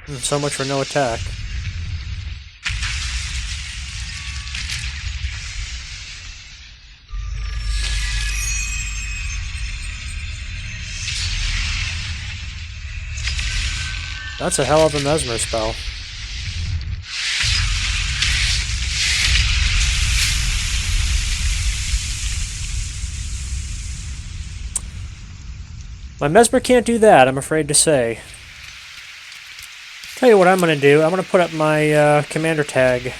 So much for no attack. That's a hell of a mesmer spell. My mesmer can't do that, I'm afraid to say. Tell you what I'm going to do. I'm going to put up my commander tag.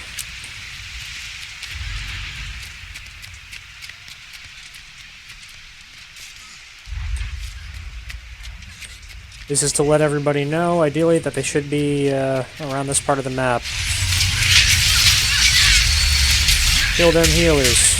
This is to let everybody know, ideally, that they should be around this part of the map. Kill them healers.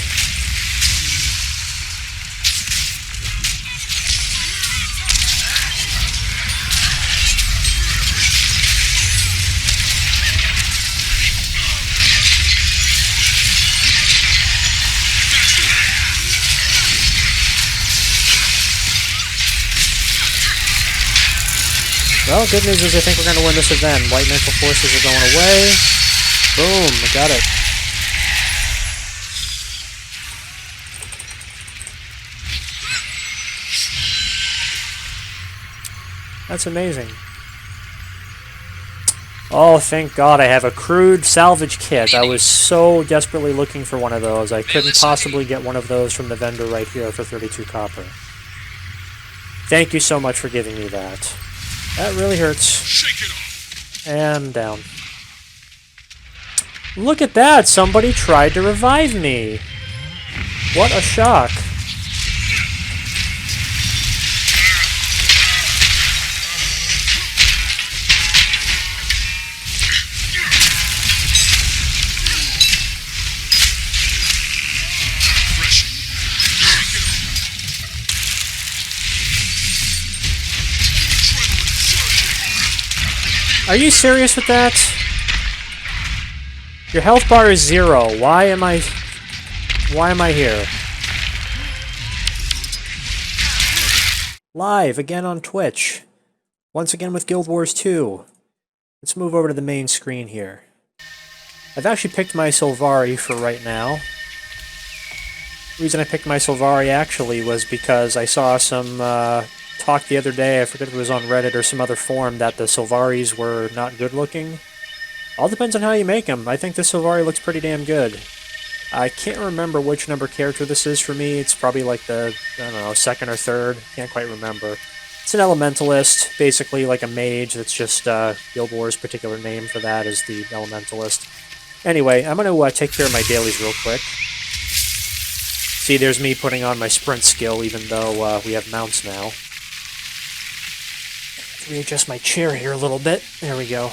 Well, good news is I think we're going to win this event. White mental forces are going away. Boom, got it. That's amazing. Oh, thank God I have a crude salvage kit. I was so desperately looking for one of those. I couldn't possibly get one of those from the vendor right here for 32 copper. Thank you so much for giving me that. That really hurts. Shake it off. And down. Look at that! Somebody tried to revive me! What a shock. Are you serious with that? Your health bar is 0. Why am I here? Live again on Twitch. Once again with Guild Wars 2. Let's move over to the main screen here. I've actually picked my Sylvari for right now. The reason I picked my Sylvari actually was because I saw some talk the other day, I forget if it was on Reddit or some other forum, that the Sylvaris were not good looking. All depends on how you make them. I think this Sylvari looks pretty damn good. I can't remember which number character this is for me. It's probably like the, I don't know, second or third. Can't quite remember. It's an elementalist, basically like a mage. That's just Guild Wars' particular name for that is the elementalist. Anyway, I'm going to take care of my dailies real quick. See, there's me putting on my sprint skill, even though we have mounts now. Readjust my chair here a little bit. There we go.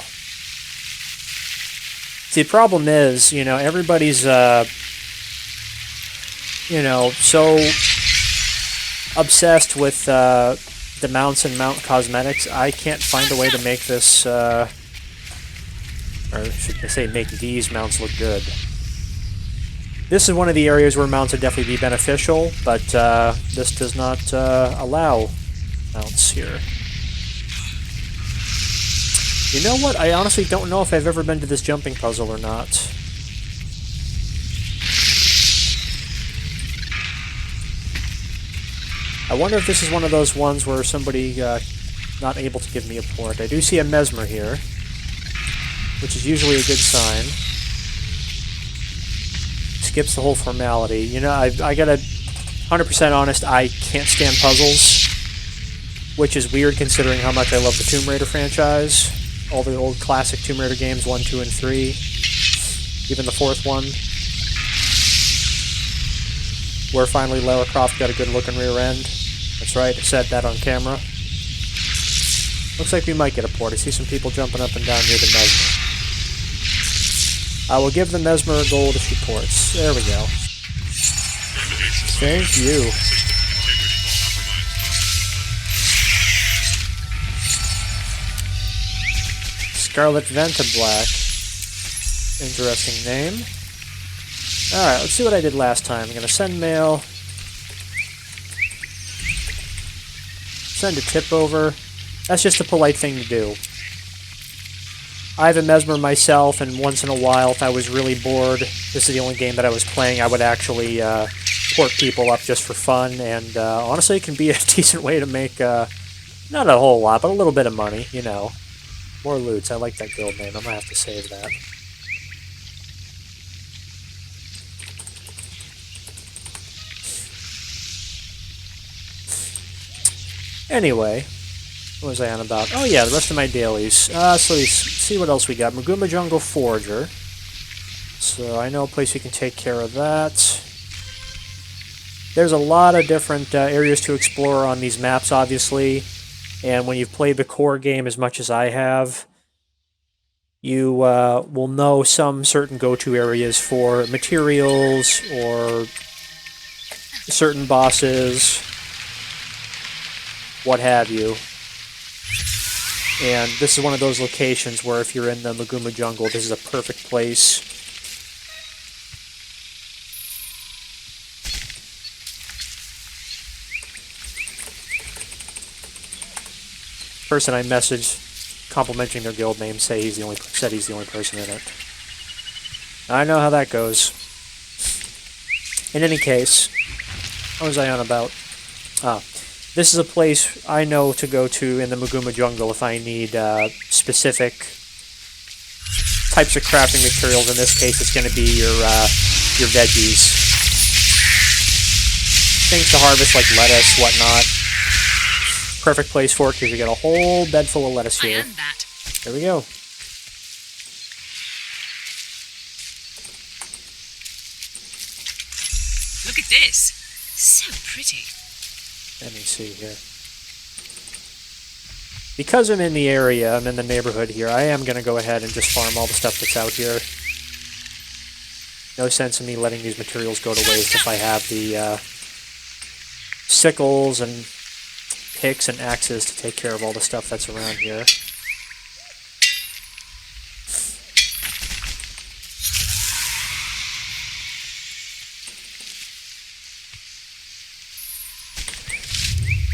See, the problem is, you know, everybody's, you know, so obsessed with the mounts and mount cosmetics. I can't find a way to make this, or should I say, make these mounts look good. This is one of the areas where mounts would definitely be beneficial, but this does not allow mounts here. You know what? I honestly don't know if I've ever been to this jumping puzzle or not. I wonder if this is one of those ones where somebody not able to give me a port. I do see a mesmer here, which is usually a good sign. Skips the whole formality. You know, I gotta 100% honest, I can't stand puzzles, which is weird considering how much I love the Tomb Raider franchise. All the old classic Tomb Raider games, 1, 2, and 3. Even the 4th one. Where finally Lara Croft got a good looking rear end. That's right, I said that on camera. Looks like we might get a port. I see some people jumping up and down near the Mesmer. I will give the Mesmer a gold if she ports. There we go. Thank you. Scarlet Ventablack. Interesting name. Alright, let's see what I did last time. I'm going to send mail. Send a tip over. That's just a polite thing to do. I have a Mesmer myself, and once in a while, if I was really bored, this is the only game that I was playing, I would actually port people up just for fun, and honestly, it can be a decent way to make, not a whole lot, but a little bit of money, you know. More loots, I like that guild name, I'm gonna have to save that. Anyway, what was I on about? Oh yeah, the rest of my dailies. So let's see what else we got. Maguma Jungle Forager. So I know a place we can take care of that. There's a lot of different areas to explore on these maps, obviously. And when you've played the core game as much as I have, you will know some certain go-to areas for materials or certain bosses, what have you. And this is one of those locations where if you're in the Maguma Jungle, this is a perfect place. Person I messaged complimenting their guild name said he's the only person in it. I know how that goes. In any case, what was I on about? This is a place I know to go to in the Maguma Jungle if I need specific types of crafting materials. In this case, it's going to be your veggies. Things to harvest like lettuce, whatnot. Perfect place for it because you get a whole bed full of lettuce here. There we go. Look at this. So pretty. Let me see here. Because I'm in the area, I'm in the neighborhood here, I am going to go ahead and just farm all the stuff that's out here. No sense in me letting these materials go to waste if I have the sickles and picks and axes to take care of all the stuff that's around here.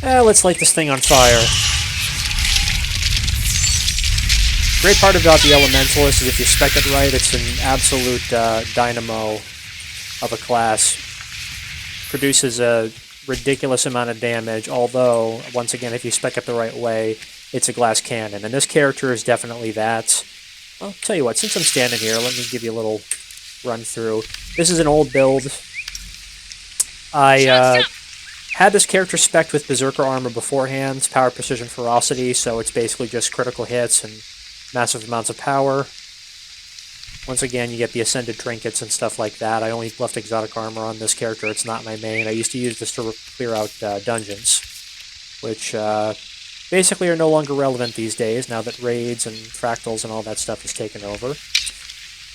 Let's light this thing on fire. Great part about the Elementalist is if you spec it right, it's an absolute dynamo of a class. Produces a ridiculous amount of damage, although, once again, if you spec it the right way, it's a glass cannon. And this character is definitely that. I'll tell you what, since I'm standing here, let me give you a little run through. This is an old build. I had this character spec'd with Berserker armor beforehand, power, precision, ferocity, so it's basically just critical hits and massive amounts of power. Once again, you get the ascended trinkets and stuff like that. I only left exotic armor on this character, it's not my main. I used to use this to clear out dungeons, which basically are no longer relevant these days, now that raids and fractals and all that stuff is taken over.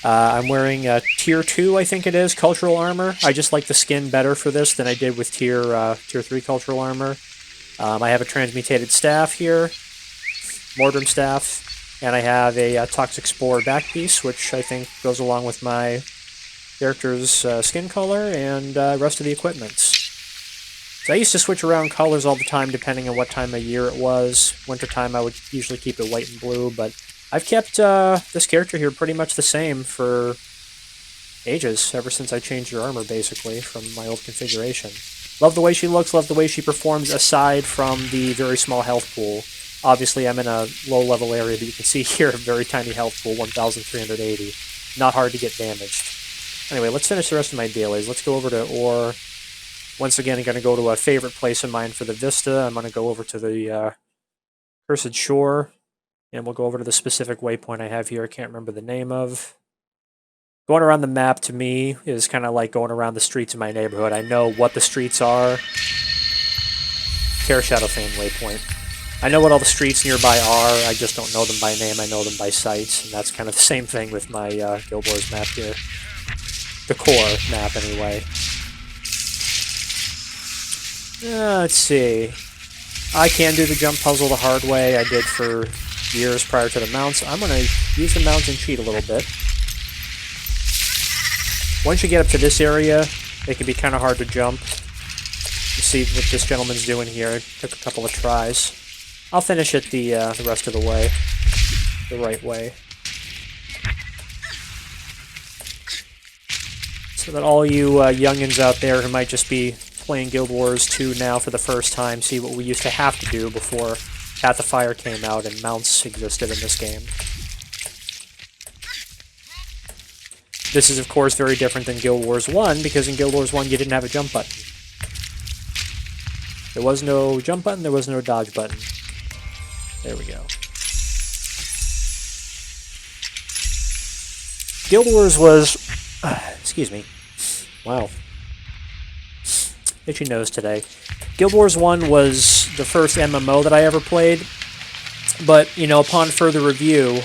I'm wearing Tier 2, I think it is, Cultural Armor. I just like the skin better for this than I did with Tier 3 Cultural Armor. I have a Transmutated Staff here, Mordrim Staff, and I have a Toxic Spore back piece, which I think goes along with my character's skin color and rest of the equipment. So I used to switch around colors all the time depending on what time of year it was. Wintertime I would usually keep it white and blue, but I've kept this character here pretty much the same for ages, ever since I changed her armor, basically, from my old configuration. Love the way she looks, love the way she performs, aside from the very small health pool. Obviously, I'm in a low-level area, but you can see here a very tiny health pool, 1,380. Not hard to get damaged. Anyway, let's finish the rest of my dailies. Let's go over to Ore. Once again, I'm going to go to a favorite place of mine for the Vista. I'm going to go over to the Cursed Shore. And we'll go over to the specific waypoint I have here. I can't remember the name of. Going around the map, to me, is kind of like going around the streets in my neighborhood. I know what the streets are. Care Shadowfane waypoint. I know what all the streets nearby are. I just don't know them by name. I know them by sights. And that's kind of the same thing with my Guild Wars map here. The core map, anyway. Let's see. I can do the jump puzzle the hard way. I did for years prior to the mounts. I'm going to use the mounts and cheat a little bit. Once you get up to this area, it can be kind of hard to jump. You see what this gentleman's doing here. It took a couple of tries. I'll finish it the rest of the way. The right way. So that all you youngins out there who might just be playing Guild Wars 2 now for the first time see what we used to have to do before Path of Fire came out and mounts existed in this game. This is, of course, very different than Guild Wars 1, because in Guild Wars 1 you didn't have a jump button. There was no jump button, there was no dodge button. There we go. Guild Wars was... excuse me. Wow. Itchy nose today. Guild Wars 1 was the first MMO that I ever played, but, you know, upon further review...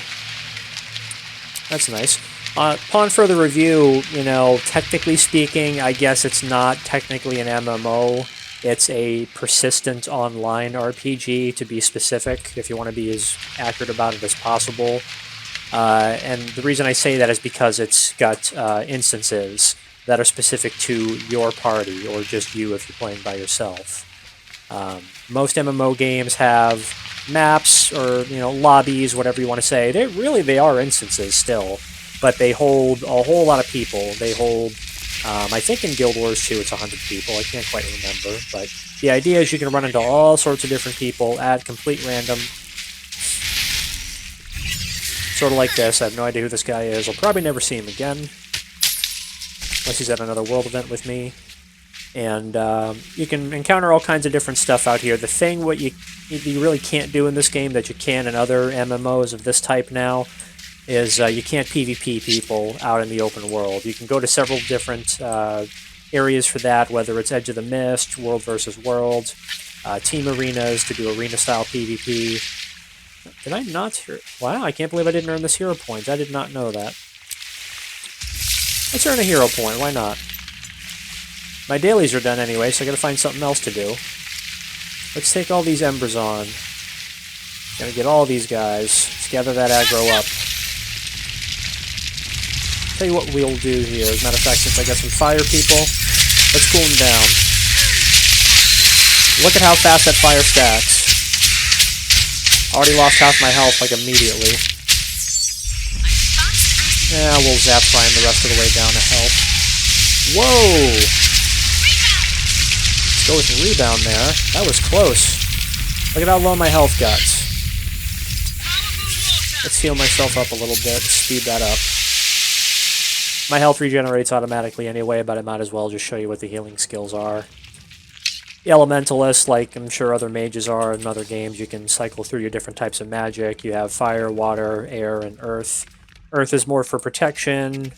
That's nice. Upon further review, you know, technically speaking, I guess it's not technically an MMO. It's a persistent online RPG, to be specific, if you want to be as accurate about it as possible. And the reason I say that is because it's got instances that are specific to your party, or just you if you're playing by yourself. Most MMO games have maps, or, you know, lobbies, whatever you want to say. They are instances still, but they hold a whole lot of people. They hold, I think in Guild Wars 2 it's 100 people, I can't quite remember, but the idea is you can run into all sorts of different people at complete random. Sort of like this. I have no idea who this guy is. I'll probably never see him again, unless he's at another world event with me. And you can encounter all kinds of different stuff out here. The thing what you really can't do in this game that you can in other MMOs of this type now is you can't PvP people out in the open world. You can go to several different areas for that, whether it's Edge of the Mist, World versus World, team arenas to do arena-style PvP. Did I not hear... Wow, I can't believe I didn't earn this hero point. I did not know that. Let's earn a hero point, why not? My dailies are done anyway, so I gotta find something else to do. Let's take all these embers on. Gotta get all these guys. Let's gather that aggro up. Tell you what we'll do here. As a matter of fact, since I got some fire people, let's cool them down. Look at how fast that fire stacks. Already lost half my health, like, immediately. Yeah, we'll zap Playin the rest of the way down to health. Whoa! Let's go with rebound there. That was close. Look at how low my health got. Let's heal myself up a little bit, speed that up. My health regenerates automatically anyway, but I might as well just show you what the healing skills are. The Elementalists, like I'm sure other mages are in other games, you can cycle through your different types of magic. You have fire, water, air, and earth. Earth is more for protection.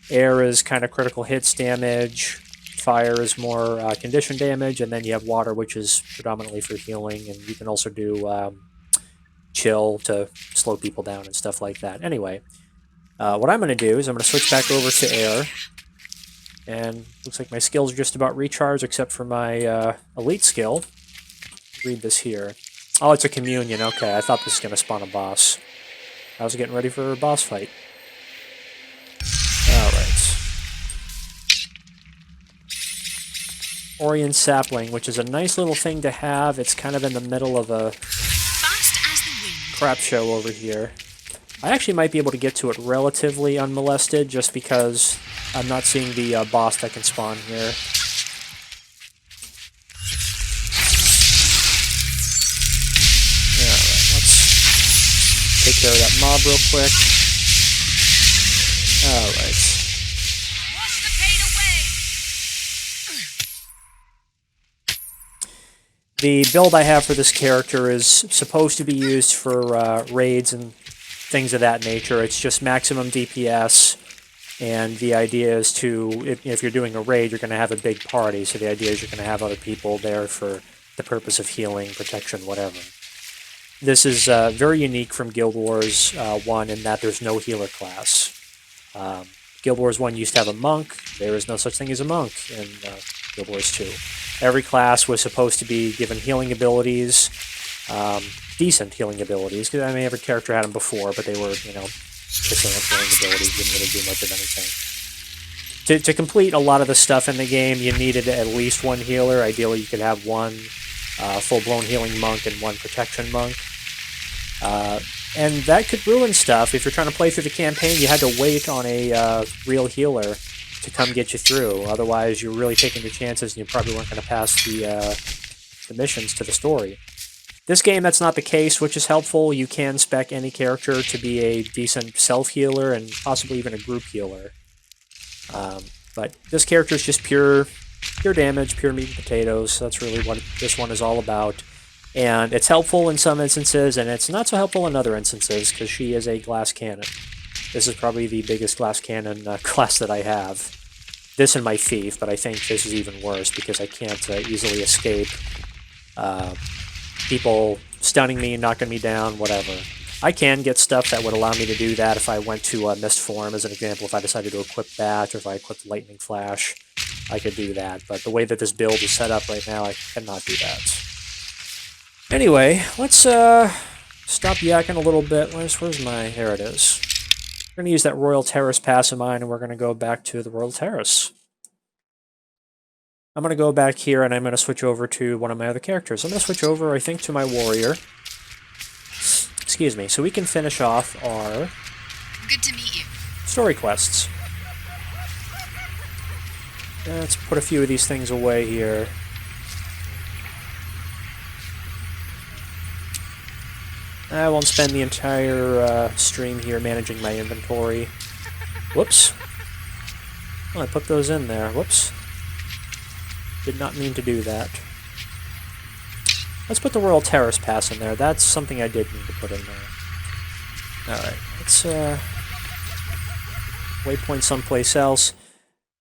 Air is kind of critical hits damage. Fire is more condition damage. And then you have water, which is predominantly for healing. And you can also do chill to slow people down and stuff like that. Anyway, what I'm going to do is I'm going to switch back over to air. And looks like my skills are just about recharged, except for my elite skill. Read this here. Oh, it's a communion. Okay, I thought this was going to spawn a boss. I was getting ready for a boss fight. Alright. Orient Sapling, which is a nice little thing to have. It's kind of in the middle of a crap show over here. I actually might be able to get to it relatively unmolested, just because I'm not seeing the boss that can spawn here. Alright, let's take care of that mob real quick. Alright. The build I have for this character is supposed to be used for raids and things of that nature. It's just maximum DPS, and the idea is to, if you're doing a raid, you're going to have a big party, so the idea is you're going to have other people there for the purpose of healing, protection, whatever. This is very unique from Guild Wars 1 in that there's no healer class. Guild Wars 1 used to have a monk. There is no such thing as a monk in Guild Wars 2. Every class was supposed to be given healing abilities, decent healing abilities, because I mean every character had them before, but they were, you know, excellent healing abilities, didn't really do much of anything. To complete a lot of the stuff in the game, you needed at least one healer. Ideally, you could have one full-blown healing monk and one protection monk. And that could ruin stuff. If you're trying to play through the campaign, you had to wait on a real healer. to come get you through. Otherwise, you're really taking your chances, and you probably weren't going to pass the missions to the story. This game, that's not the case, which is helpful. You can spec any character to be a decent self-healer and possibly even a group healer. But this character is just pure damage, pure meat and potatoes. That's really what this one is all about. And it's helpful in some instances, and it's not so helpful in other instances, because she is a glass cannon. This is probably the biggest glass cannon class that I have. This and my thief, but I think this is even worse, because I can't easily escape people stunning me, knocking me down, whatever. I can get stuff that would allow me to do that if I went to Mist Form, as an example. If I decided to equip that, or if I equipped Lightning Flash, I could do that. But the way that this build is set up right now, I cannot do that. Anyway, let's stop yakking a little bit. Where's my... There it is. We're going to use that Royal Terrace pass of mine, and we're going to go back to the Royal Terrace. I'm going to go back here, and I'm going to switch over to one of my other characters. I'm going to switch over, I think, to my warrior. Excuse me. So we can finish off our... Good to meet you. Story quests. Let's put a few of these things away here. I won't spend the entire stream here managing my inventory. Whoops. Oh, I put those in there. Whoops. Did not mean to do that. Let's put the Royal Terrace Pass in there. That's something I did need to put in there. Alright, let's waypoint someplace else.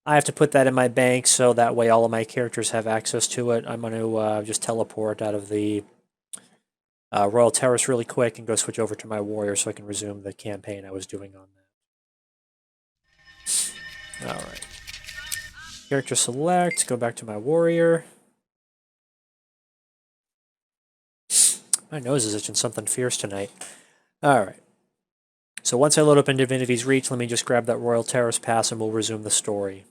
I have to put that in my bank so that way all of my characters have access to it. I'm going to just teleport out of the Royal Terrace really quick and go switch over to my warrior so I can resume the campaign I was doing on that. Alright. Character select, go back to my warrior. My nose is itching something fierce tonight. Alright. So once I load up in Divinity's Reach, let me just grab that Royal Terrace Pass and we'll resume the story.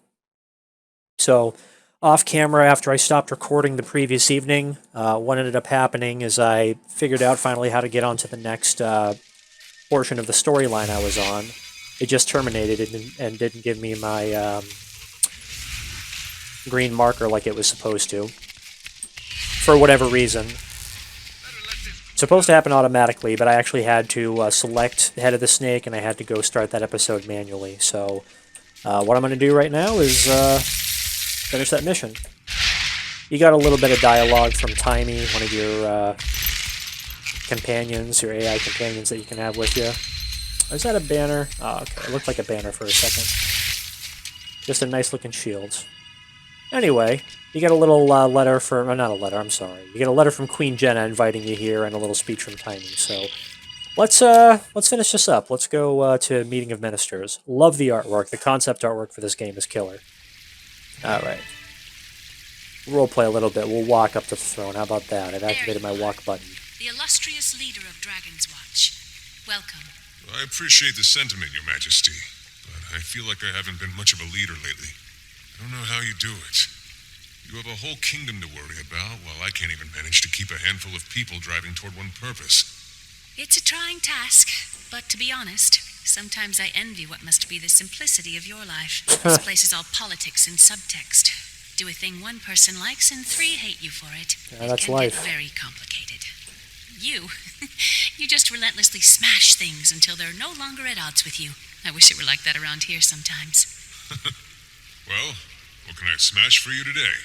So, off camera, after I stopped recording the previous evening, what ended up happening is I figured out finally how to get onto the next portion of the storyline I was on. It just terminated and didn't give me my green marker like it was supposed to. For whatever reason. It's supposed to happen automatically, but I actually had to select Head of the Snake, and I had to go start that episode manually. So, what I'm going to do right now is finish that mission. You got a little bit of dialogue from Timey, one of your companions, your AI companions that you can have with you. Or is that a banner? Oh, okay. It looked like a banner for a second. Just a nice looking shield. Anyway, you get a little letter from... Oh, not a letter, I'm sorry. You get a letter from Queen Jenna inviting you here and a little speech from Timey. So, let's finish this up. Let's go to Meeting of Ministers. Love the artwork. The concept artwork for this game is killer. Alright. Roleplay a little bit. We'll walk up to the throne. How about that? I've activated my walk button. The illustrious leader of Dragon's Watch. Welcome. I appreciate the sentiment, Your Majesty, but I feel like I haven't been much of a leader lately. I don't know how you do it. You have a whole kingdom to worry about, while I can't even manage to keep a handful of people driving toward one purpose. It's a trying task, but to be honest, sometimes I envy what must be the simplicity of your life. This place is all politics and subtext. Do a thing one person likes and three hate you for it. Yeah, that's it can life. Get very complicated. You just relentlessly smash things until they're no longer at odds with you. I wish it were like that around here sometimes. Well, what can I smash for you today?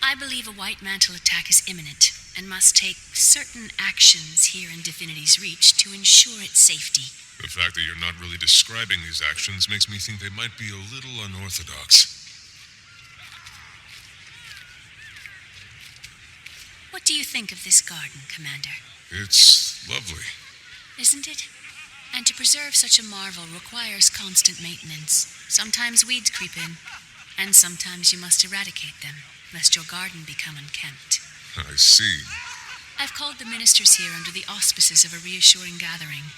I believe a White Mantle attack is imminent and must take certain actions here in Divinity's Reach to ensure its safety. The fact that you're not really describing these actions makes me think they might be a little unorthodox. What do you think of this garden, Commander? It's lovely. Isn't it? And to preserve such a marvel requires constant maintenance. Sometimes weeds creep in, and sometimes you must eradicate them, lest your garden become unkempt. I see. I've called the ministers here under the auspices of a reassuring gathering,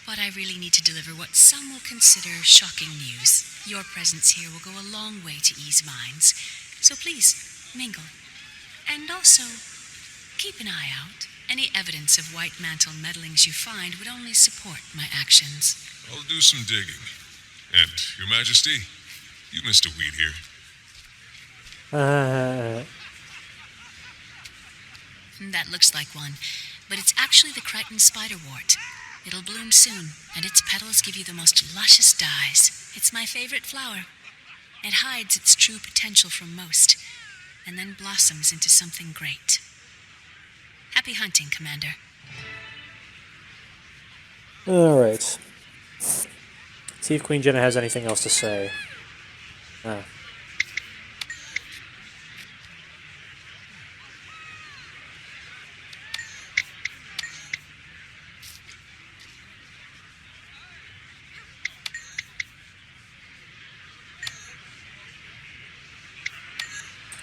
but I really need to deliver what some will consider shocking news. Your presence here will go a long way to ease minds, so please, mingle. And also, keep an eye out. Any evidence of White Mantle meddlings you find would only support my actions. I'll do some digging. And, Your Majesty, You missed a weed here. That looks like one, but it's actually the Crichton spiderwort. It'll bloom soon, and its petals give you the most luscious dyes. It's my favorite flower. It hides its true potential from most, and then blossoms into something great. Happy hunting, Commander. Alright. See if Queen Jenna has anything else to say.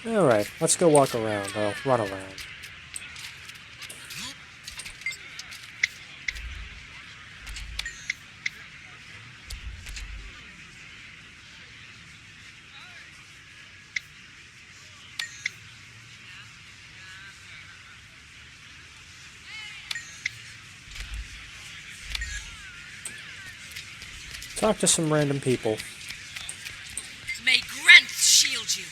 Alright, let's go walk around. Oh, run around. Talk to some random people. May Grenth shield you.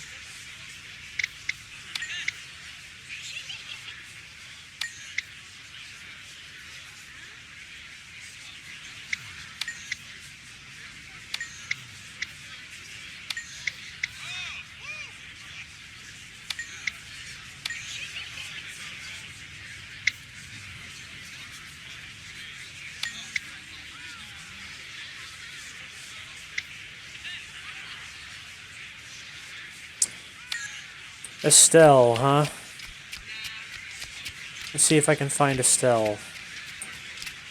Estelle, huh? Let's see if I can find Estelle.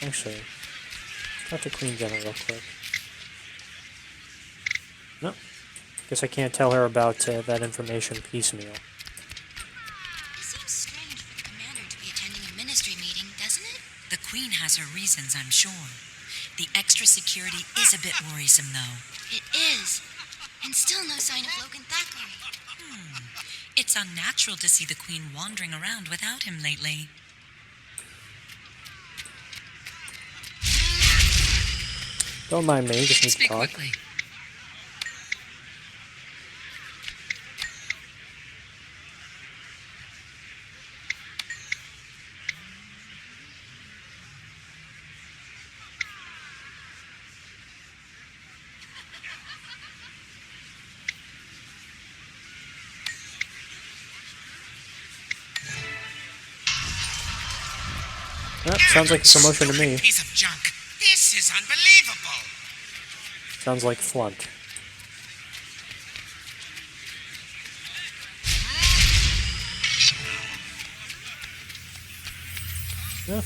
Actually, let's talk to Queen Jenna real quick. No. Guess I can't tell her about that information piecemeal. It seems strange for the commander to be attending a ministry meeting, doesn't it? The Queen has her reasons, I'm sure. The extra security is a bit worrisome, though. It is. And still no sign of Logan Thackeray. It's unnatural to see the Queen wandering around without him lately. Don't mind me, just need to Speak talk. quickly. Sounds like a promotion to me. Piece of junk. This is unbelievable. Sounds like Flunt. Yeah.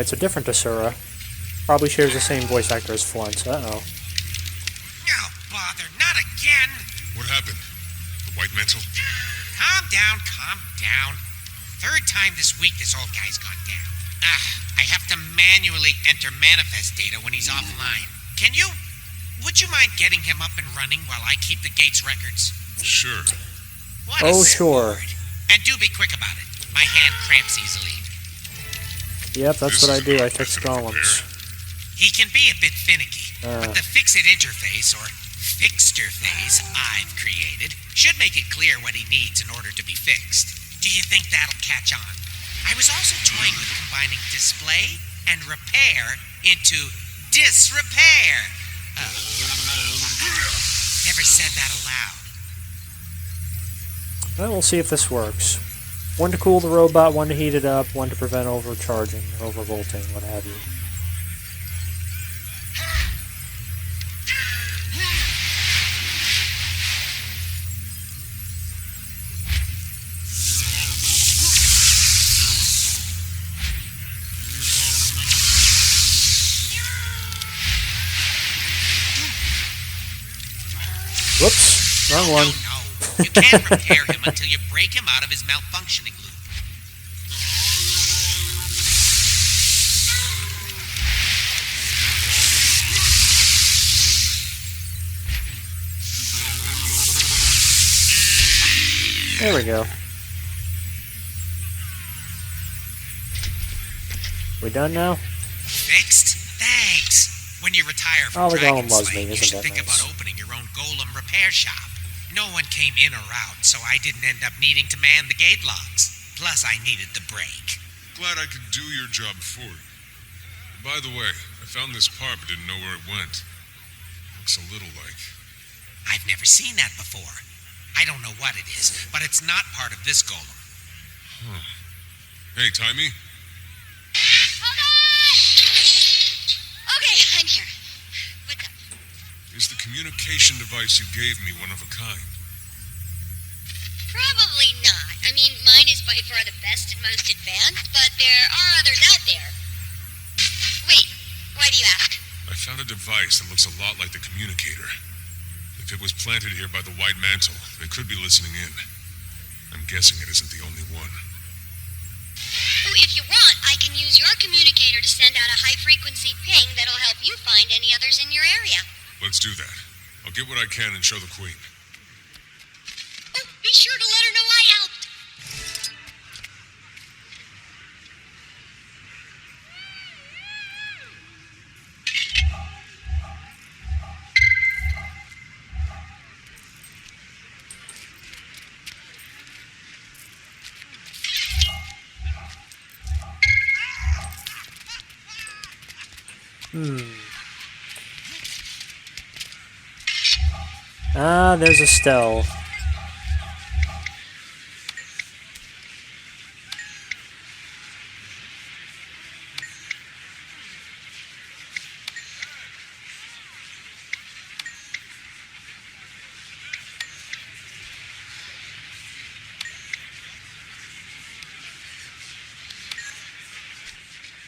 It's a different Asura. Probably shares the same voice actor as Flunt. Uh-oh. Oh, bother, not again. What happened? The White Mantle? Calm down, calm down. Third time this week this old guy's gone down. I have to manually enter manifest data when he's offline. Can you? Would you mind getting him up and running while I keep the gates records? Sure. What a Oh, sure. sport. And do be quick about it. My hand cramps easily. Yep, that's This what I is do. a I lot fix better than golems. He can be a bit finicky, but the fix-it interface, or fixter phase, I've created should make it clear what he needs in order to be fixed. Do you think that'll catch on? I was also toying with combining display and repair into disrepair. Never said that aloud. Well, we'll see if this works. One to cool the robot, one to heat it up, one to prevent overcharging, or overvolting, what have you. Whoops, wrong one. No. You can't repair him until you break him out of his malfunctioning loop. There we go. We done now? Fixed? Thanks. When you retire Oh, from the Dragon golem loves Slaying, me. you Isn't should that think nice? about opening your own golem repair shop. No one came in or out, so I didn't end up needing to man the gate locks. Plus, I needed the break. Glad I could do your job for you. By the way, I found this part but didn't know where it went. Looks a little like... I've never seen that before. I don't know what it is, but it's not part of this golem. Huh. Hey, Timey? Hold on! Okay, I'm here. What's up? Is the communication device you gave me one of a kind? Probably not. I mean, mine is by far the best and most advanced, but there are others out there. Wait, why do you ask? I found a device that looks a lot like the communicator. If it was planted here by the White Mantle, it could be listening in. I'm guessing it isn't the only one. Oh, if you want, I can use your communicator to send out a high-frequency ping that'll help you find any others in your area. Let's do that. I'll get what I can and show the Queen. Oh, be sure to let her know I helped. Ah, there's Estelle.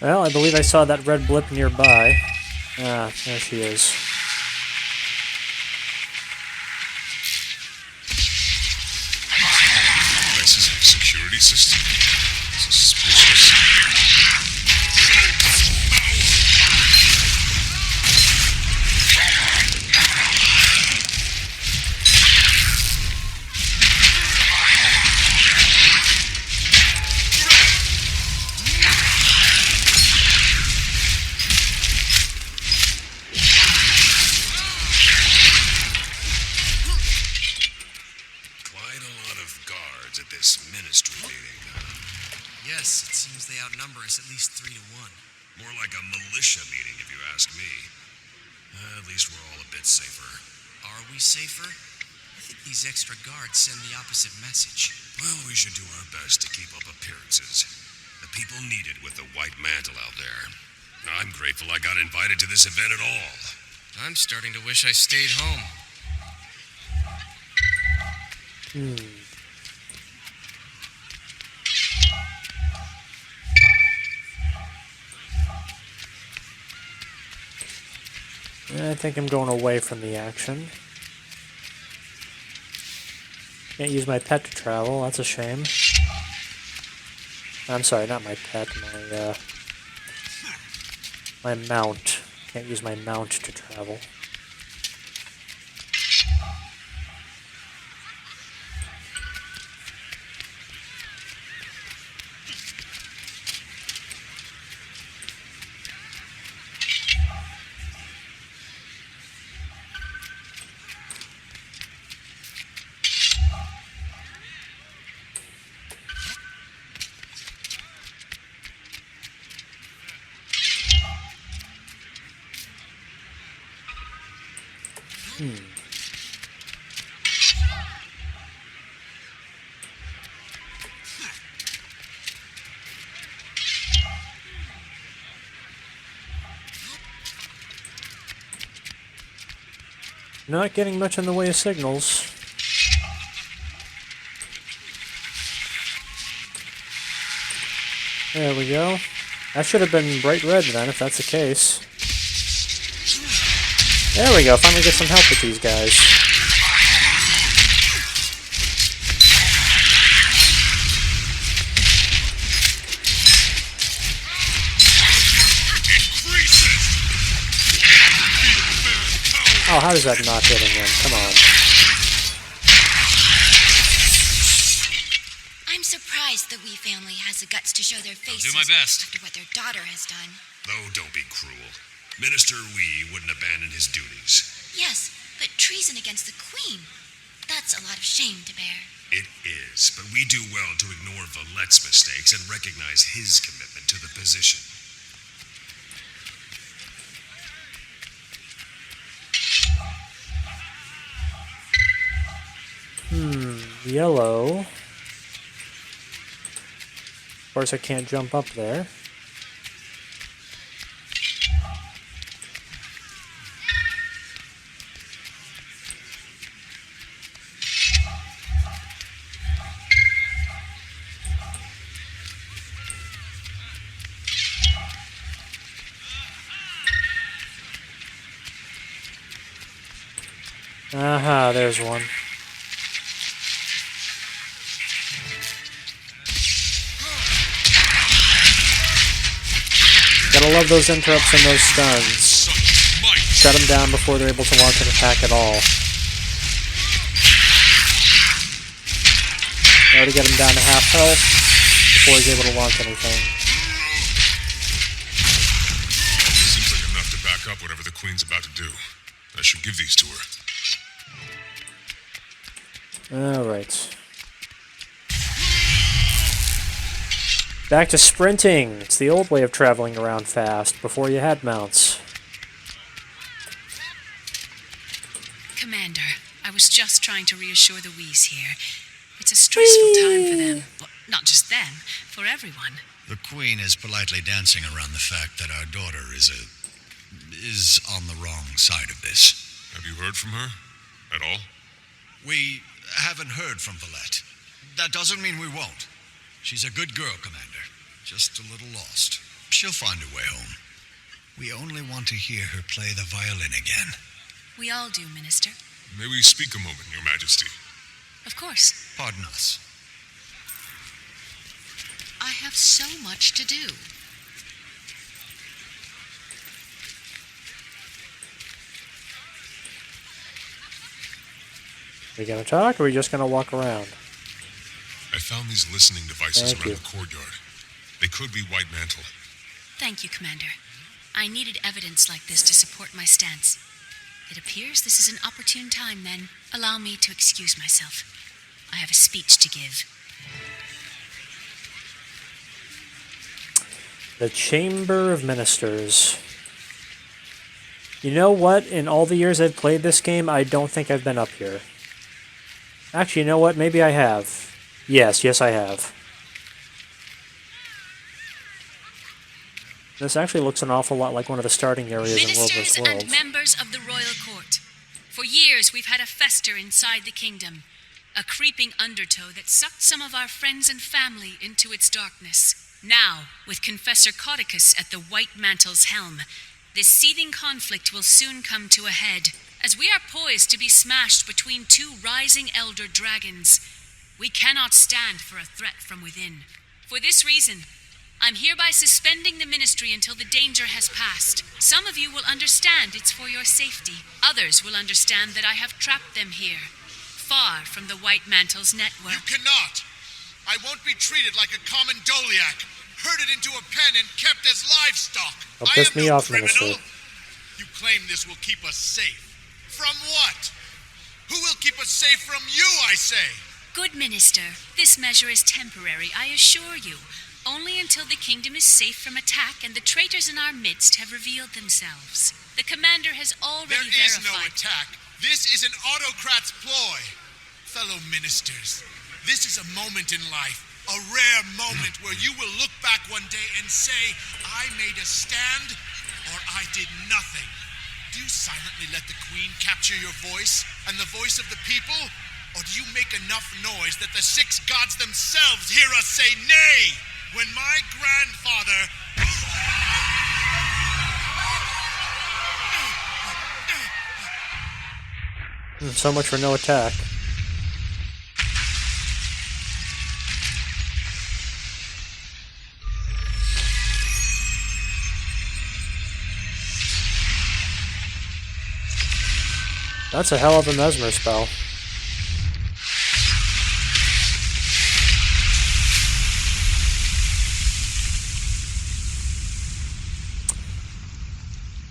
Well, I believe I saw that red blip nearby. Ah, there she is. This is a security system. Suspicious. Quite a lot of guards at this ministry meeting, huh? Yes, it seems they outnumber us at least 3 to 1. More like a militia meeting, if you ask me. At least we're all a bit safer. Are we safer? I think these extra guards send the opposite message. Well, we should do our best to keep up appearances. The people need it with the White Mantle out there. I'm grateful I got invited to this event at all. I'm starting to wish I stayed home. I think I'm going away from the action. Can't use my pet to travel, that's a shame. I'm sorry, not my pet, my mount. Can't use my mount to travel. Not getting much in the way of signals. There we go. That should have been bright red then, if that's the case. There we go, finally get some help with these guys. Oh, how does that not getting in? Come on. I'm surprised the Wee family has the guts to show their faces do my best. after what their daughter has done. No, don't be cruel. Minister Wee wouldn't abandon his duties. Yes, but treason against the Queen. That's a lot of shame to bear. It is, but we do well to ignore Valette's mistakes and recognize his commitment to the position. Yellow. Of course, I can't jump up there. Aha, there's one. Gotta love those interrupts and those stuns. Shut them down before they're able to launch an attack at all. Now to get him down to half health before he's able to launch anything. Seems like enough to back up whatever the Queen's about to do. I should give these to her. Alright. Back to sprinting. It's the old way of traveling around fast, before you had mounts. Commander, I was just trying to reassure the Wees here. It's a stressful time for them. Well, not just them, for everyone. The Queen is politely dancing around the fact that our daughter is on the wrong side of this. Have you heard from her? At all? We haven't heard from Valette. That doesn't mean we won't. She's a good girl, Commander. Just a little lost. She'll find her way home. We only want to hear her play the violin again. We all do, Minister. May we speak a moment, Your Majesty? Of course. Pardon us. I have so much to do. Are we gonna talk, or are we just gonna walk around? I found these listening devices Thank around you. the courtyard. They could be White Mantle. Thank you, Commander. I needed evidence like this to support my stance. It appears this is an opportune time, then. Allow me to excuse myself. I have a speech to give. The Chamber of Ministers. You know what? In all the years I've played this game, I don't think I've been up here. Actually, you know what? Maybe I have. Yes, I have. This actually looks an awful lot like one of the starting areas in World Ministers vs. World. and members of the royal court. For years, we've had a fester inside the kingdom. A creeping undertow that sucked some of our friends and family into its darkness. Now, with Confessor Caudicus at the White Mantle's helm, this seething conflict will soon come to a head, as we are poised to be smashed between two rising elder dragons. We cannot stand for a threat from within. For this reason, I'm hereby suspending the ministry until the danger has passed. Some of you will understand it's for your safety. Others will understand that I have trapped them here, far from the White Mantle's network. You cannot! I won't be treated like a common Doliac, herded into a pen and kept as livestock. Don't piss me off, criminal. Minister. You claim this will keep us safe. From what? Who will keep us safe from you, I say? Good Minister, this measure is temporary, I assure you. Only until the kingdom is safe from attack and the traitors in our midst have revealed themselves. The commander has already There is verified. no attack. This is an autocrat's ploy. Fellow ministers, this is a moment in life, a rare moment where you will look back one day and say, I made a stand, or I did nothing. Do you silently let the Queen capture your voice and the voice of the people? Or do you make enough noise that the six gods themselves hear us say nay? When my grandfather... So much for no attack. That's a hell of a mesmer spell.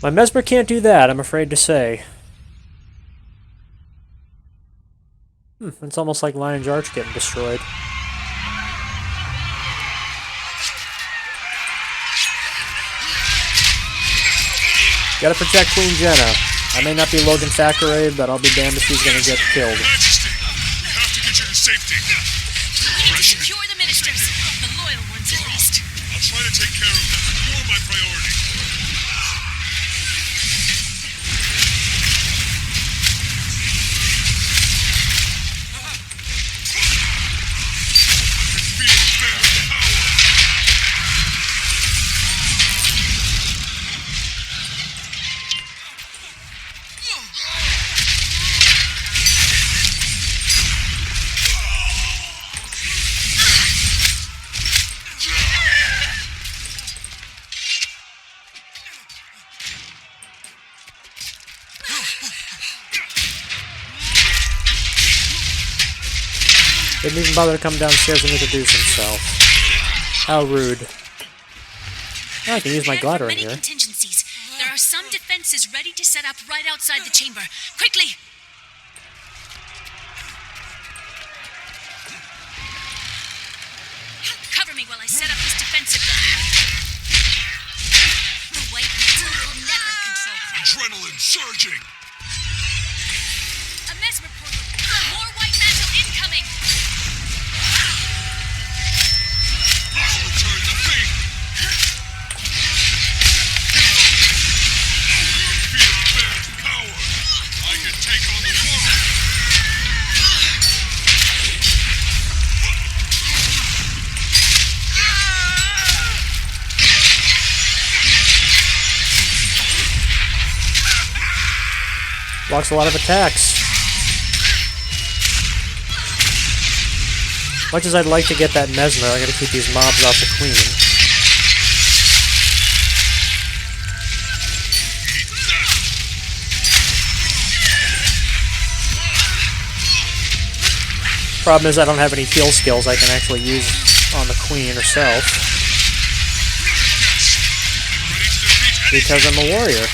My Mesmer can't do that, I'm afraid to say. It's almost like Lion's Arch getting destroyed. Gotta protect Queen Jenna. I may not be Logan Thackeray, but I'll be damned if she's gonna get killed. Majesty, we have to get you to safety. We need to secure the ministers. The loyal ones, at least. I'll try to take care of them. You're my priority. Didn't even bother to come downstairs and introduce himself. How rude. Oh, I can use my glider in Many here. contingencies. There are some defenses ready to set up right outside the chamber. Quickly! Cover me while I set up this defensive gun. The white mantle will never control crowd. Adrenaline surging. A mesmer portal. More white mantle incoming. I'll return the favor. Feel man's power. I can take on the world. Blocks a lot of attacks. Much as I'd like to get that Mesmer, I gotta keep these mobs off the Queen. Problem is I don't have any heal skills I can actually use on the Queen herself. Because I'm a warrior.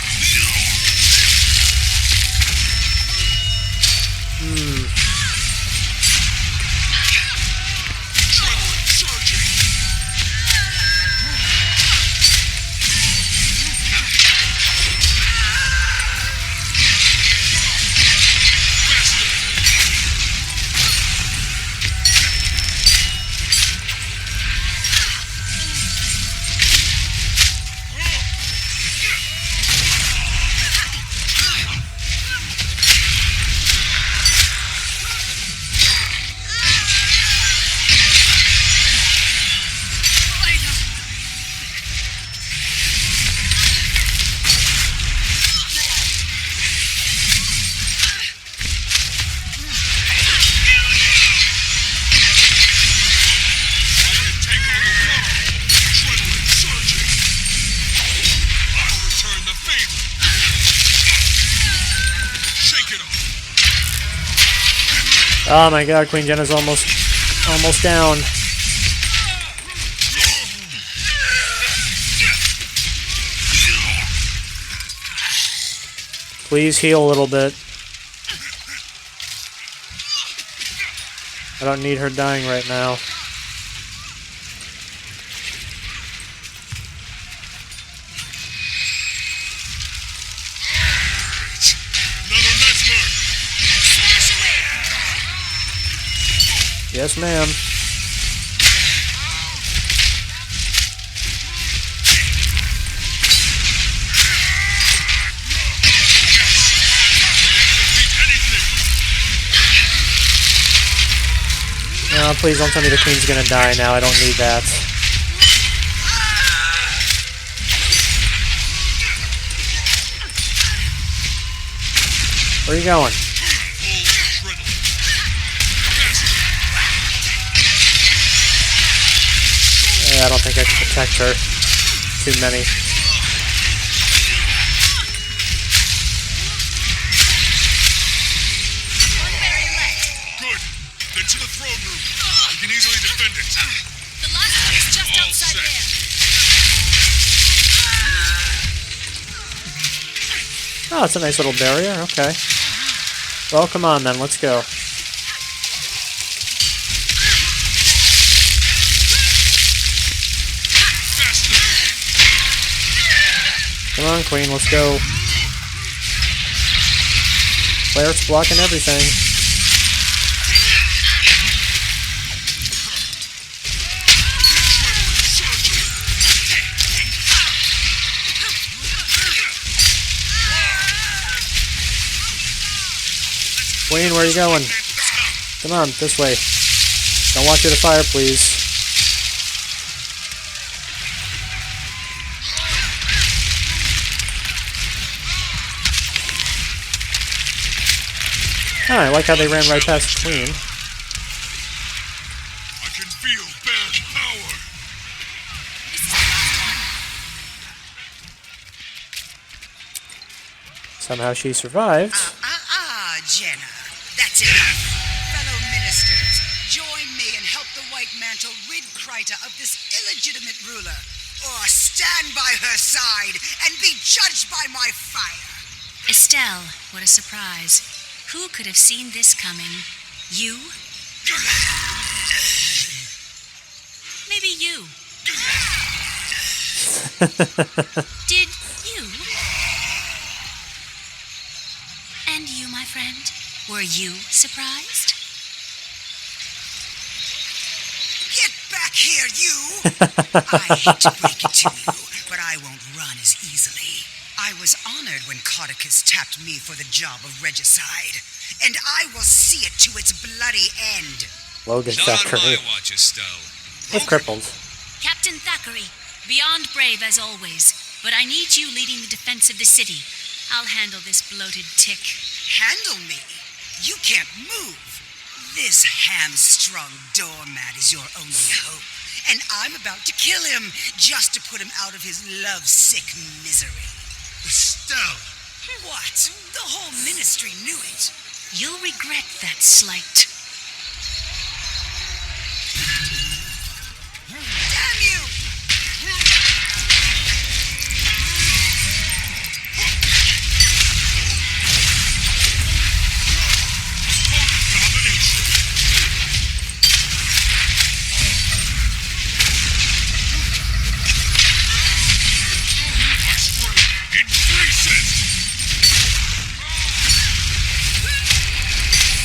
Oh my god, Queen Jenna's almost down. Please heal a little bit. I don't need her dying right now. Yes, ma'am. No, please don't tell me the Queen's gonna die now. I don't need that. Where are you going? Yeah, I don't think I can protect her. Too many. Good. Then to the throne room. We can easily defend it. The last one is just All outside set. there. Oh, it's a nice little barrier. Okay. Well, come on then. Let's go. Come on, Queen. Let's go. Claire's blocking everything. Queen, where are you going? Come on, this way. Don't walk through the fire, please. Oh, I like how they ran right past Queen. I can feel bad power. Somehow she survived. Jenna. That's enough. Fellow ministers, join me and help the White Mantle rid Kryta of this illegitimate ruler. Or stand by her side and be judged by my fire. Estelle, what a surprise. Who could have seen this coming? You? Maybe you. Did you? And you, my friend? Were you surprised? Get back here, you! I hate to break it to you, but I won't run as easily. I was honored when Codicus tapped me for the job of regicide, and I will see it to its bloody end. Logan Thackeray. watch, Estelle. If crippled. Captain Thackeray, beyond brave as always, but I need you leading the defense of the city. I'll handle this bloated tick. Handle me? You can't move. This hamstrung doormat is your only hope, and I'm about to kill him just to put him out of his lovesick misery. Estelle! What? The whole ministry knew it. You'll regret that slight. Damn you!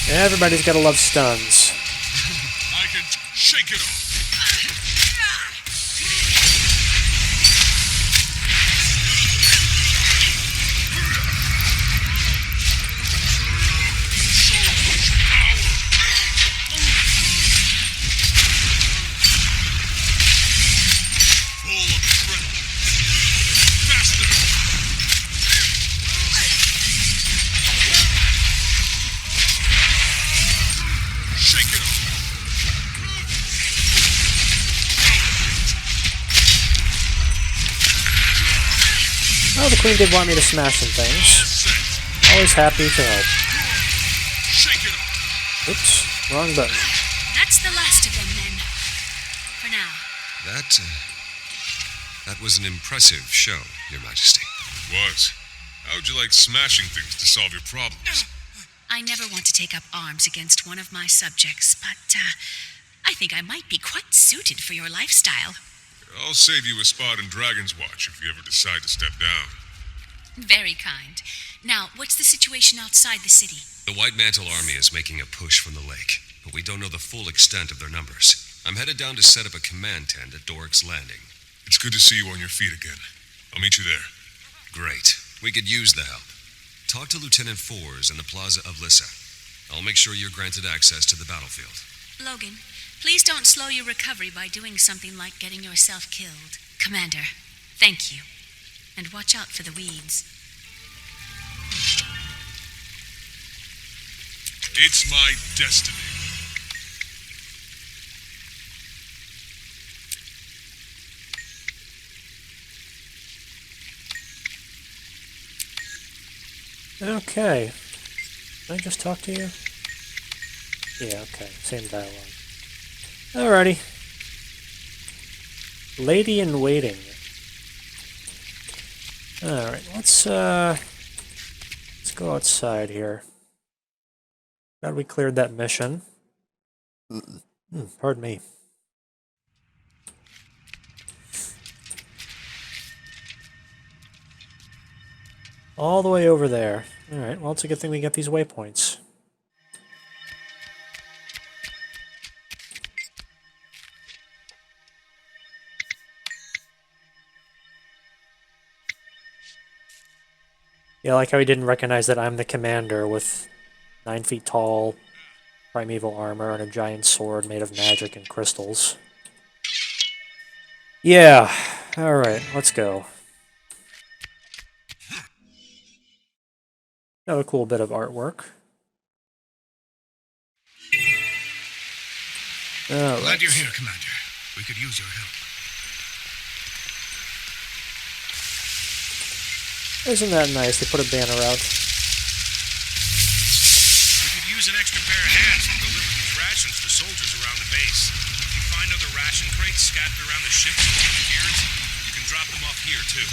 Everybody's gotta love stuns. I can shake it off. Well, the Queen did want me to smash some things. Always happy to help. Oops, wrong button. That's the last of them, then. For now. That was an impressive show, Your Majesty. Was. How would you like smashing things to solve your problems? I never want to take up arms against one of my subjects, but I think I might be quite suited for your lifestyle. I'll save you a spot in Dragon's Watch if you ever decide to step down. Very kind. Now, what's the situation outside the city? The White Mantle Army is making a push from the lake, but we don't know the full extent of their numbers. I'm headed down to set up a command tent at Doric's Landing. It's good to see you on your feet again. I'll meet you there. Great. We could use the help. Talk to Lieutenant Fours in the Plaza of Lissa. I'll make sure you're granted access to the battlefield. Logan, please don't slow your recovery by doing something like getting yourself killed. Commander, thank you. And watch out for the weeds. It's my destiny. Okay. Can I just talk to you? Yeah, okay. Same dialogue. Alrighty. Lady in Waiting. Alright, let's go outside here. Glad we cleared that mission. Pardon me. All the way over there. Alright, well, it's a good thing we get these waypoints. Yeah, I like how he didn't recognize that I'm the commander with 9 feet tall, primeval armor, and a giant sword made of magic and crystals. Yeah, alright, let's go. Another cool bit of artwork. Glad you're here, Commander. We could use your help. Isn't that nice? They put a banner out. We could use an extra pair of hands to deliver these rations to soldiers around the base. If you find other ration crates scattered around the ships along the piers, you can drop them off here, too.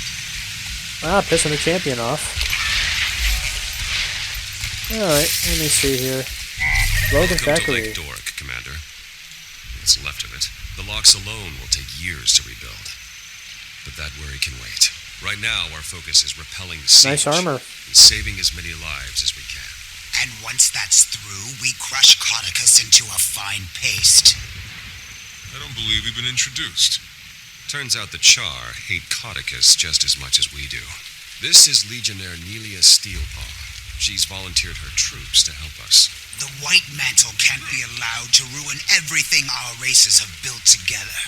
Ah, pissing the champion off. Alright, let me see here. Logan Welcome to Factory. Lake Doric, Commander. What's left of it. The locks alone will take years to rebuild. But that worry can wait. Right now, our focus is repelling the siege. Nice armor. And saving as many lives as we can. And once that's through, we crush Codicus into a fine paste. I don't believe we've been introduced. Turns out the Char hate Codicus just as much as we do. This is Legionnaire Nelia Steelpaw. She's volunteered her troops to help us. The White Mantle can't be allowed to ruin everything our races have built together.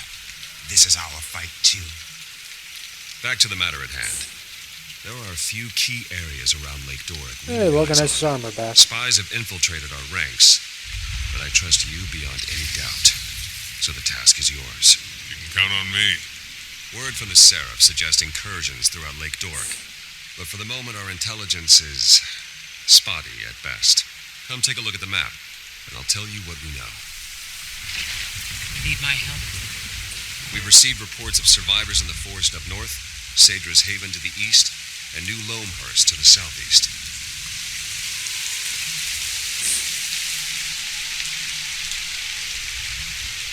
This is our fight, too. Back to the matter at hand. There are a few key areas around Lake Doric. Hey, Logan has his armor back. Spies have infiltrated our ranks, but I trust you beyond any doubt. So the task is yours. You can count on me. Word from the Seraph suggests incursions throughout Lake Doric. But for the moment, our intelligence is spotty at best. Come take a look at the map, and I'll tell you what we know. Need my help? We've received reports of survivors in the forest up north, Sadra's Haven to the east, and New Loamhurst to the southeast.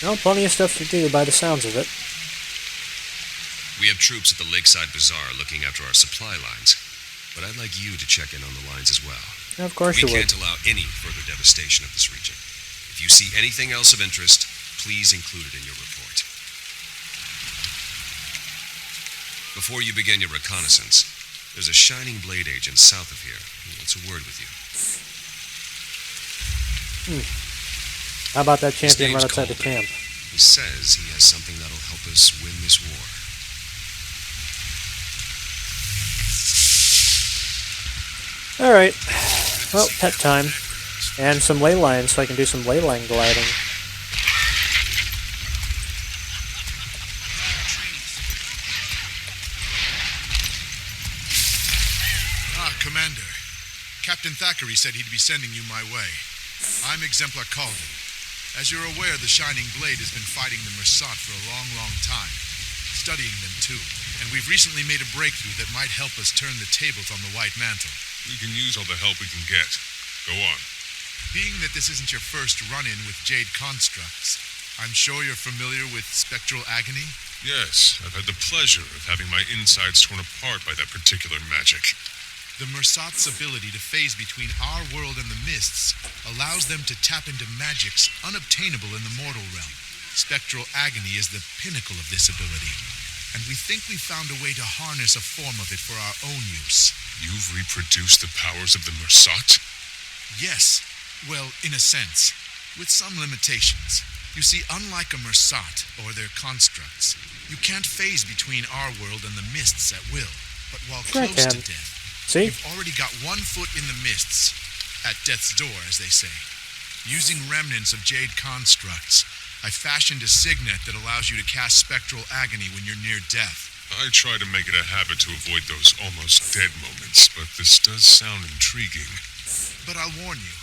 Well, plenty of stuff to do by the sounds of it. We have troops at the Lakeside Bazaar looking after our supply lines, but I'd like you to check in on the lines as well. Of course We you would. can't allow any further devastation of this region. If you see anything else of interest, please include it in your report. Before you begin your reconnaissance, there's a Shining Blade agent south of here who wants a word with you. How about that His champion right name's outside the Calder. camp? He says he has something that'll help us win this war. Alright. Well, pet time. And some ley lines so I can do some ley line gliding. Commander. Captain Thackeray said he'd be sending you my way. I'm Exemplar Calder. As you're aware, the Shining Blade has been fighting the Mersat for a long, long time. Studying them, too. And we've recently made a breakthrough that might help us turn the tables on the White Mantle. We can use all the help we can get. Go on. Being that this isn't your first run-in with Jade Constructs, I'm sure you're familiar with Spectral Agony? Yes, I've had the pleasure of having my insides torn apart by that particular magic. The Mersat's ability to phase between our world and the Mists allows them to tap into magics unobtainable in the mortal realm. Spectral Agony is the pinnacle of this ability, and we think we found a way to harness a form of it for our own use. You've reproduced the powers of the Mersat? Yes, well, in a sense, with some limitations. You see, unlike a Mersat or their constructs, you can't phase between our world and the Mists at will. But while Sure I close can. to death, See? you've already got 1 foot in the Mists, at death's door, as they say. Using remnants of Jade Constructs, I fashioned a signet that allows you to cast Spectral Agony when you're near death. I try to make it a habit to avoid those almost dead moments, but this does sound intriguing. But I'll warn you,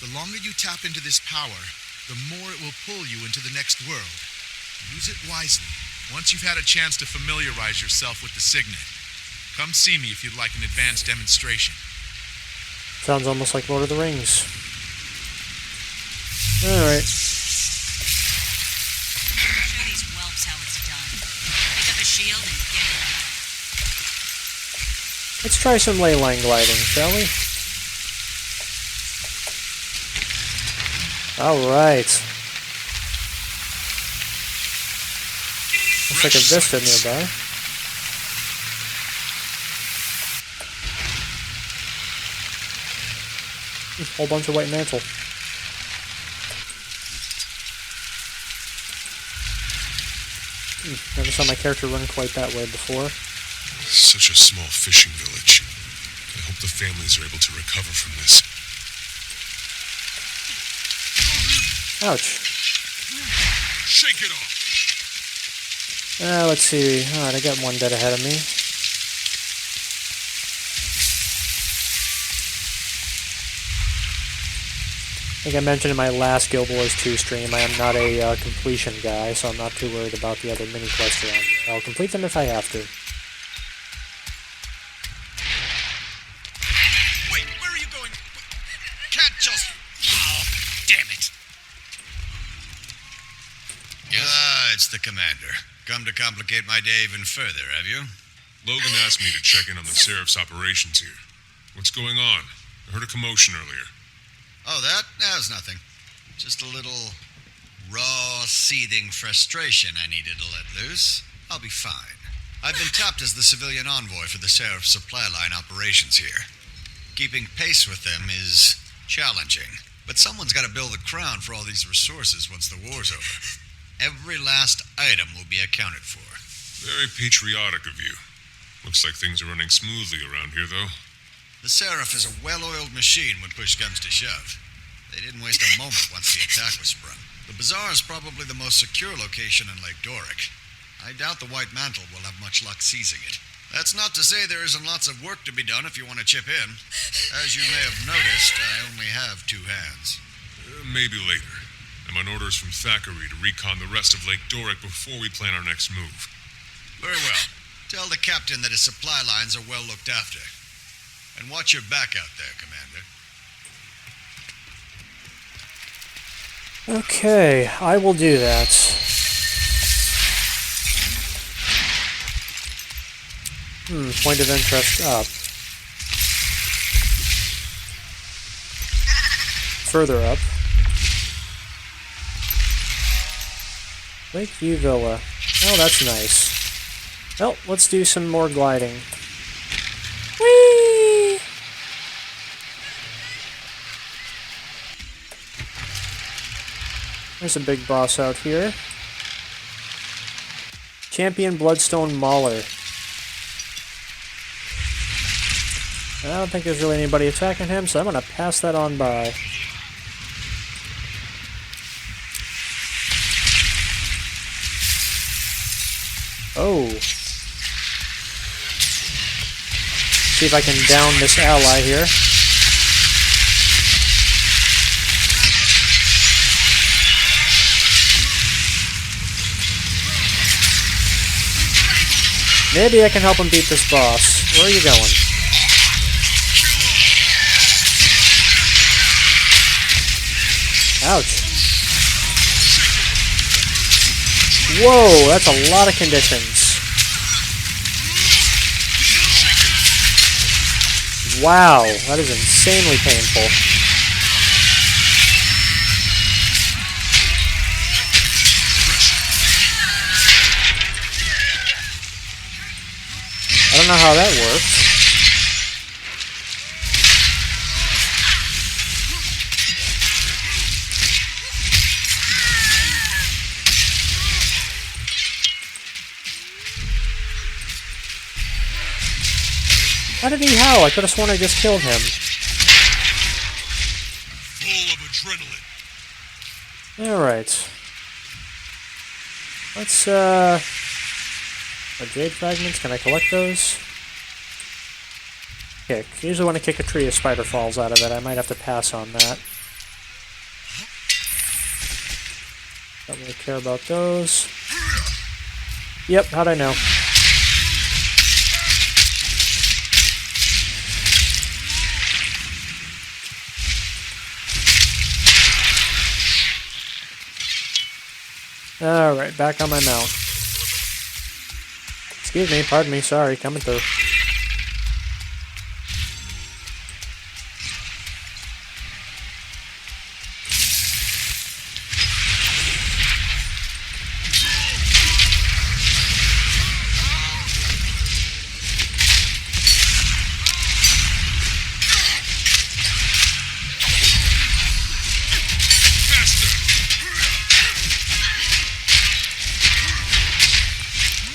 the longer you tap into this power, the more it will pull you into the next world. Use it wisely, once you've had a chance to familiarize yourself with the signet. Come see me if you'd like an advanced demonstration. Sounds almost like Lord of the Rings. Alright. Show these whelps how it's done. Pick up a shield and get in there. Let's try some ley line gliding, shall we? Alright. Looks like a vista nearby. Whole bunch of white mantle. Never saw my character run quite that way before. Such a small fishing village. I hope the families are able to recover from this. Ouch. Shake it off! Let's see. Alright, I got one dead ahead of me. I think I mentioned in my last Guild Wars 2 stream, I am not a completion guy, so I'm not too worried about the other mini-quests around here. I'll complete them if I have to. Wait, where are you going? Can't just... Oh, damn it. It's the commander. Come to complicate my day even further, have you? Logan asked me to check in on the Seraph's operations here. What's going on? I heard a commotion earlier. Oh, that? That was nothing. Just a little raw, seething frustration I needed to let loose. I'll be fine. I've been tapped as the civilian envoy for the Seraph supply line operations here. Keeping pace with them is challenging, but someone's got to build the crown for all these resources once the war's over. Every last item will be accounted for. Very patriotic of you. Looks like things are running smoothly around here, though. The Seraph is a well-oiled machine when push comes to shove. They didn't waste a moment once the attack was sprung. The bazaar is probably the most secure location in Lake Doric. I doubt the White Mantle will have much luck seizing it. That's not to say there isn't lots of work to be done if you want to chip in. As you may have noticed, I only have 2 hands. Maybe later. I'm on orders from Thackeray to recon the rest of Lake Doric before we plan our next move. Very well. Tell the captain that his supply lines are well looked after. And watch your back out there, Commander. Okay, I will do that. Point of interest up. Further up. Lakeview Villa. Oh, that's nice. Well, let's do some more gliding. Whee! There's a big boss out here. Champion Bloodstone Mauler. I don't think there's really anybody attacking him, so I'm going to pass that on by. Oh. See if I can down this ally here. Maybe I can help him beat this boss. Where are you going? Ouch. Whoa, that's a lot of conditions. Wow, that is insanely painful. I don't know how that works. How did he howl? I could have sworn I just killed him. Full of adrenaline. Alright. Let's, jade fragments, can I collect those? Okay, usually when I kick a tree, a spider falls out of it. I might have to pass on that. Don't really care about those. Yep, how'd I know? Alright, back on my mount. Excuse me, pardon me, sorry, coming through.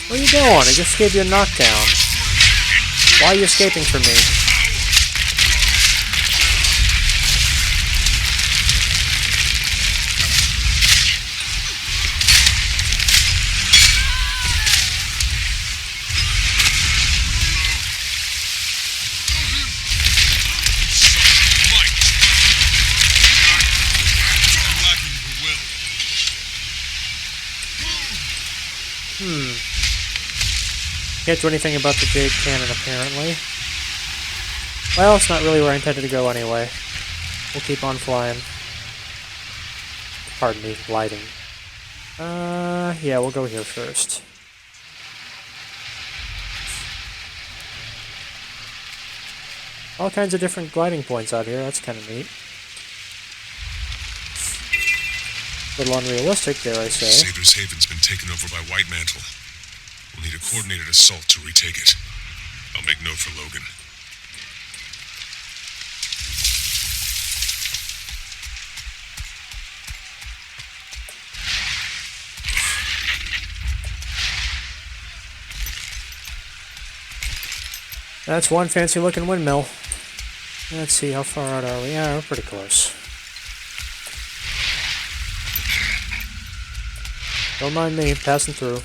Where are you going? I just gave you a knockdown. Why are you escaping from me? Can't do anything about the Jade Cannon, apparently. Well, it's not really where I intended to go anyway. We'll keep on flying. Pardon me, gliding. Yeah, we'll go here first. All kinds of different gliding points out here, that's kind of neat. A little unrealistic, dare I say. Saber's Haven's been taken over by White Mantle. We'll need a coordinated assault to retake it. I'll make note for Logan. That's one fancy looking windmill. Let's see, how far out are we? Yeah, we're pretty close. Don't mind me, passing through.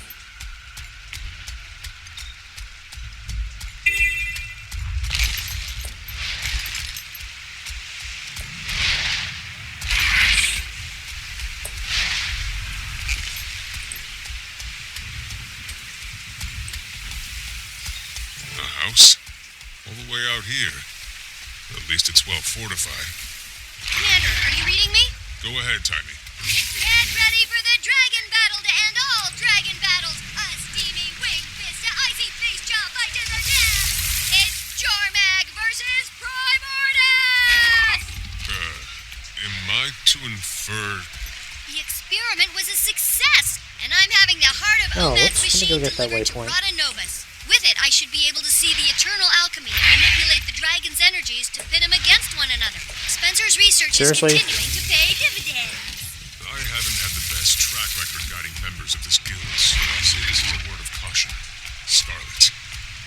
A house? All the way out here. At least it's well fortified. Commander, are you reading me? Go ahead, Timey. Get ready for the dragon battle to end all dragon battles. A steaming wing fist to icy face chop by to the death. It's Jormag versus Primordus! Am I to infer... The experiment was a success, and I'm having the heart of Omad's machine delivered to Rada Novus. With it, I should be able to see the eternal alchemy and manipulate the dragon's energies to pit them against one another. Spencer's research is continuing to pay dividends. I haven't had the best track record guiding members of this guild, so I'll say this is a word of caution. Scarlet.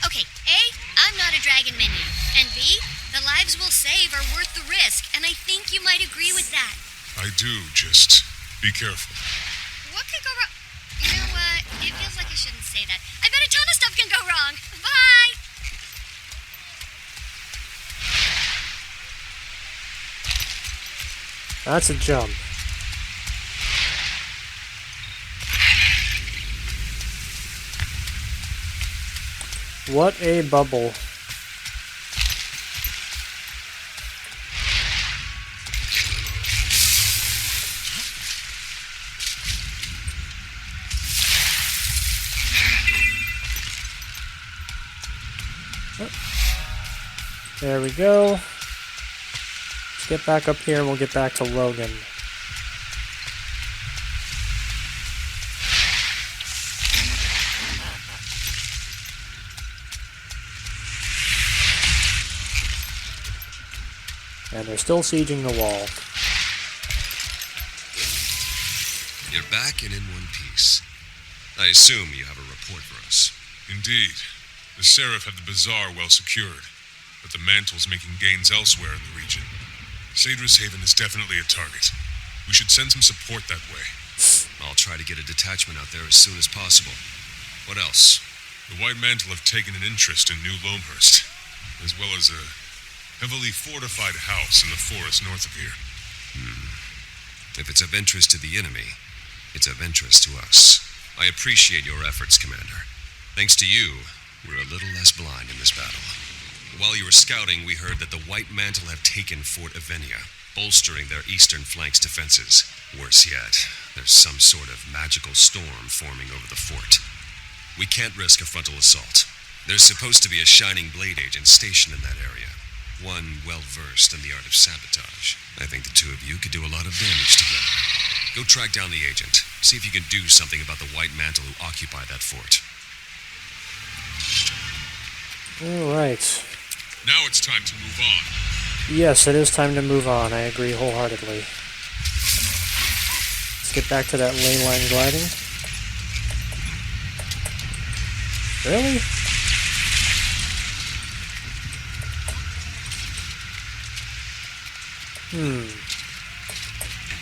Okay, A, I'm not a dragon minion, and B, the lives we'll save are worth the risk, and I think you might agree with that. I do, just be careful. What could go wrong? You know what? It feels like I shouldn't say that. I bet a ton of stuff can go wrong. Bye! That's a jump. What a bubble. There we go. Let's get back up here and we'll get back to Logan. And they're still sieging the wall. You're back and in one piece. I assume you have a report for us. Indeed. The Seraph had the bazaar well secured, but the Mantle's making gains elsewhere in the region. Sadra's Haven is definitely a target. We should send some support that way. I'll try to get a detachment out there as soon as possible. What else? The White Mantle have taken an interest in New Loamhurst, as well as a heavily fortified house in the forest north of here. If it's of interest to the enemy, it's of interest to us. I appreciate your efforts, Commander. Thanks to you, we're a little less blind in this battle. While you were scouting, we heard that the White Mantle have taken Fort Avenia, bolstering their eastern flank's defenses. Worse yet, there's some sort of magical storm forming over the fort. We can't risk a frontal assault. There's supposed to be a Shining Blade agent stationed in that area. One well-versed in the art of sabotage. I think the two of you could do a lot of damage together. Go track down the agent. See if you can do something about the White Mantle who occupy that fort. Alright. Now it's time to move on. Yes, it is time to move on. I agree wholeheartedly. Let's get back to that lane line gliding. Really?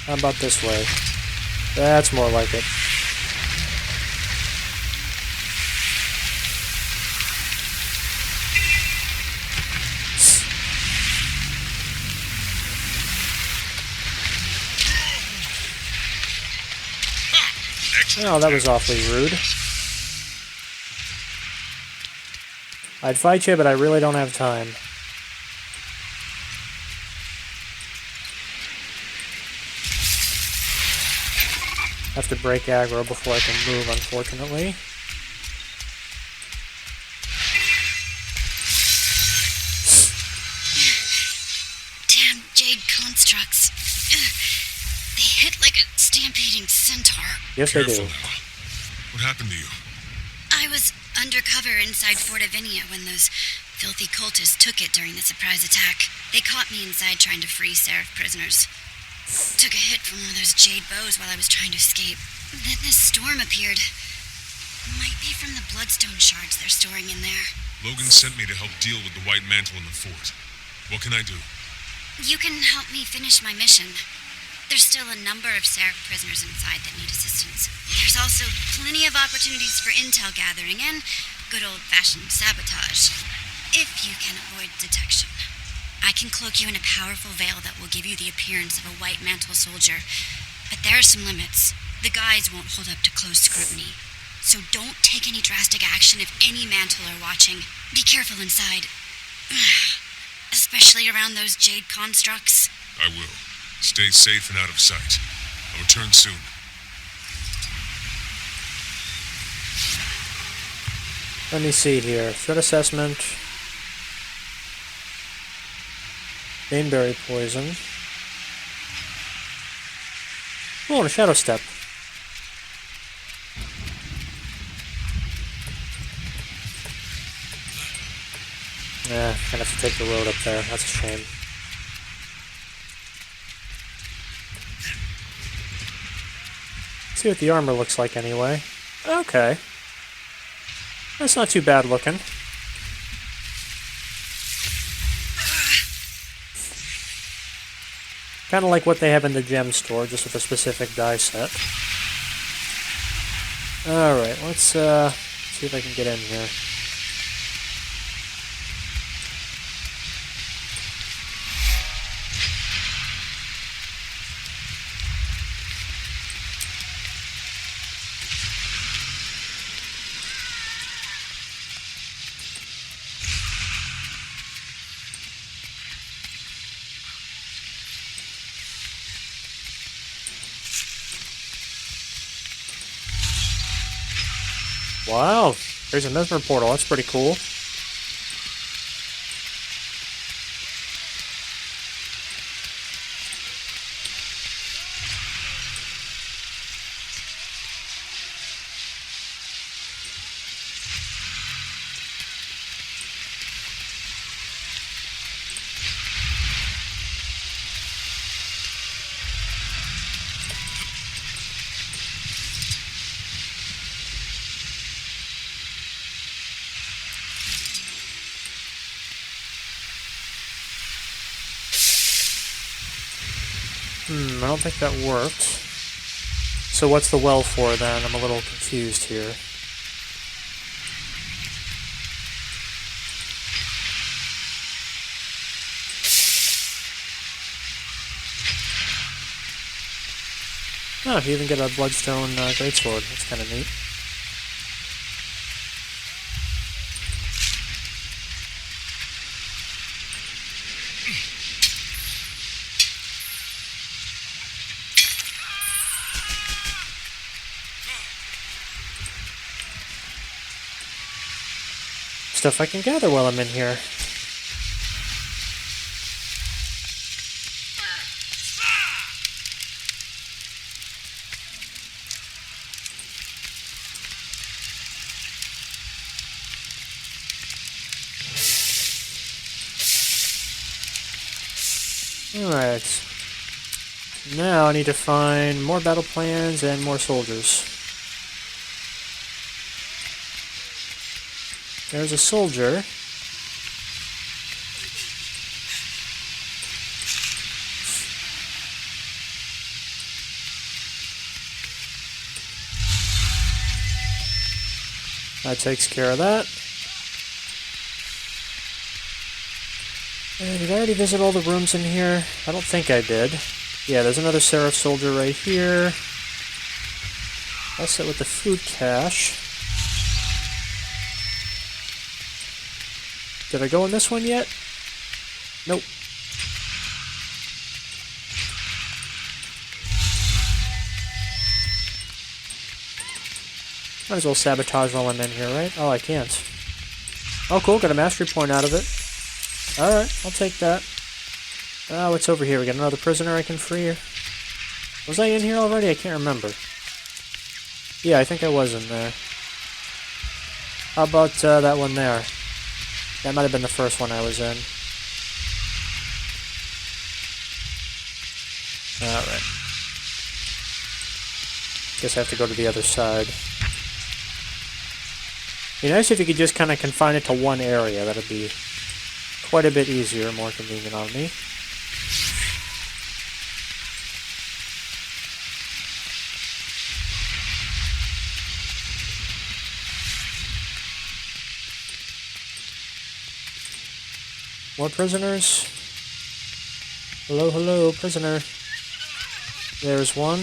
How about this way? That's more like it. Oh, that was awfully rude. I'd fight you, but I really don't have time. Have to break aggro before I can move, unfortunately. Damn jade constructs. They hit like a stampeding centaur. Yes, they Careful do. now. What happened to you? I was undercover inside Fort Avinia when those filthy cultists took it during the surprise attack. They caught me inside trying to free Seraph prisoners. Took a hit from one of those jade bows while I was trying to escape. Then this storm appeared. Might be from the bloodstone shards they're storing in there. Logan sent me to help deal with the White Mantle in the fort. What can I do? You can help me finish my mission. There's still a number of Seraph prisoners inside that need assistance. There's also plenty of opportunities for intel gathering and good old-fashioned sabotage, if you can avoid detection. I can cloak you in a powerful veil that will give you the appearance of a White Mantle soldier, but there are some limits. The guides won't hold up to close scrutiny, so don't take any drastic action if any Mantle are watching. Be careful inside, especially around those jade constructs. I will. Stay safe and out of sight. I'll return soon. Let me see here. Threat assessment. Baneberry poison. Oh, and a shadow step. Yeah, gonna have to take the road up there. That's a shame. See what the armor looks like anyway. Okay. That's not too bad looking. Kind of like what they have in the gem store, just with a specific die set. Alright, let's see if I can get in here. Wow, there's a mesmer portal. That's pretty cool. I don't think that worked. So what's the well for then? I'm a little confused here. Oh, you even get a bloodstone greatsword. That's kind of neat. stuff I can gather while I'm in here. Alright. Now I need to find more battle plans and more soldiers. There's a soldier. That takes care of that. Did I already visit all the rooms in here? I don't think I did. Yeah, there's another Seraph soldier right here. I'll sit with the food cache. Did I go in this one yet? Nope. Might as well sabotage while I'm in here, right? Oh, I can't. Oh, cool. Got a mastery point out of it. Alright, I'll take that. Oh, what's over here? We got another prisoner I can free here. Was I in here already? I can't remember. Yeah, I think I was in there. How about that one there? That might have been the first one I was in. Alright. Guess I have to go to the other side. It'd be nice if you could just kind of confine it to one area. That'd be quite a bit easier, more convenient on me. More prisoners. Hello, hello, prisoner. There's one.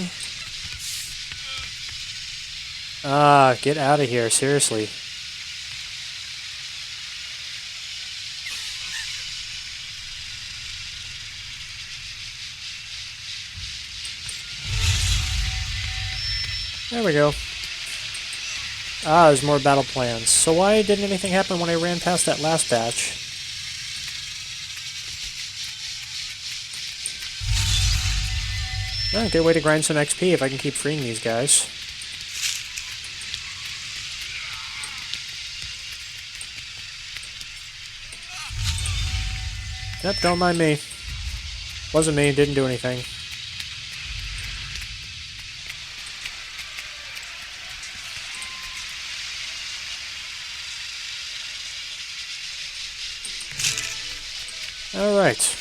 Ah, get out of here, seriously. There we go. Ah, there's more battle plans. So why didn't anything happen when I ran past that last batch? Oh, good way to grind some XP if I can keep freeing these guys. Yep, don't mind me. Wasn't me, didn't do anything. Alright.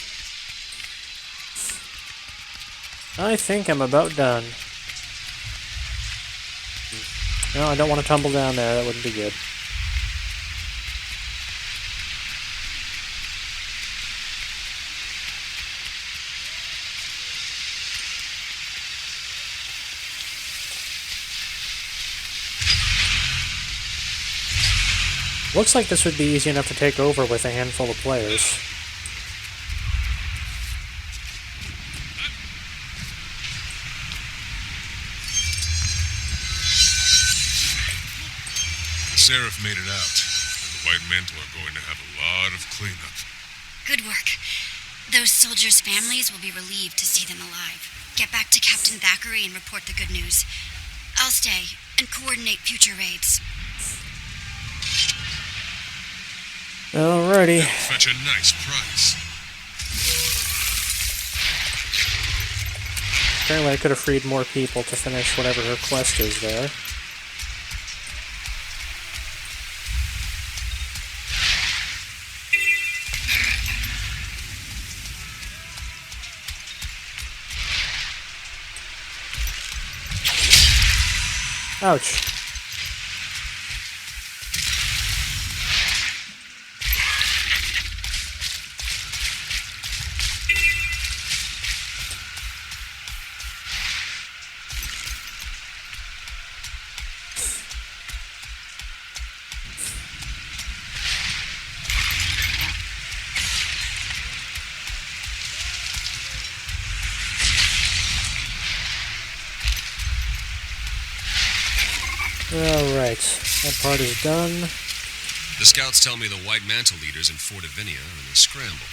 I think I'm about done. No, I don't want to tumble down there, that wouldn't be good. Looks like this would be easy enough to take over with a handful of players. Seraph made it out, and the White Mantle are going to have a lot of cleanup. Good work. Those soldiers' families will be relieved to see them alive. Get back to Captain Thackeray and report the good news. I'll stay and coordinate future raids. Alrighty. That'll fetch a nice price. Apparently I could have freed more people to finish whatever her quest is there. Ouch. Alright, that part is done. The scouts tell me the White Mantle leaders in Fort Avinia are in a scramble.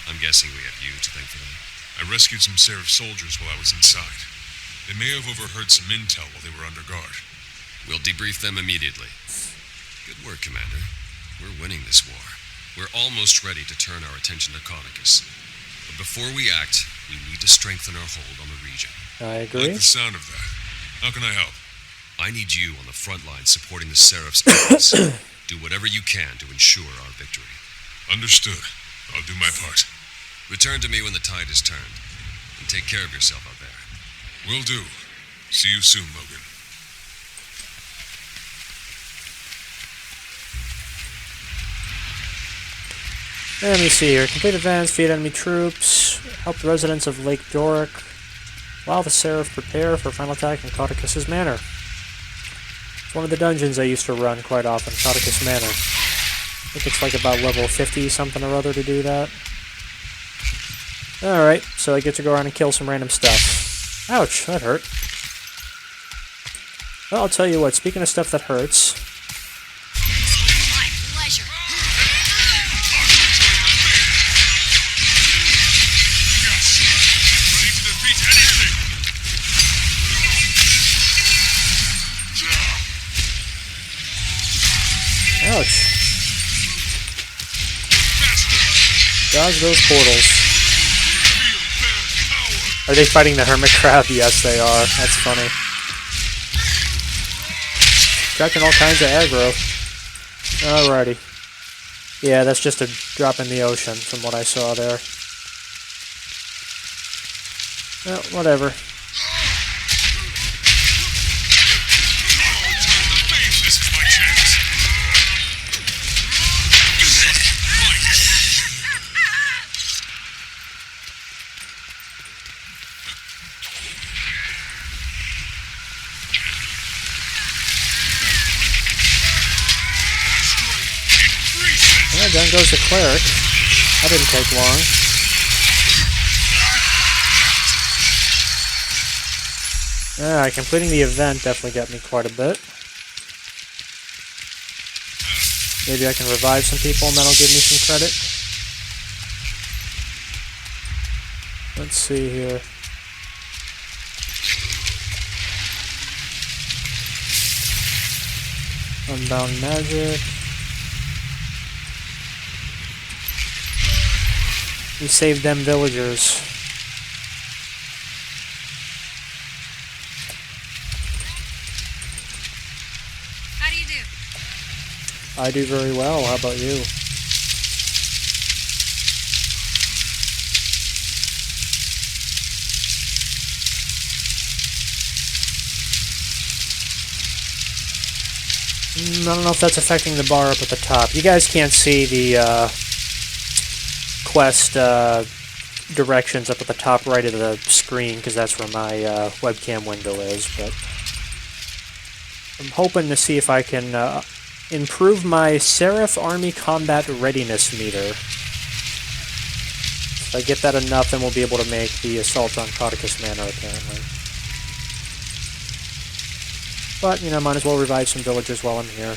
I'm guessing we have you to thank for that. I rescued some Seraph soldiers while I was inside. They may have overheard some intel while they were under guard. We'll debrief them immediately. Good work, Commander. We're winning this war. We're almost ready to turn our attention to Conicus. But before we act, we need to strengthen our hold on the region. I I agree. like the sound of that. How can I help? I need you on the front line supporting the Seraph's efforts. Do whatever you can to ensure our victory. Understood. I'll do my part. Return to me when the tide is turned. And take care of yourself out there. Will do. See you soon, Logan. Let me see here. Complete events, defeat enemy troops, help the residents of Lake Doric, while the Seraph prepare for a final attack in Cauticus's Manor. It's one of the dungeons I used to run quite often, Cauticus Manor. I think it's like about level 50 something or other to do that. Alright, so I get to go around and kill some random stuff. Ouch, that hurt. Well, I'll tell you what, speaking of stuff that hurts... My pleasure. Yes! Ready to defeat anything! Ouch. Dodge those portals. Are they fighting the hermit crab? Yes, they are. That's funny. Attracting all kinds of aggro. Alrighty. Yeah, that's just a drop in the ocean from what I saw there. Well, whatever. This is my chance. Yeah, down goes the cleric. That didn't take long. Alright, completing the event definitely got me quite a bit. Maybe I can revive some people and that'll give me some credit. Let's see here. Unbound magic. We saved them villagers. How do you do? I do very well. How about you? I don't know if that's affecting the bar up at the top. You guys can't see the quest directions up at the top right of the screen because that's where my webcam window is, but I'm hoping to see if I can improve my Seraph Army Combat Readiness meter. If I get that enough, then we'll be able to make the assault on Cauticus Manor, apparently. But, you know, might as well revive some villagers while I'm here.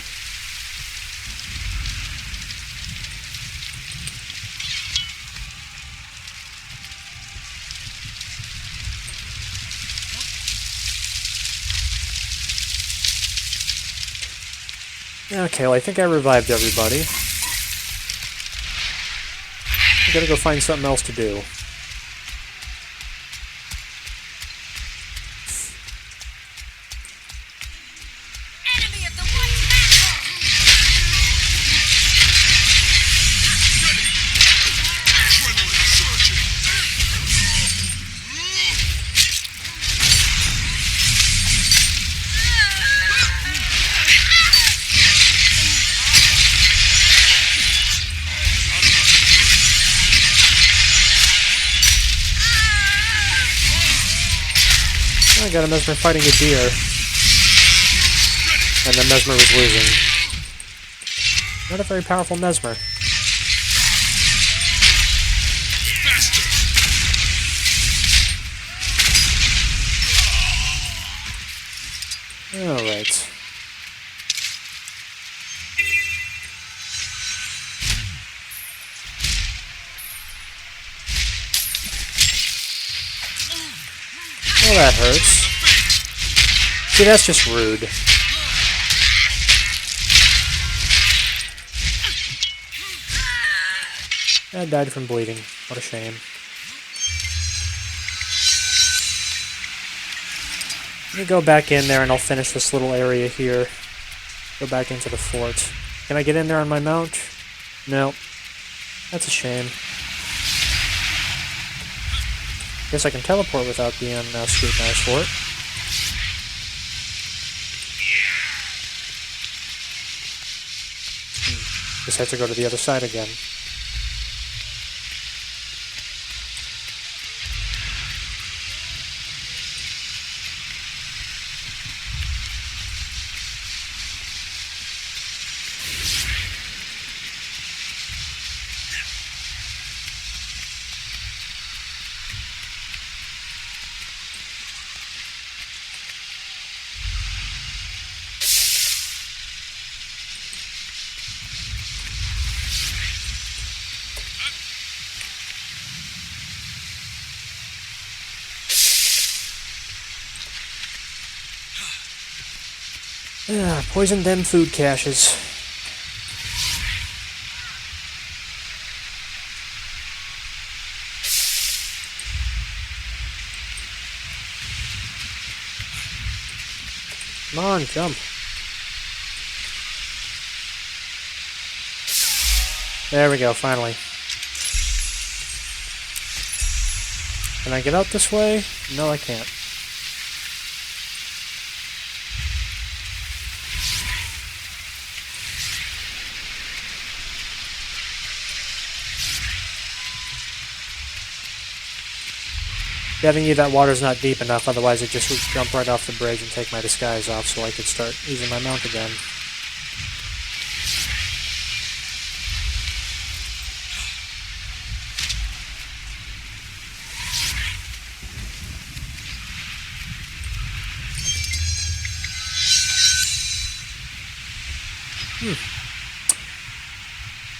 Okay, well, I think I revived everybody. I gotta go find something else to do. Enemy of the White Mantle! I got a Mesmer fighting a deer. And the Mesmer was losing. Not a very powerful Mesmer. Alright. Well, that hurts. See, that's just rude. I died from bleeding. What a shame. Let me go back in there and I'll finish this little area here. Go back into the fort. Can I get in there on my mount? No. That's a shame. Guess I can teleport without being scrutinized for it. Just have to go to the other side again. Yeah, poison them food caches. Come on, jump. There we go, finally. Can I get out this way? No, I can't. Getting you that water's not deep enough, otherwise I'd just jump right off the bridge and take my disguise off so I could start using my mount again.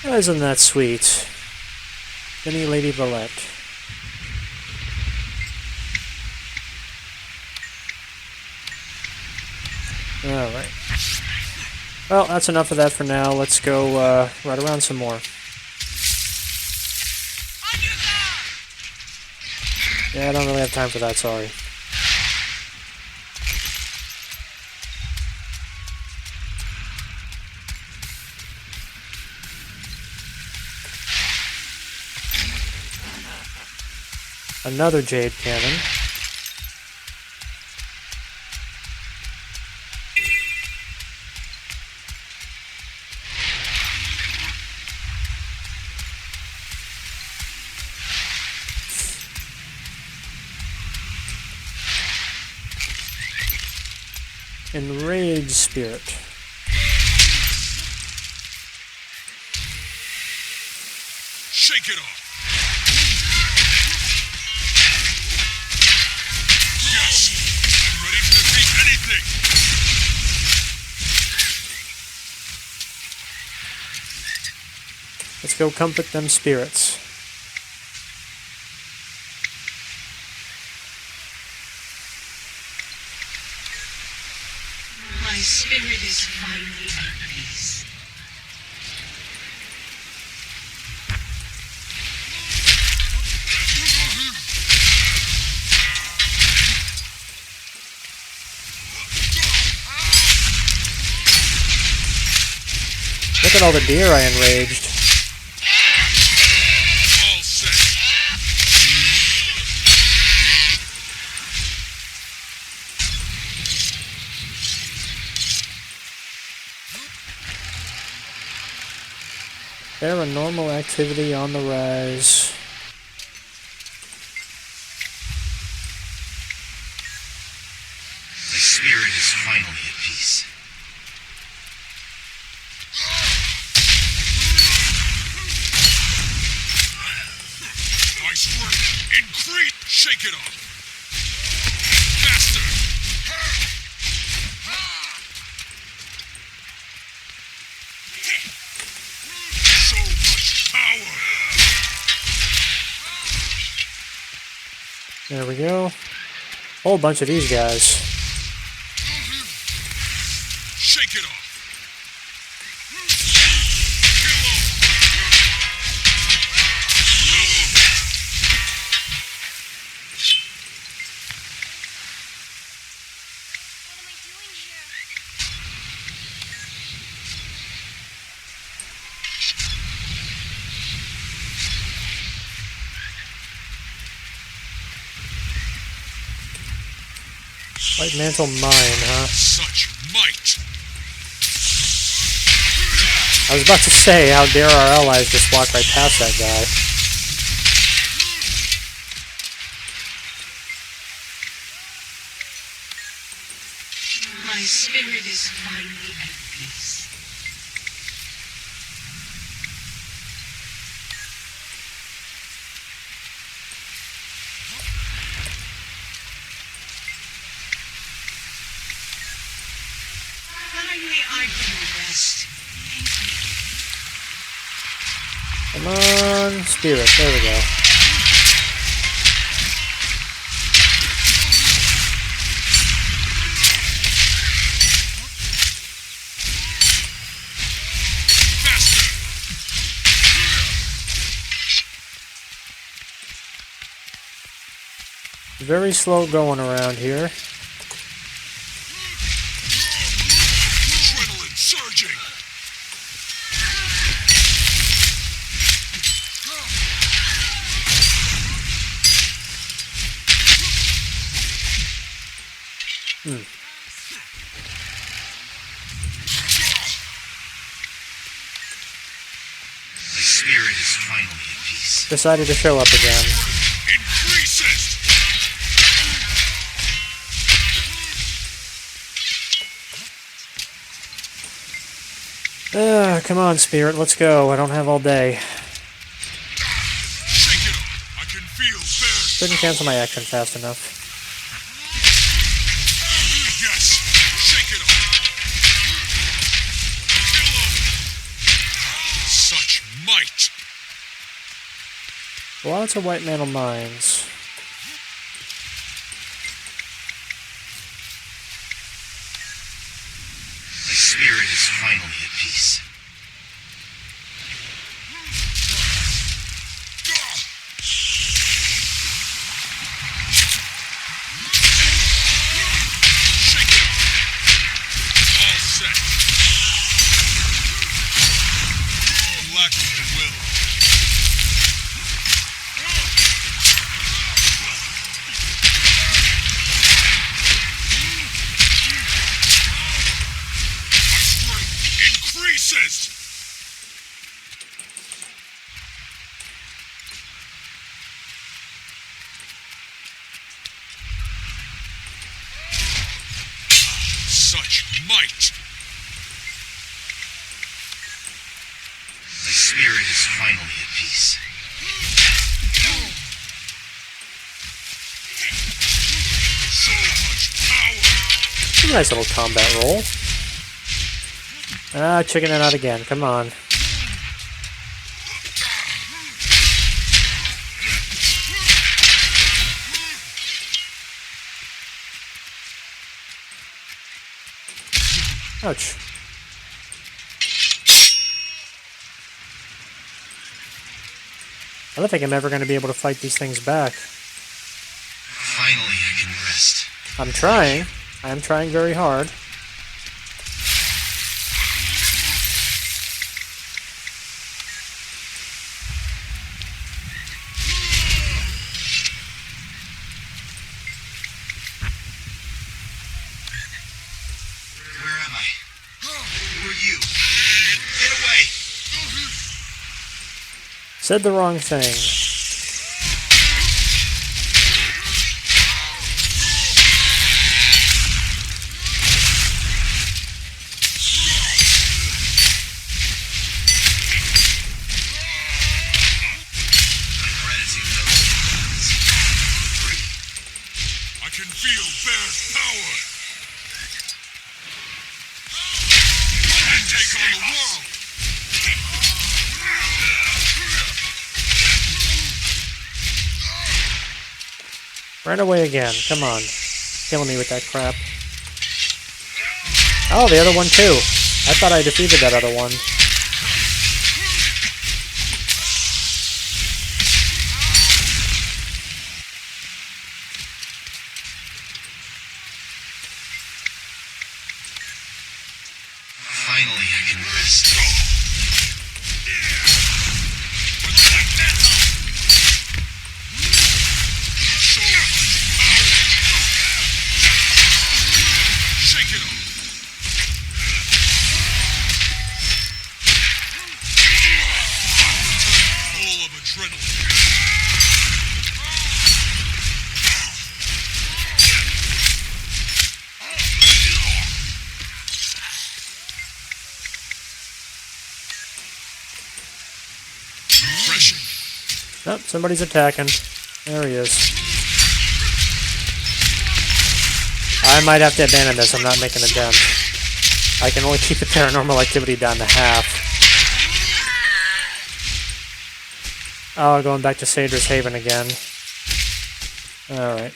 Isn't that sweet? Jenny Lady Valette. Alright. Well, that's enough of that for now. Let's go ride around some more. Yeah, I don't really have time for that, sorry. Another jade cannon. Enraged Spirit. Shake it off. Yes, I'm ready to defeat anything. Let's go comfort them spirits. My spirit is finally at peace. Look at all the deer I enraged. All set. Paranormal activity on the rise. My spirit is finally at peace. My strength increase. Shake it off. Faster. So much power. There we go. Whole bunch of these guys. Shake it off. What am I doing here? White Mantle Mine, huh? Such might. I was about to say, how dare our allies just walk right past that guy. My spirit is finally at peace. Finally, I can rest. Come on, Spirit. There we go. Very slow going around here. Adrenaline surging. My spirit is finally at peace. Decided to show up again. Increases. Come on, Spirit, let's go. I don't have all day. Shake it off. I can feel their Couldn't cancel my action fast enough. Yes. Shake it off. Kill 'em. Such might. Lots of White Mantle Mines. My spirit is finally at peace. Shake it off. All set. Lacking the will. My strength increases. Such might. My spirit is finally at peace. So much power. Nice little combat roll. Ah, chickening out again. Come on. Ouch. I don't think I'm ever going to be able to fight these things back. Finally, I can rest. I'm trying. I am trying very hard. Where am I? Who are you? Get away! Said the wrong thing. Gratitude knows. Free. I can feel their power. And take on the world. Ran away again. Come on. killing me with that crap. Oh, the other one too. I thought I defeated that other one. Finally, I can rest. Shake it off. Full of adrenaline. Refreshing. Oh, somebody's attacking. There he is. I might have to abandon this. I'm not making a dent. I can only keep the paranormal activity down to half. Oh, going back to Sager's Haven again. Alright.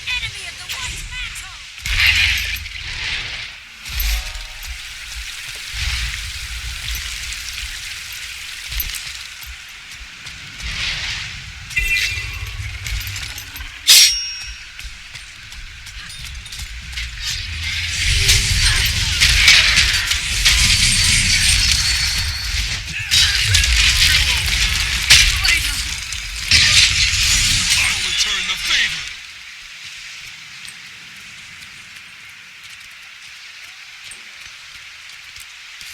Enemy of the White Mantle! I'll return the favor.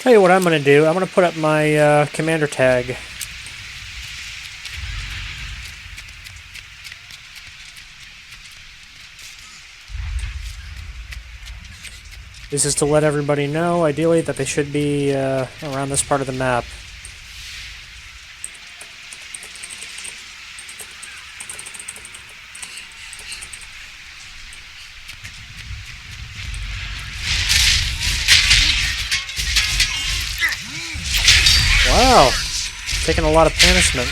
Tell you what I'm going to do. I'm going to put up my commander tag. This is to let everybody know, ideally, that they should be around this part of the map. Wow, taking a lot of punishment.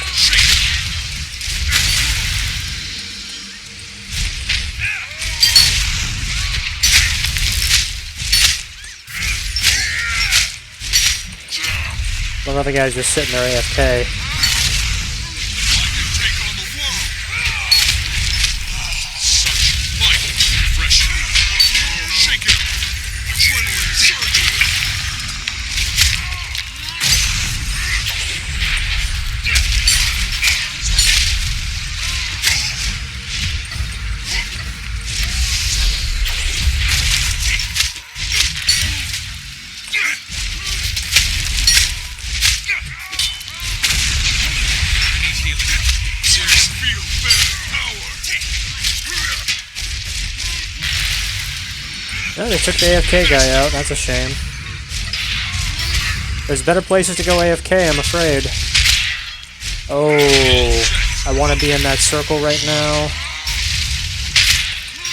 Well, other guy's just sitting there AFK. Oh, they took the AFK guy out. That's a shame. There's better places to go AFK, I'm afraid. Oh, I want to be in that circle right now.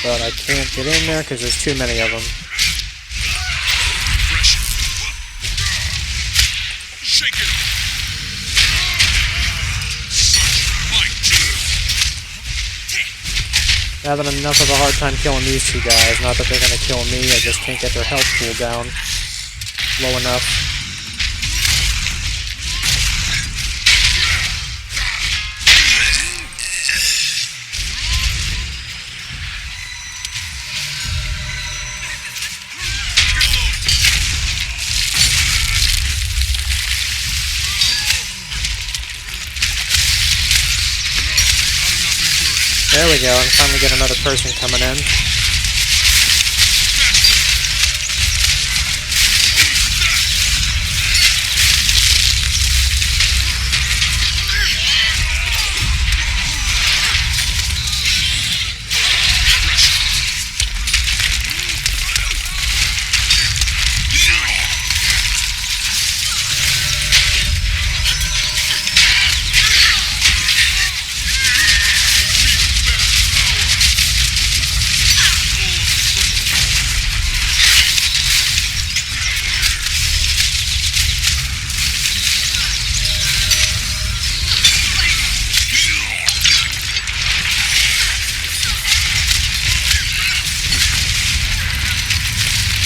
But I can't get in there because there's too many of them. Having enough of a hard time killing these two guys. Not that they're going to kill me, I just can't get their health pool down low enough. There we go, I'm finally getting another person coming in.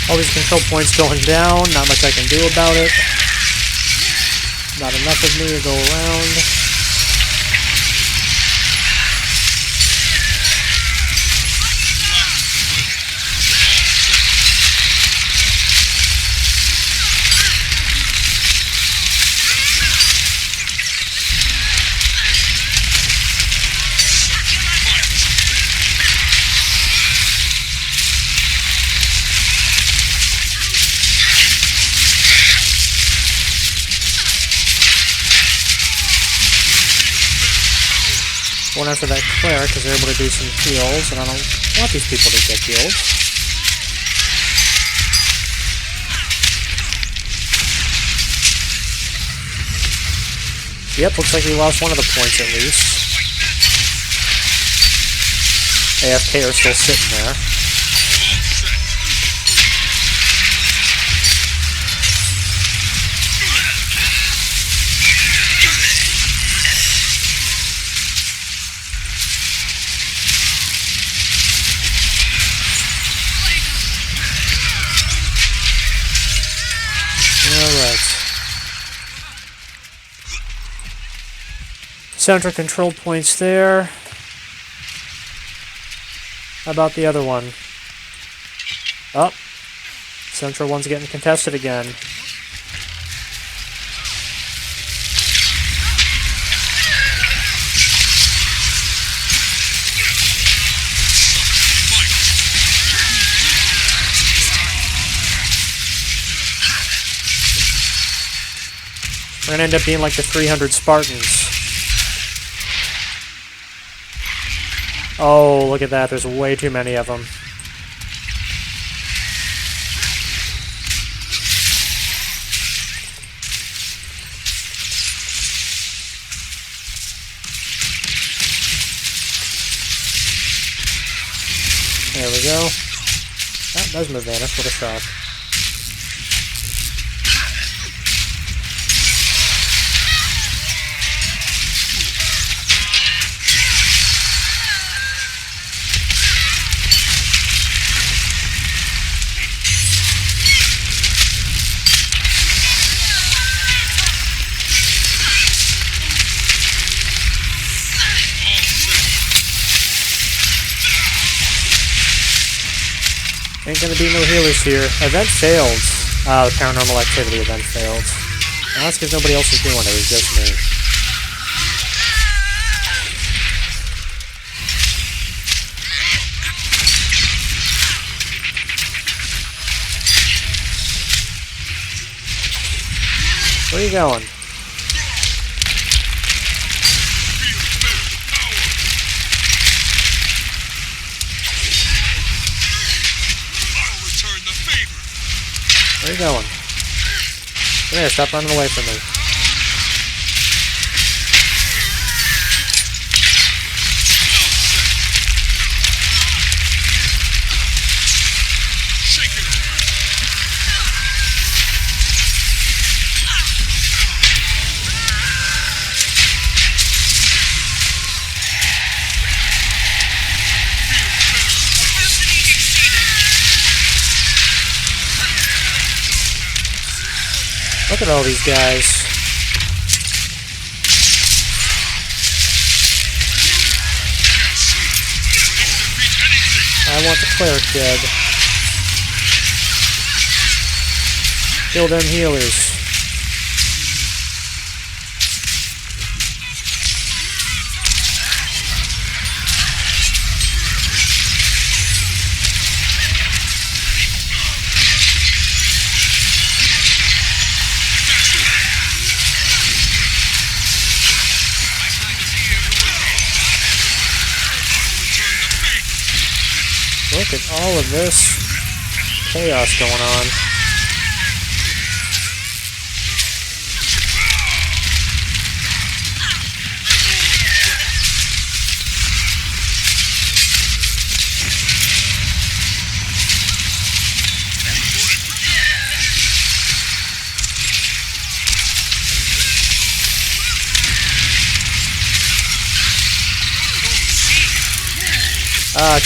All these control points going down, not much I can do about it. Not enough of me to go around. Going after that cleric because they're able to do some heals, and I don't want these people to get healed. Yep, looks like we lost one of the points at least. AFK are still sitting there. Center control points there. How about the other one? Oh, central one's getting contested again. We're gonna end up being like the 300 Spartans. Oh, look at that. There's way too many of them. There we go. That does move vanish. What a shock. Ain't gonna be no healers here. Event failed. The paranormal activity event failed. And that's because nobody else was doing it, it was just me. Where are you going? Where are you going? Come here, stop running away from me. Look at all these guys. I want the cleric dead. Kill them healers. Look at all of this chaos going on.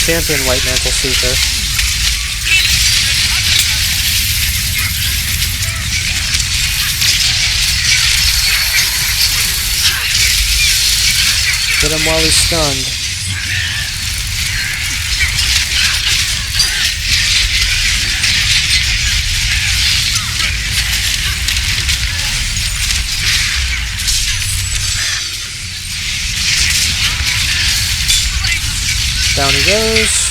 Champion White Mantle Seeker. Hit him while he's stunned. Down he goes.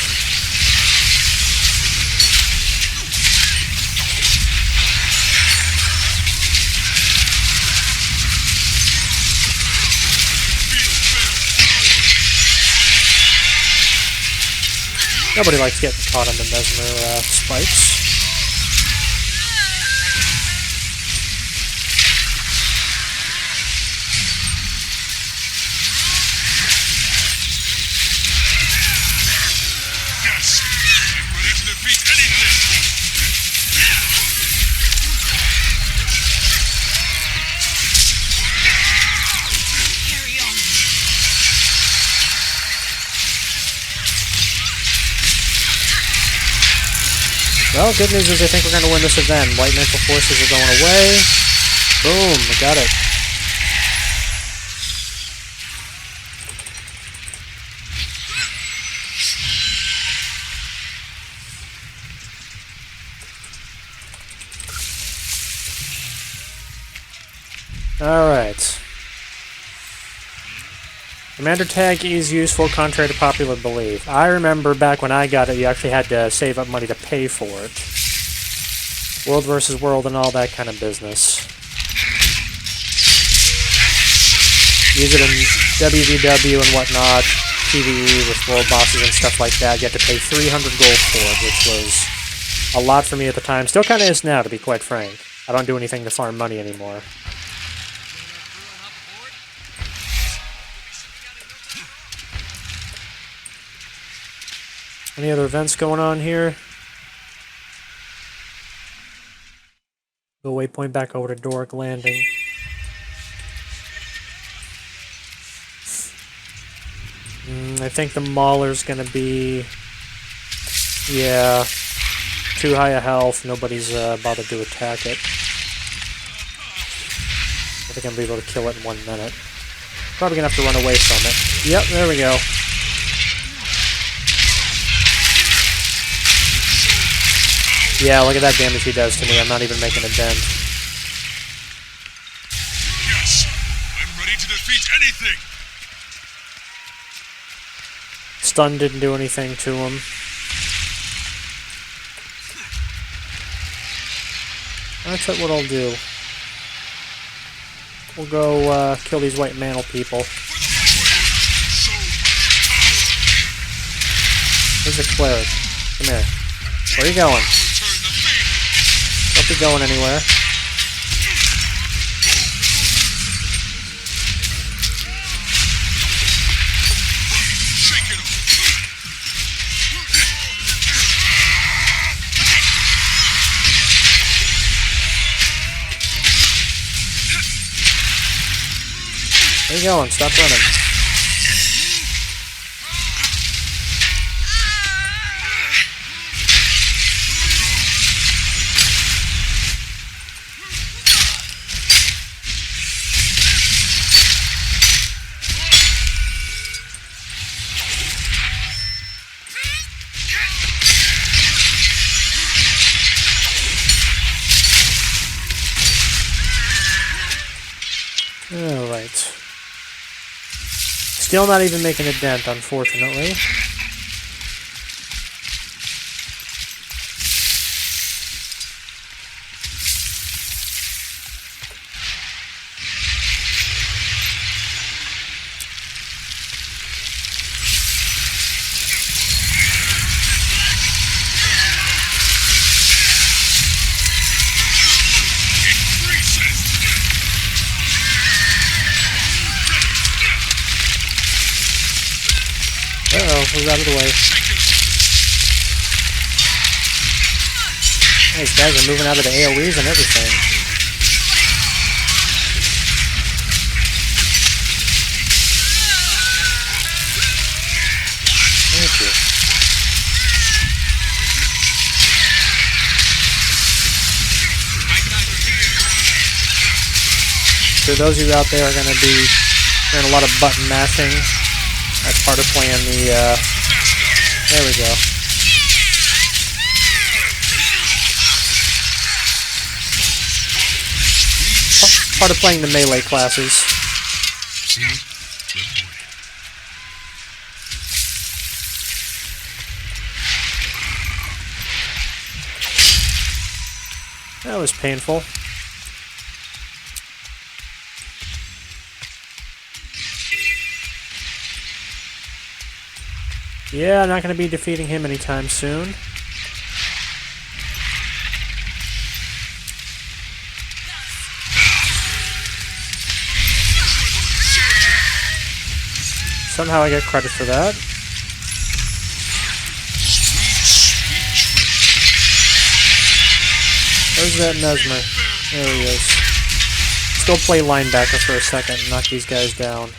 Nobody likes getting caught on the mesmer spikes. Yes! I'm ready to defeat anything! Carry on. Well, good news is I think we're going to win this event. White mental forces are going away. Boom, we got it. Alright. Commander Tag is useful, contrary to popular belief. I remember back when I got it, you actually had to save up money to pay for it. World versus world and all that kind of business. Use it in WVW and whatnot, PvE with world bosses and stuff like that. You had to pay 300 gold for it, which was a lot for me at the time. Still kind of is now, to be quite frank. I don't do anything to farm money anymore. Any other events going on here? Go waypoint back over to Doric Landing. I think the Mauler's gonna be... yeah... too high a health, nobody's bothered to attack it. I think I'm gonna be able to kill it in 1 minute. Probably gonna have to run away from it. Yep, there we go. Yeah, look at that damage he does to me. I'm not even making a dent. Yes! I'm ready to defeat anything! Stun didn't do anything to him. That's what I'll do. We'll go kill these white mantle people. Where's the cleric? Come here. Where are you going? Don't be going anywhere. Where you going? Stop running. Alright. Still not even making a dent, unfortunately. Uh-oh, move out of the way. These guys are moving out of the AoEs and everything. Thank you. So those of you out there are going to be doing a lot of button mashing. That's part of playing the, there we go. Part of playing the melee classes. See? Good boy. That was painful. Yeah, I'm not going to be defeating him anytime soon. Somehow I get credit for that. Where's that Mesmer? There he is. Let's go play linebacker for a second and knock these guys down.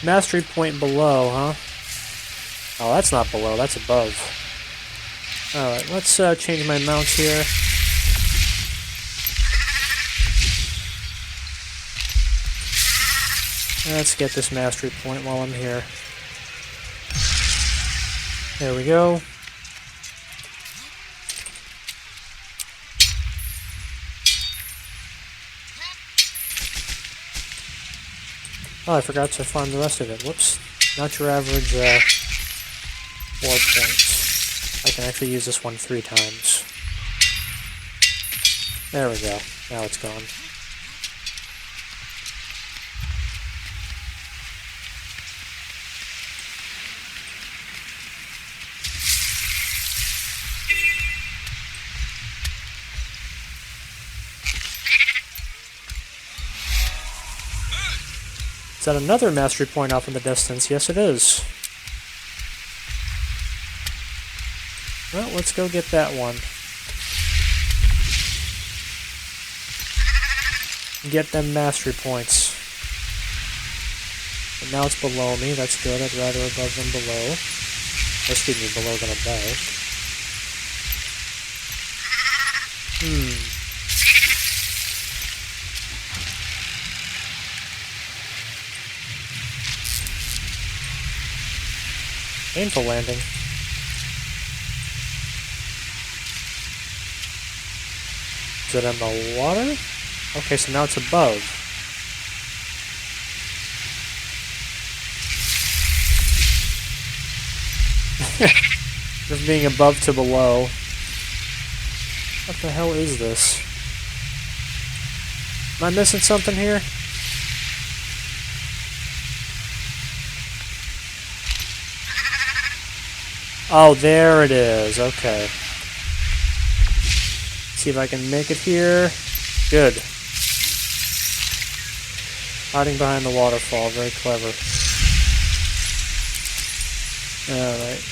Mastery point below, huh? Oh, that's not below, that's above. Alright, let's change my mounts here. Let's get this mastery point while I'm here. There we go. Oh, I forgot to farm the rest of it. Whoops. Not your average war points. I can actually use this one 3 times. There we go. Now it's gone. Is that another mastery point off in the distance? Yes, it is. Well, let's go get that one. Get them mastery points. And now it's below me. That's good. I'd rather above than below. Or, excuse me, below than above. Painful landing. Is it in the water? Okay, so now it's above. From being above to below. What the hell is this? Am I missing something here? Oh, there it is. Okay. See if I can make it here. Good. Hiding behind the waterfall. Very clever. Alright.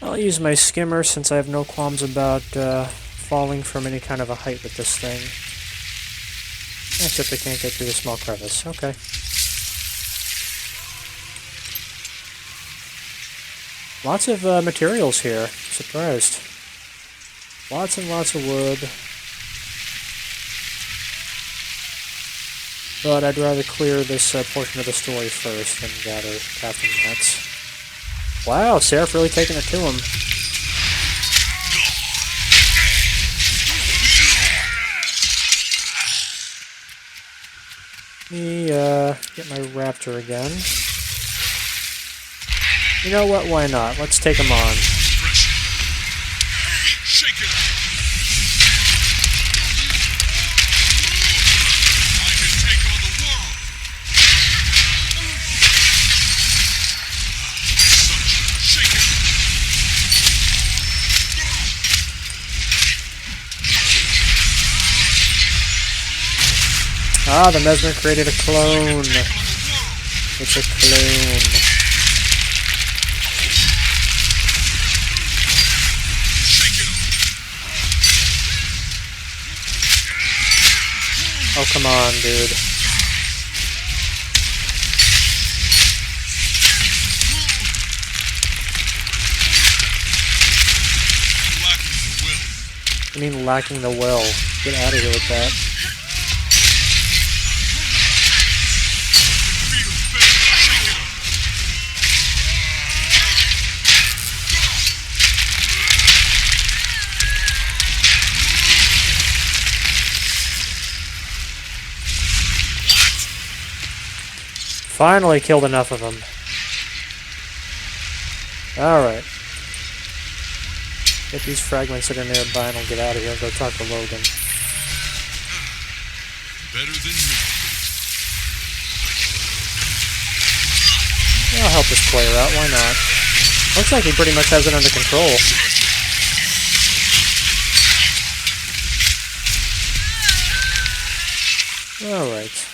I'll use my skimmer since I have no qualms about falling from any kind of a height with this thing. Except I can't get through the small crevice. Okay. Lots of materials here. Surprised. Lots and lots of wood. But I'd rather clear this portion of the story first than gather crafting mats. Wow, Seraph really taking it to him. Let me get my raptor again. You know what? Why not? Let's take him on. Shake it. I can take on the world. Shake it. Ah, the Mesmer created a clone. It's a clone. Oh, come on, dude. I mean, lacking the will. Get out of here with that. Finally killed enough of them. Alright. Get these fragments that are nearby and I'll get out of here and go talk to Logan. Better than me. I'll help this player out, why not? Looks like he pretty much has it under control. Alright.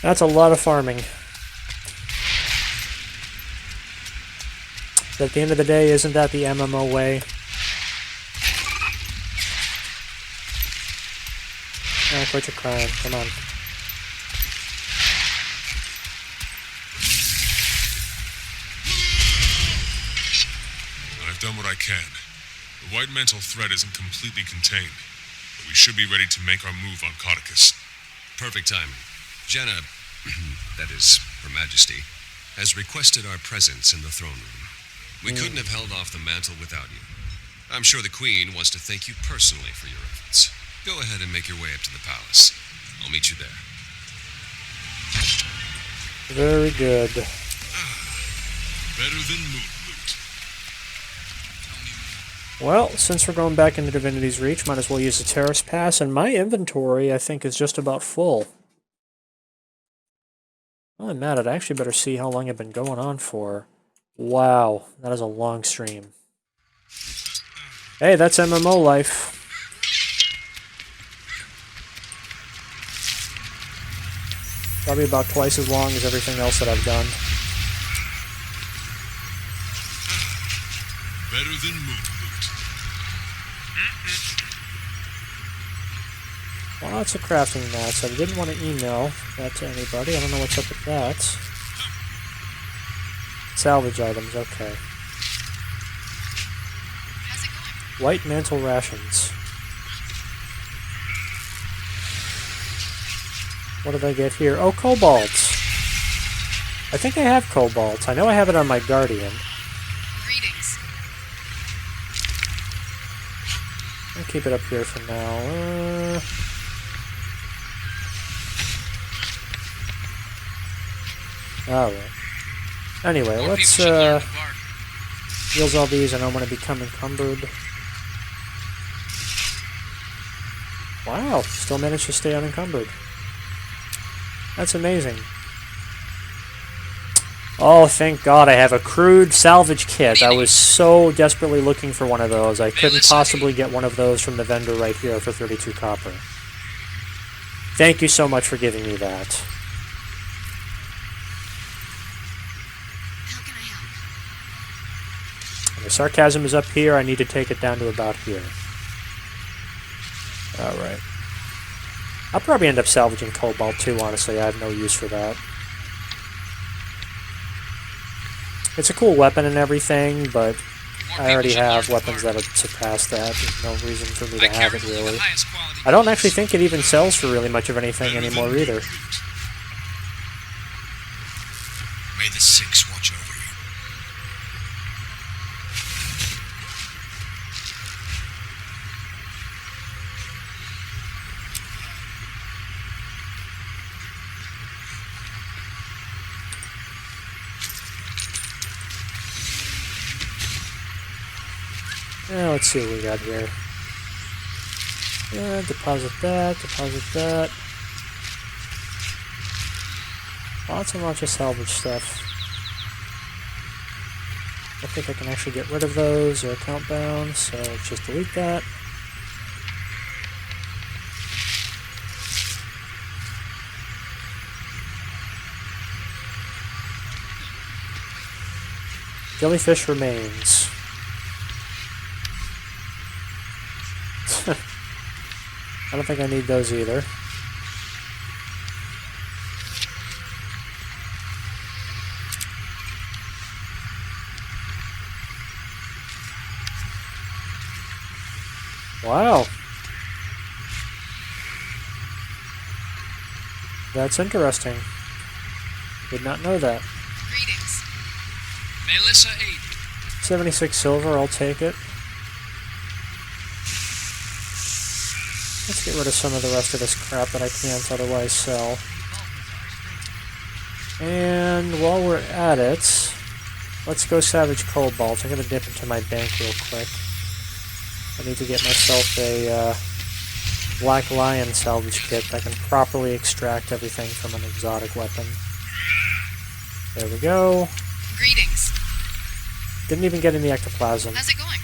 That's a lot of farming. But at the end of the day, isn't that the MMO way? Ah, quit your crying. Come on. I've done what I can. The white mental threat isn't completely contained, but we should be ready to make our move on Codicus. Perfect timing. Jenna, that is, Her Majesty, has requested our presence in the throne room. We couldn't have held off the mantle without you. I'm sure the Queen wants to thank you personally for your efforts. Go ahead and make your way up to the palace. I'll meet you there. Very good. Better than moon loot. Well, since we're going back into Divinity's Reach, might as well use the Terrace Pass, and my inventory, I think, is just about full. Well, I'm mad at it. I actually better see how long I've been going on for. Wow, that is a long stream. Hey, that's MMO life. Probably about twice as long as everything else that I've done. Better than moon loot. Lots of crafting mats. I didn't want to email that to anybody. I don't know what's up with that. Salvage items, okay. How's it going? White mantle rations. What did I get here? Oh, kobolds. I think I have kobolds. I know I have it on my Guardian. Greetings. I'll keep it up here for now. Alright. Anyway, let's use all these. I don't want to become encumbered. Wow, still managed to stay unencumbered. That's amazing. Oh, thank God I have a crude salvage kit. I was so desperately looking for one of those. I couldn't possibly get one of those from the vendor right here for 32 copper. Thank you so much for giving me that. How can I help? The sarcasm is up here. I need to take it down to about here. Alright. I'll probably end up salvaging cobalt too, honestly. I have no use for that. It's a cool weapon and everything, but I already have weapons that would surpass that. There's no reason for me to have it, really. I don't actually think it even sells for really much of anything anymore, either. May the Six watch over you. Now let's see what we got here. Deposit that, deposit that. Lots and lots of salvage stuff. I think I can actually get rid of those. They're account bound, so let's just delete that. Jellyfish remains. I don't think I need those either. Wow. That's interesting. Did not know that. Greetings. Melissa 8. 76 silver, I'll take it. Let's get rid of some of the rest of this crap that I can't otherwise sell. And while we're at it, let's go Savage Cobalt. I'm going to dip into my bank real quick. I need to get myself a Black Lion salvage kit that can properly extract everything from an exotic weapon. There we go. Greetings. Didn't even get any ectoplasm. How's it going?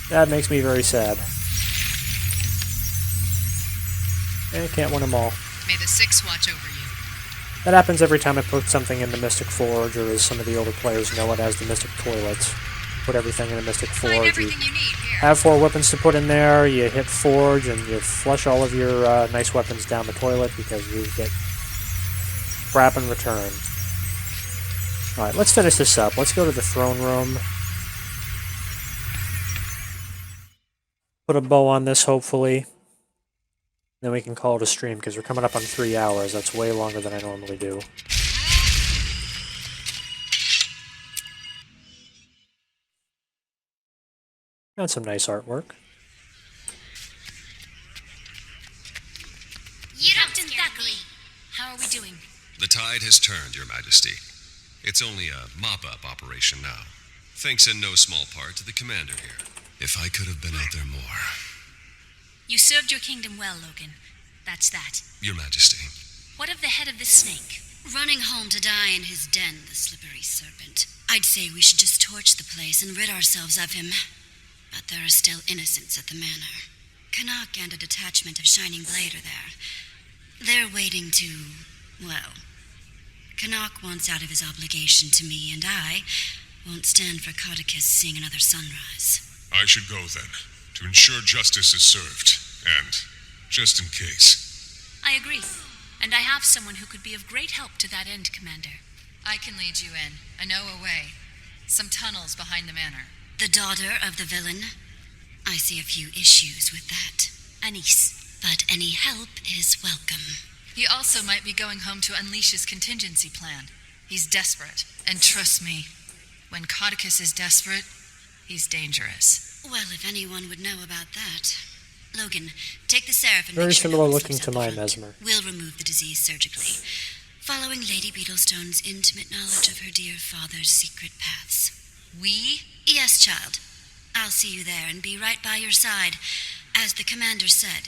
That makes me very sad. And can't win them all. May the Six watch over you. That happens every time I put something in the Mystic Forge, or as some of the older players know it as the Mystic Toilet. Put everything in the Mystic Find Forge. everything you need here. Have 4 weapons to put in there, you hit Forge, and you flush all of your nice weapons down the toilet because you get crap in return. Alright, let's finish this up. Let's go to the throne room. Put a bow on this, hopefully. Then we can call it a stream, because we're coming up on 3 hours. That's way longer than I normally do. And some nice artwork. Captain Thackeray, how are we doing? The tide has turned, Your Majesty. It's only a mop-up operation now. Thanks in no small part to the commander here. If I could have been out there more. You served your kingdom well, Logan. That's that. Your Majesty. What of the head of this snake? Running home to die in his den, the slippery serpent. I'd say we should just torch the place and rid ourselves of him. But there are still innocents at the manor. Canuck and a detachment of Shining Blade are there. They're waiting to, well, Canuck wants out of his obligation to me, and I won't stand for Codicus seeing another sunrise. I should go then, to ensure justice is served, and just in case. I agree. And I have someone who could be of great help to that end, Commander. I can lead you in. I know a way. Some tunnels behind the manor. The daughter of the villain? I see a few issues with that. Anise. But any help is welcome. He also might be going home to unleash his contingency plan. He's desperate. And trust me, when Codicus is desperate, he's dangerous. Well, if anyone would know about that. Logan, take the Seraph and Very make sure similar no one looking sleeps to up the my front. Mesmer. We'll remove the disease surgically, following Lady Beetlestone's intimate knowledge of her dear father's secret paths. We? Yes, child. I'll see you there and be right by your side, as the commander said,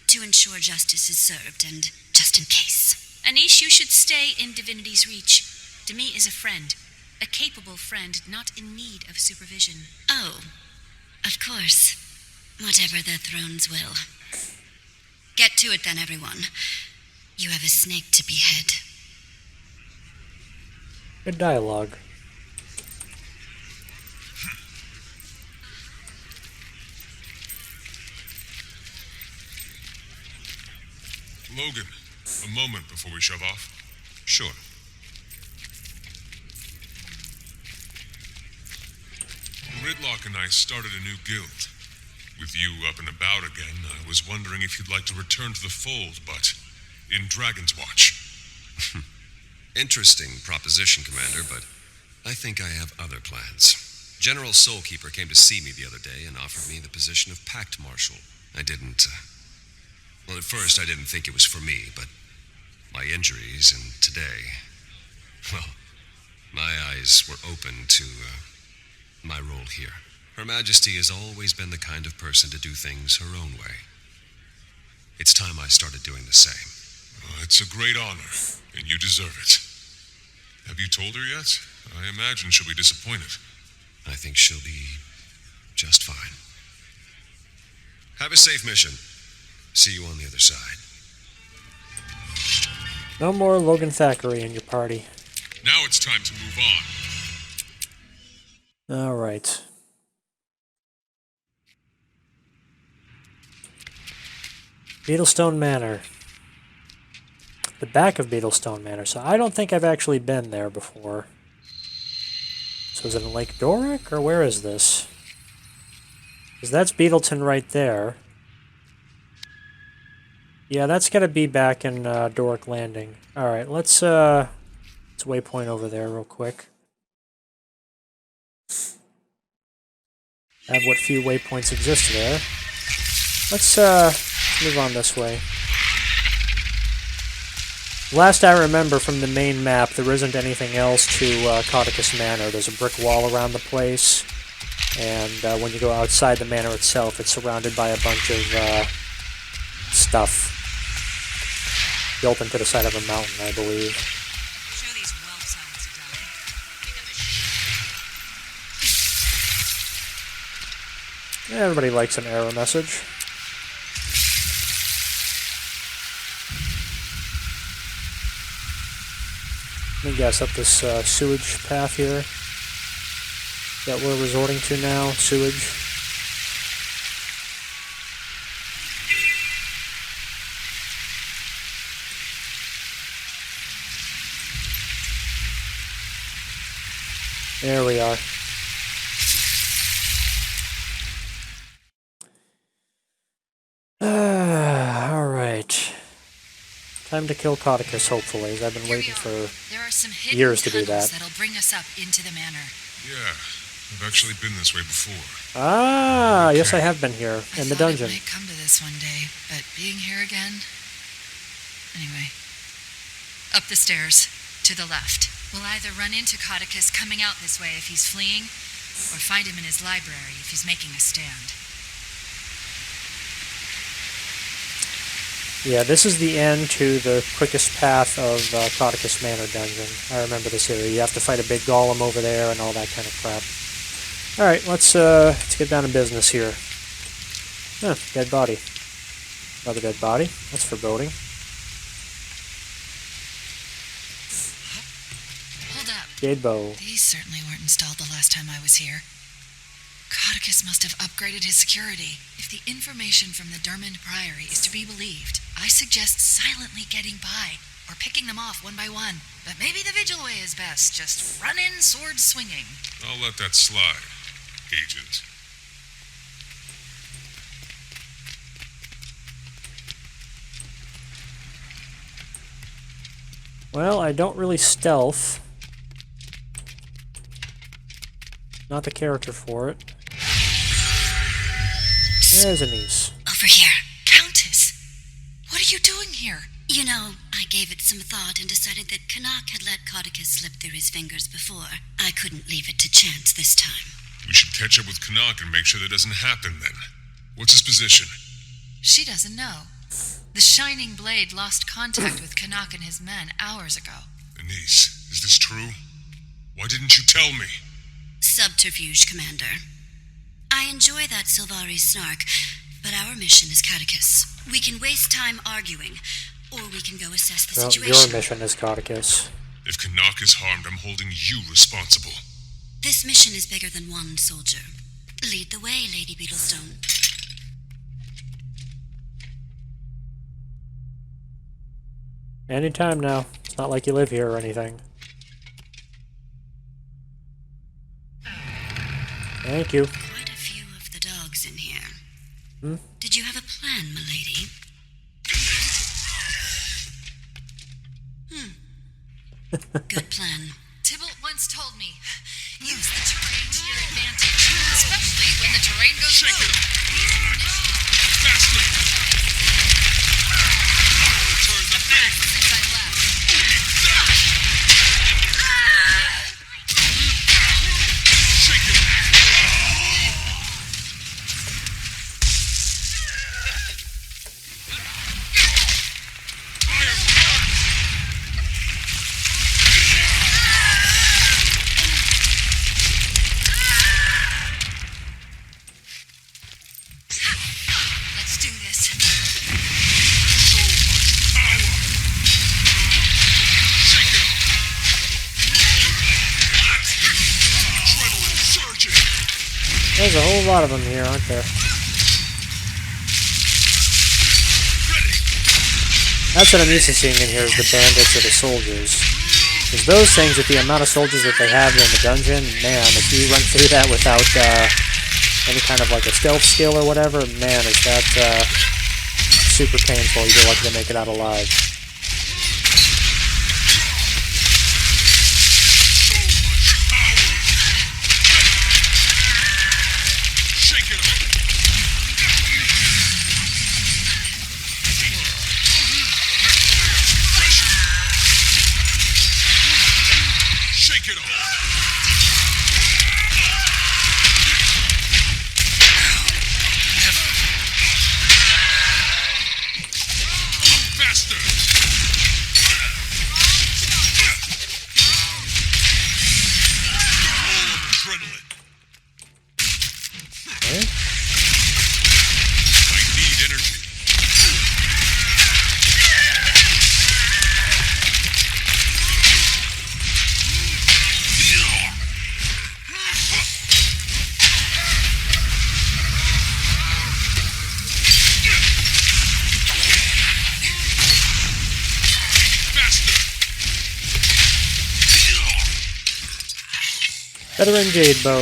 to ensure justice is served and just in case. Anish, you should stay in Divinity's reach. Demi is a friend. A capable friend, not in need of supervision. Oh, of course. Whatever the thrones will. Get to it then, everyone. You have a snake to behead. Good dialogue. Logan, a moment before we shove off. Sure. Ridlock and I started a new guild. With you up and about again, I was wondering if you'd like to return to the fold, but in Dragon's Watch. Interesting proposition, Commander, but I think I have other plans. General Soulkeeper came to see me the other day and offered me the position of Pact Marshal. I didn't, well, at first I didn't think it was for me, but my injuries and today, well, my eyes were open to my role here. Her Majesty has always been the kind of person to do things her own way. It's time I started doing the same. It's a great honor, and you deserve it. Have you told her yet? I imagine she'll be disappointed. I think she'll be just fine. Have a safe mission. See you on the other side. No more Logan Thackeray in your party. Now it's time to move on. Alright. Beetlestone Manor. The back of Beetlestone Manor. So I don't think I've actually been there before. So is it in Lake Doric, or where is this? Because that's Beetleton right there. Yeah, that's got to be back in Doric Landing. Alright, let's waypoint over there real quick. Have what few waypoints exist there. Let's move on this way. Last I remember from the main map, there isn't anything else to Codicus Manor. There's a brick wall around the place, and when you go outside the manor itself, it's surrounded by a bunch of stuff built into the side of a mountain, I believe. Show these whelps how it's done. Give them a Everybody likes an error message. Let me guess, up this sewage path here that we're resorting to now. Sewage. There we are. Alright. Time to kill Codicus, hopefully, as I've been waiting for There are some hidden years to do tunnels that. that'll bring us up into the manor. Yeah, I've actually been this way before. Ah, yes I have been here, in the dungeon. I might come to this one day, but being here again... Anyway. Up the stairs, to the left. We'll either run into Codicus coming out this way if he's fleeing, or find him in his library if he's making a stand. Yeah, this is the end to the quickest path of Codicus Manor dungeon. I remember this area. You have to fight a big golem over there and all that kind of crap. Alright, let's get down to business here. Huh, dead body. Another dead body. That's foreboding. Hold up. Jade bow. These certainly weren't installed the last time I was here. Codicus must have upgraded his security. If the information from the Dermond Priory is to be believed, I suggest silently getting by, or picking them off one by one. But maybe the vigil way is best. Just run in sword swinging. I'll let that slide, Agent. Well, I don't really stealth. Not the character for it. There's Anise. Over here. Countess! What are you doing here? You know, I gave it some thought and decided that Canuck had let Codicus slip through his fingers before. I couldn't leave it to chance this time. We should catch up with Canuck and make sure that doesn't happen then. What's his position? She doesn't know. The Shining Blade lost contact with Canuck and his men hours ago. Anise, is this true? Why didn't you tell me? Subterfuge, Commander. I enjoy that Sylvari snark, but our mission is Codicus. We can waste time arguing, or we can go assess the Well, situation. your mission is Codicus. If Canuck is harmed, I'm holding you responsible. This mission is bigger than one soldier. Lead the way, Lady Beetlestone. Anytime now. It's not like you live here or anything. Thank you. Quite a few of the dogs in here. Hmm? Did you have a plan, milady? Good plan. Tybalt once told me, use the terrain to your advantage, especially when the terrain goes blue. Faster! Turn the thing! Since I left. Shake it! Let's do this. So much power! Shake it! Adrenaline surging! There's a whole lot of them here, aren't there? Ready! That's what I'm used to seeing in here, is the bandits or the soldiers. Because those things, with the amount of soldiers that they have in the dungeon, man, if you run through that without any kind of like a stealth skill or whatever, man, is that super painful. You're lucky to make it out alive. Veteran Jade Bow.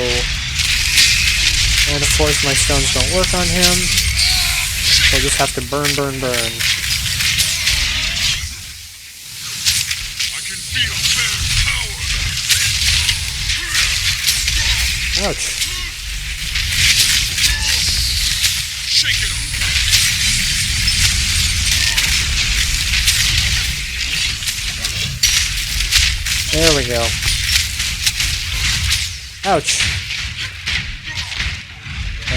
And of course my stones don't work on him. So I'll just have to burn, burn, burn. I can feel their power. Ouch. Shake it off. There we go. Ouch.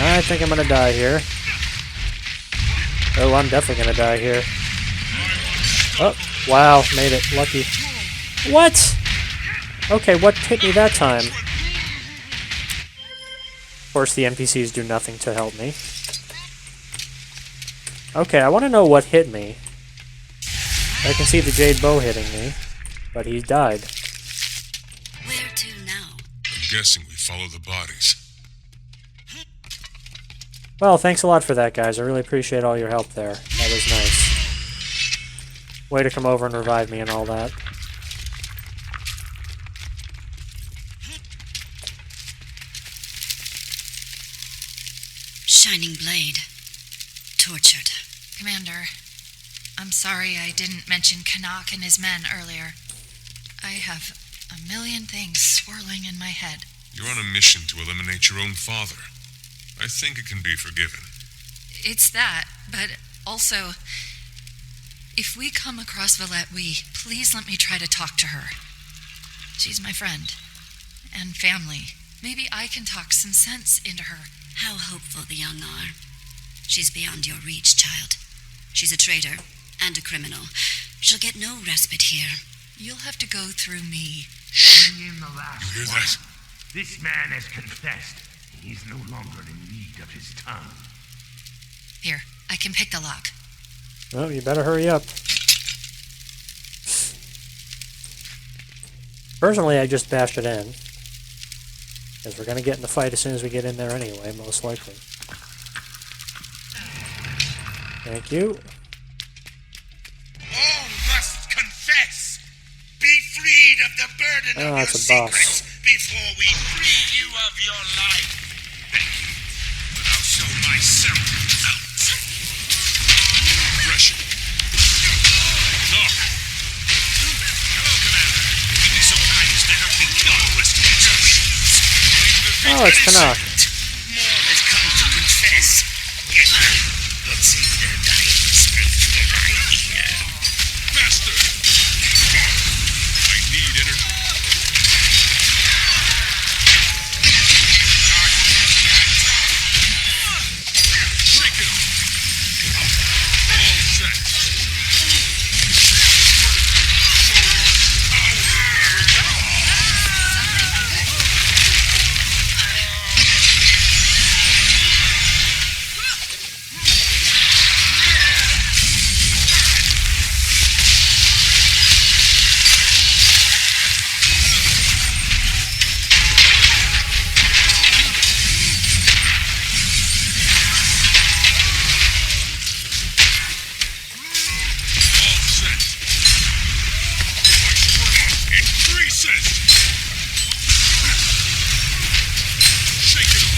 I think I'm gonna die here. Oh, I'm definitely gonna die here. Oh, wow, made it. Lucky. What? Okay, what hit me that time? Of course, the NPCs do nothing to help me. Okay, I want to know what hit me. I can see the Jade Bow hitting me, but he died. Where to now? I'm guessing we follow the bodies. Well, thanks a lot for that, guys. I really appreciate all your help there. That was nice. Way to come over and revive me and all that. Shining blade. Tortured. Commander, I'm sorry I didn't mention Canuck and his men earlier. I have a million things swirling in my head. You're on a mission to eliminate your own father. I think it can be forgiven. It's that, but also, if we come across Valette, please let me try to talk to her. She's my friend. And family. Maybe I can talk some sense into her. How hopeful the young are. She's beyond your reach, child. She's a traitor and a criminal. She'll get no respite here. You'll have to go through me. Bring in the last You hear one. that? This man has confessed. He's no longer in need of his tongue. Here, I can pick the lock. Oh, you better hurry up. Personally, I just bashed it in. Because we're going to get in the fight as soon as we get in there anyway, most likely. Thank you. All must confess. Be freed of the burden Oh, of that's your a boss. secrets before we free you of your life. But I'll show myself out. Aggression. No. Hello, Commander. Would you be so kind as to help me kill the rest of these options? Oh, it's Canuck. More has come to confess. Yes, let's see their dying spirits right here. Faster. I need energy. Shake it off. All set. Resist! Shake it off!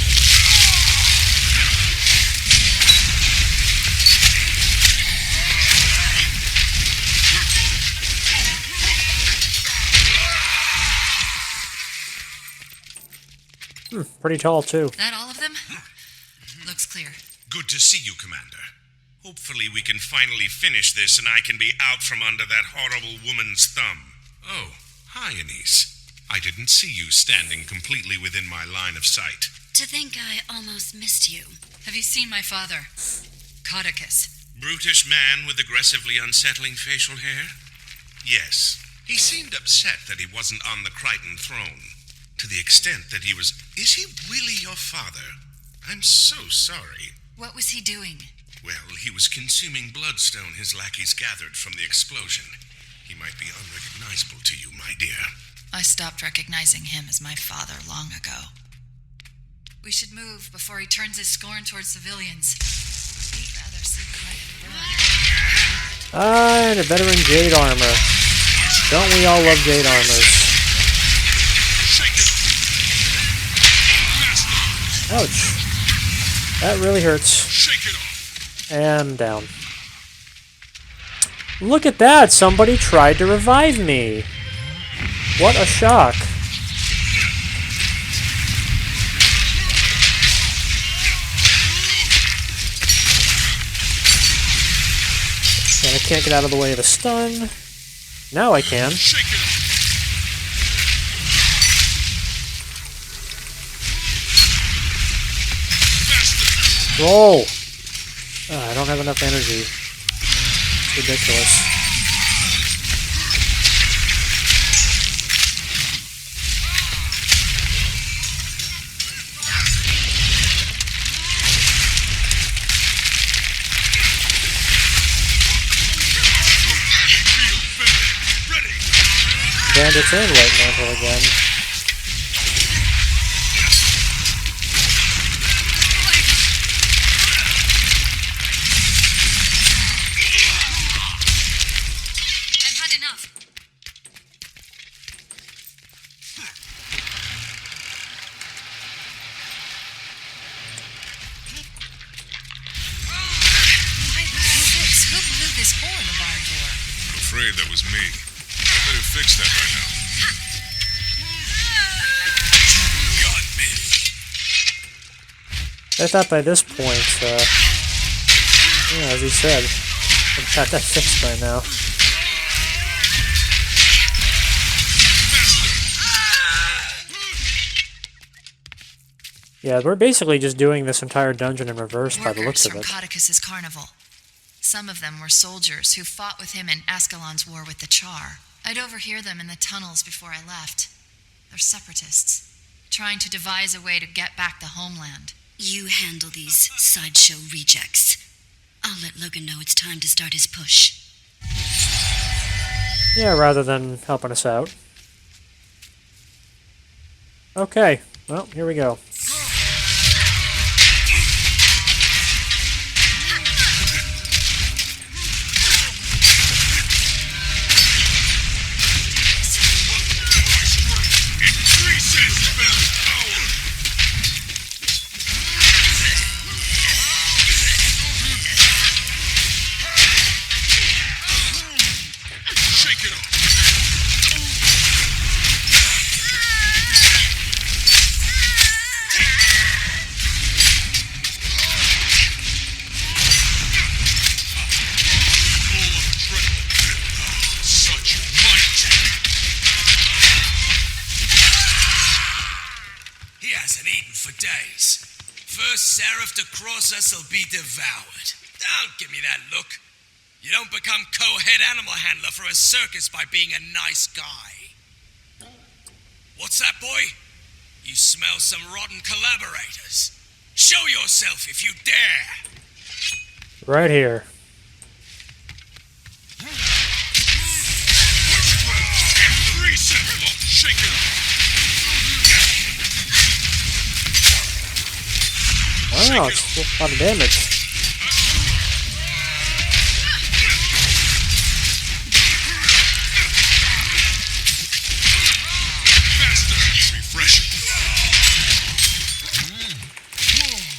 Pretty tall, too. That all of them? Looks clear. Good to see you, Commander. Hopefully we can finally finish this and I can be out from under that horrible woman's thumb. Oh, hi, Anise. I didn't see you standing completely within my line of sight. To think I almost missed you. Have you seen my father? Codicus. Brutish man with aggressively unsettling facial hair? Yes. He seemed upset that he wasn't on the Crichton throne. To the extent that he was... Is he really your father? I'm so sorry. What was he doing? Well, he was consuming bloodstone his lackeys gathered from the explosion. He might be unrecognizable to you, my dear. I stopped recognizing him as my father long ago. We should move before he turns his scorn towards civilians. He'd rather see Crichton burn. Ah, and a veteran jade armor. Don't we all love jade armors? Ouch. That really hurts. And down. Look at that! Somebody tried to revive me! What a shock. And I can't get out of the way of a stun. Now I can. Roll! I don't have enough energy. It's ridiculous. Bandits and White Mantle again. That was me. I better fix that by now. Got me. I thought by this point, yeah, as he said, I've got that fixed by now. Yeah, we're basically just doing this entire dungeon in reverse by the looks of it. Workers from Codicus's carnival. Some of them were soldiers who fought with him in Ascalon's war with the Char. I'd overhear them in the tunnels before I left. They're separatists, trying to devise a way to get back the homeland. You handle these sideshow rejects. I'll let Logan know it's time to start his push. Yeah, rather than helping us out. Okay, well, here we go. Us will be devoured. Don't give me that look. You don't become co-head animal handler for a circus by being a nice guy. What's that, boy? You smell some rotten collaborators. Show yourself if you dare. Right here. Shake it. Wow, it's a lot of damage.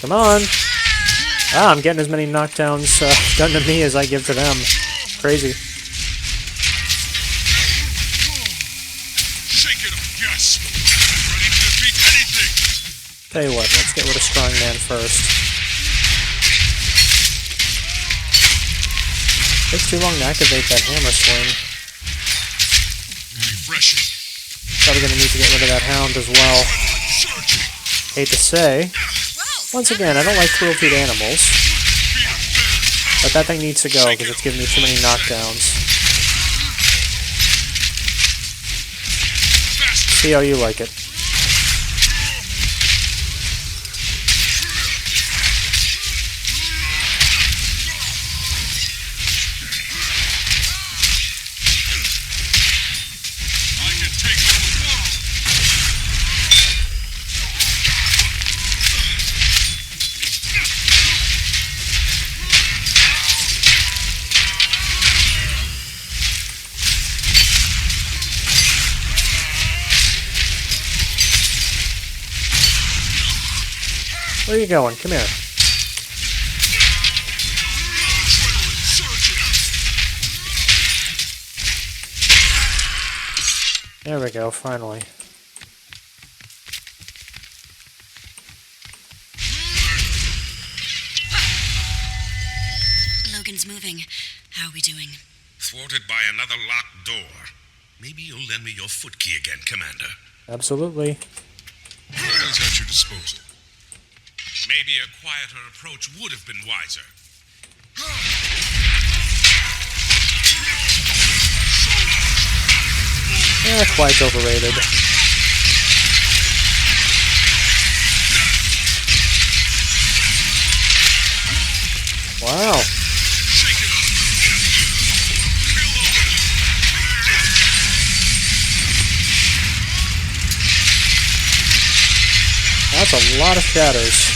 Come on! Ah, I'm getting as many knockdowns done to me as I give to them. Crazy. Shake it up, yes. Ready to defeat anything. Tell you what, let's get rid of Strongman first. Takes too long to activate that hammer swing. Refreshing. Probably gonna need to get rid of that hound as well. Hate to say. Once again, I don't like cruelty to animals. But that thing needs to go because it's giving me too many knockdowns. See how you like it. Where are you going? Come here. There we go, finally. Logan's moving. How are we doing? Thwarted by another locked door. Maybe you'll lend me your foot key again, Commander. Absolutely. What is at your disposal? Maybe a quieter approach would have been wiser. Quite overrated. Wow. That's a lot of shatters.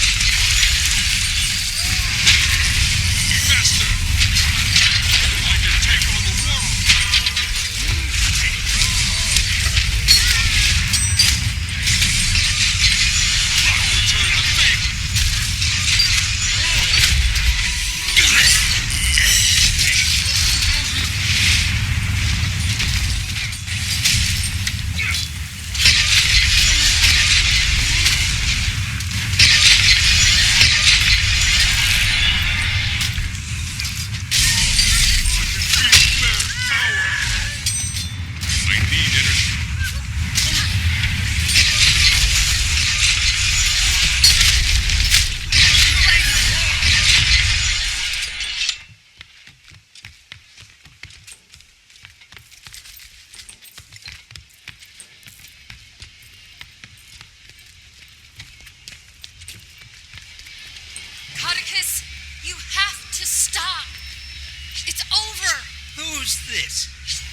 You have to stop. It's over. Who's this?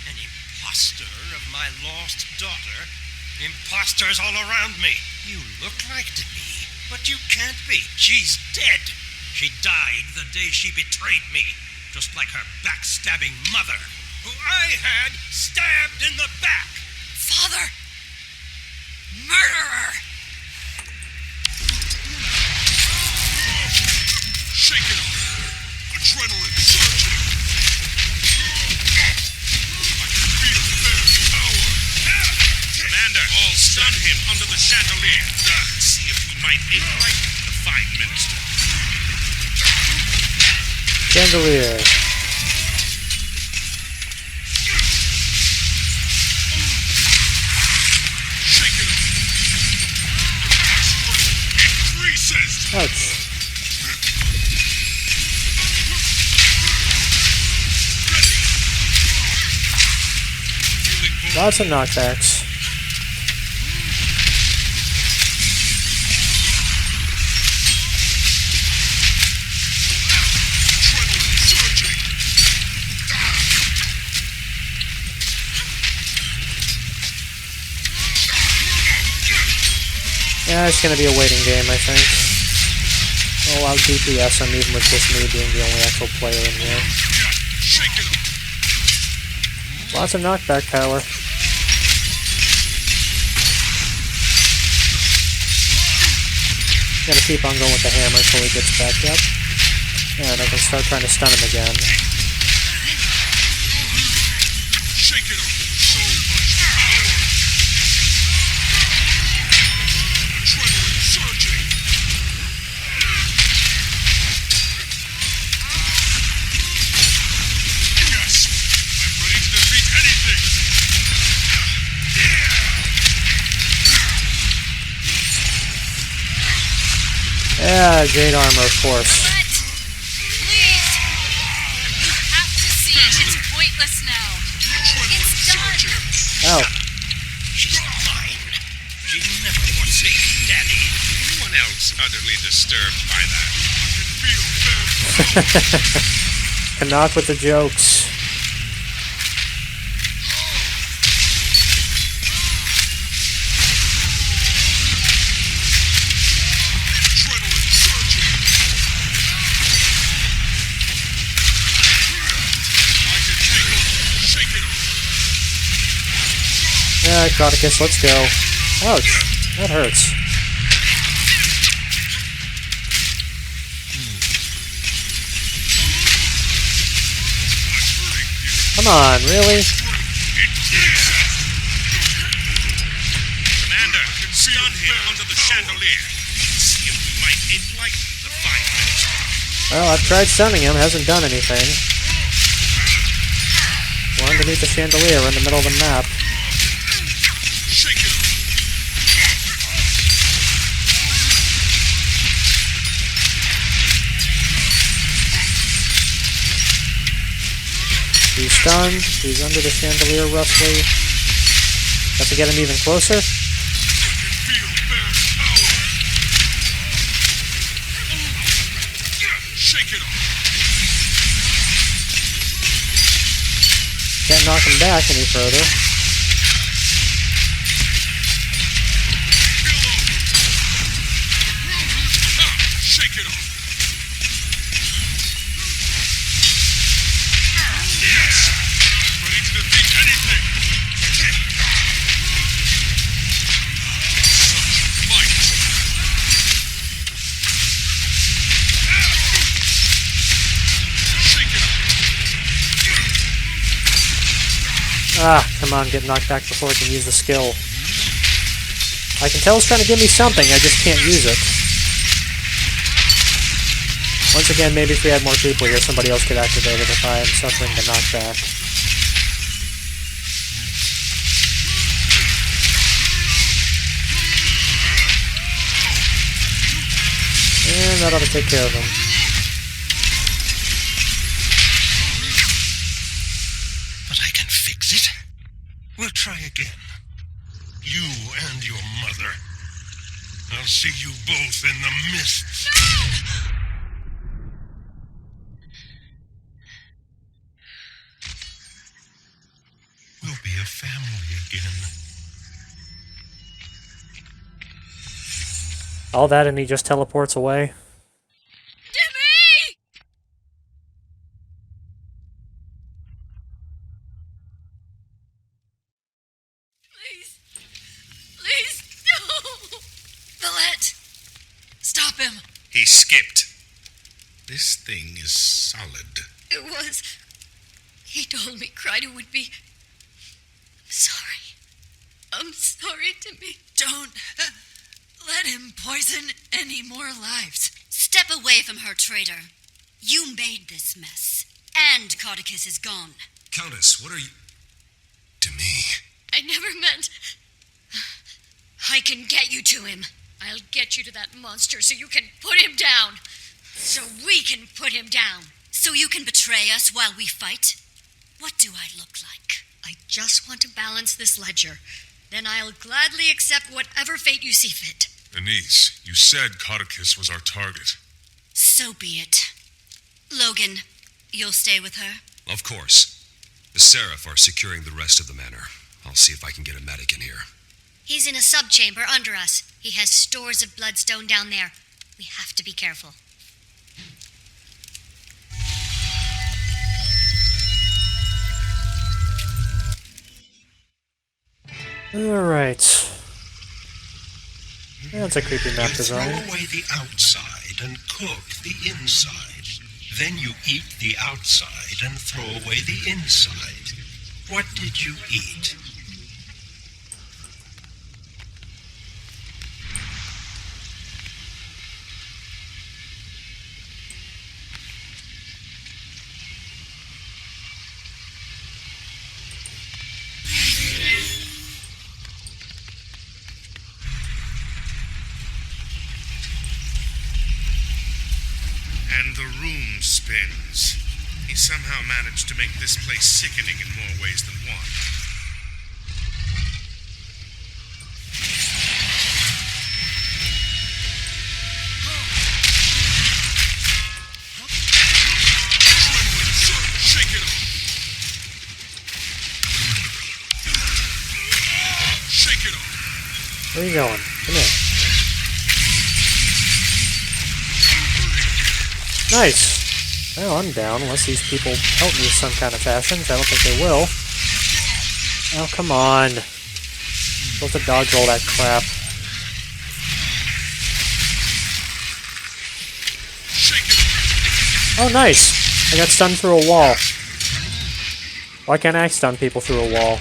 An imposter of my lost daughter? Imposters all around me. You look like to me, but you can't be. She's dead. She died the day she betrayed me, just like her backstabbing mother, who I had stabbed in the back. Father! Murderer! Shake it up. Adrenaline surging. I can feel their power. Commander, stun him under the chandelier. See if we might ignite the fine minister. Chandelier. Shake it up. Increases. Ouch. Lots of knockbacks. Yeah, it's gonna be a waiting game, I think. Oh, I'll DPS him even with just me being the only actual player in here. Lots of knockback power. Gotta keep on going with the hammer until he gets back up. And I can start trying to stun him again. Shake it up. So much power. Adrenaline surging. Yes, I'm ready to defeat anything. Yeah, Jade Armor, of course. Please! You have to see it. It's pointless now. It's done. Oh. She's mine. She never was me, Daddy. Anyone else utterly disturbed by that? Canuck with the jokes. Adrenaline surging. I can take it. Shake it up. Yeah, Codicus, let's go. Ouch, that hurts. Come on, really? Commander, stun him under the chandelier. See if we might enlighten the fine minister. Well, I've tried stunning him, hasn't done anything. We're underneath the chandelier, we're in the middle of the map. Shake it up. He's stunned, he's under the chandelier roughly. Have to get him even closer. Feel their power. Shake it up. Can't knock him back any further. Shake it up. Ready to defeat anything. Such fight. Shake it up. Ah, come on, get knocked back before I can use the skill. I can tell it's trying to give me something, I just can't use it. Once again, maybe if we had more people here, somebody else could activate it if I am suffering the knockback. And that ought to take care of him. But I can fix it. We'll try again. You and your mother. I'll see you both in the mists. We'll be a family again. All that and he just teleports away. Dimmy! Please. Please, no! Valette! Stop him! He skipped. This thing is solid. It was. He told me Kryder would be. Sorry. I'm sorry, Timmy. Don't let him poison any more lives. Step away from her, traitor. You made this mess. And Codicus is gone. Countess, what are you... To me? I never meant. I can get you to him. I'll get you to that monster so you can put him down. So we can put him down. So you can betray us while we fight? What do I look like? I just want to balance this ledger. Then I'll gladly accept whatever fate you see fit. Anise, you said Codicus was our target. So be it. Logan, you'll stay with her? Of course. The Seraph are securing the rest of the manor. I'll see if I can get a medic in here. He's in a subchamber under us. He has stores of bloodstone down there. We have to be careful. Alright. Yeah, that's a creepy map design. You throw away the outside and cook the inside. Then you eat the outside and throw away the inside. What did you eat? And the room spins. He somehow managed to make this place sickening in more ways than one. Shake it off! Shake it off! Where are you going? Come here. Nice. Well, I'm down, unless these people help me in some kind of fashion, which I don't think they will. Oh, come on. Supposed to dodge all that crap. Oh, nice. I got stunned through a wall. Why can't I stun people through a wall?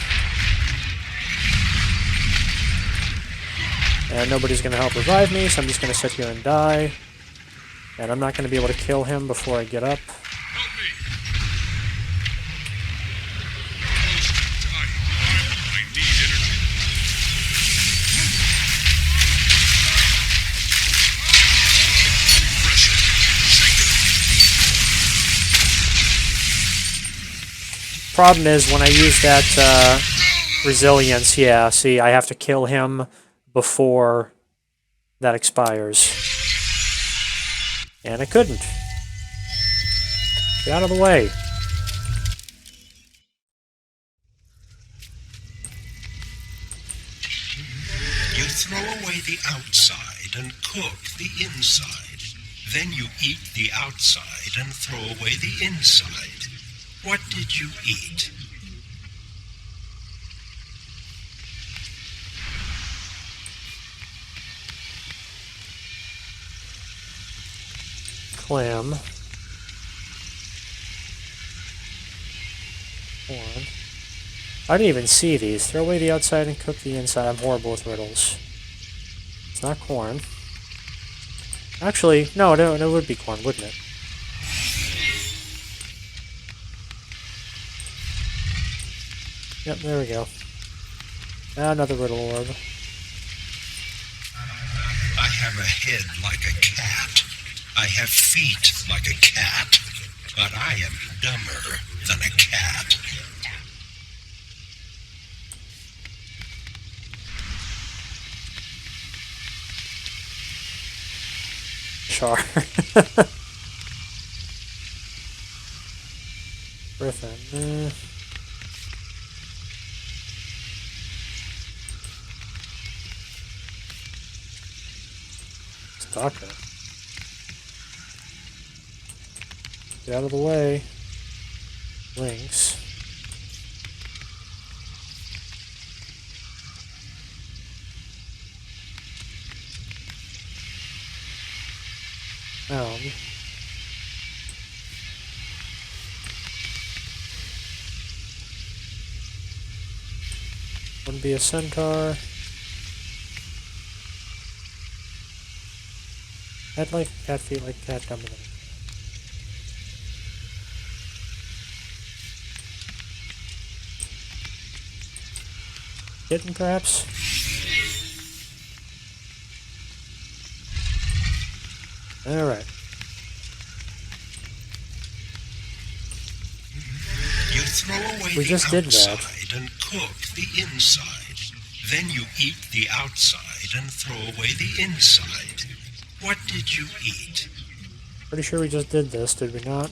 And nobody's going to help revive me, so I'm just going to sit here and die. And I'm not going to be able to kill him before I get up. Help me! I need energy. Refresh it. Shake it. Problem is, when I use that resilience, yeah, see, I have to kill him before that expires. And I couldn't. Get out of the way. You throw away the outside and cook the inside. Then you eat the outside and throw away the inside. What did you eat? Clam. Corn. I didn't even see these. Throw away the outside and cook the inside. I'm horrible with riddles. It's not corn. Actually, no, it would be corn, wouldn't it? Yep, there we go. Another riddle orb. I have a head like a cat. I have feet like a cat. But I am dumber than a cat. Char. Griffin. Stalker. Get out of the way. Lynx. Wouldn't be a centaur. Head like cat, feet like cat, dumber than kitten, perhaps? Alright. You throw away We the just did that. outside and cook the inside. Then you eat the outside and throw away the inside. What did you eat? Pretty sure we just did this, did we not?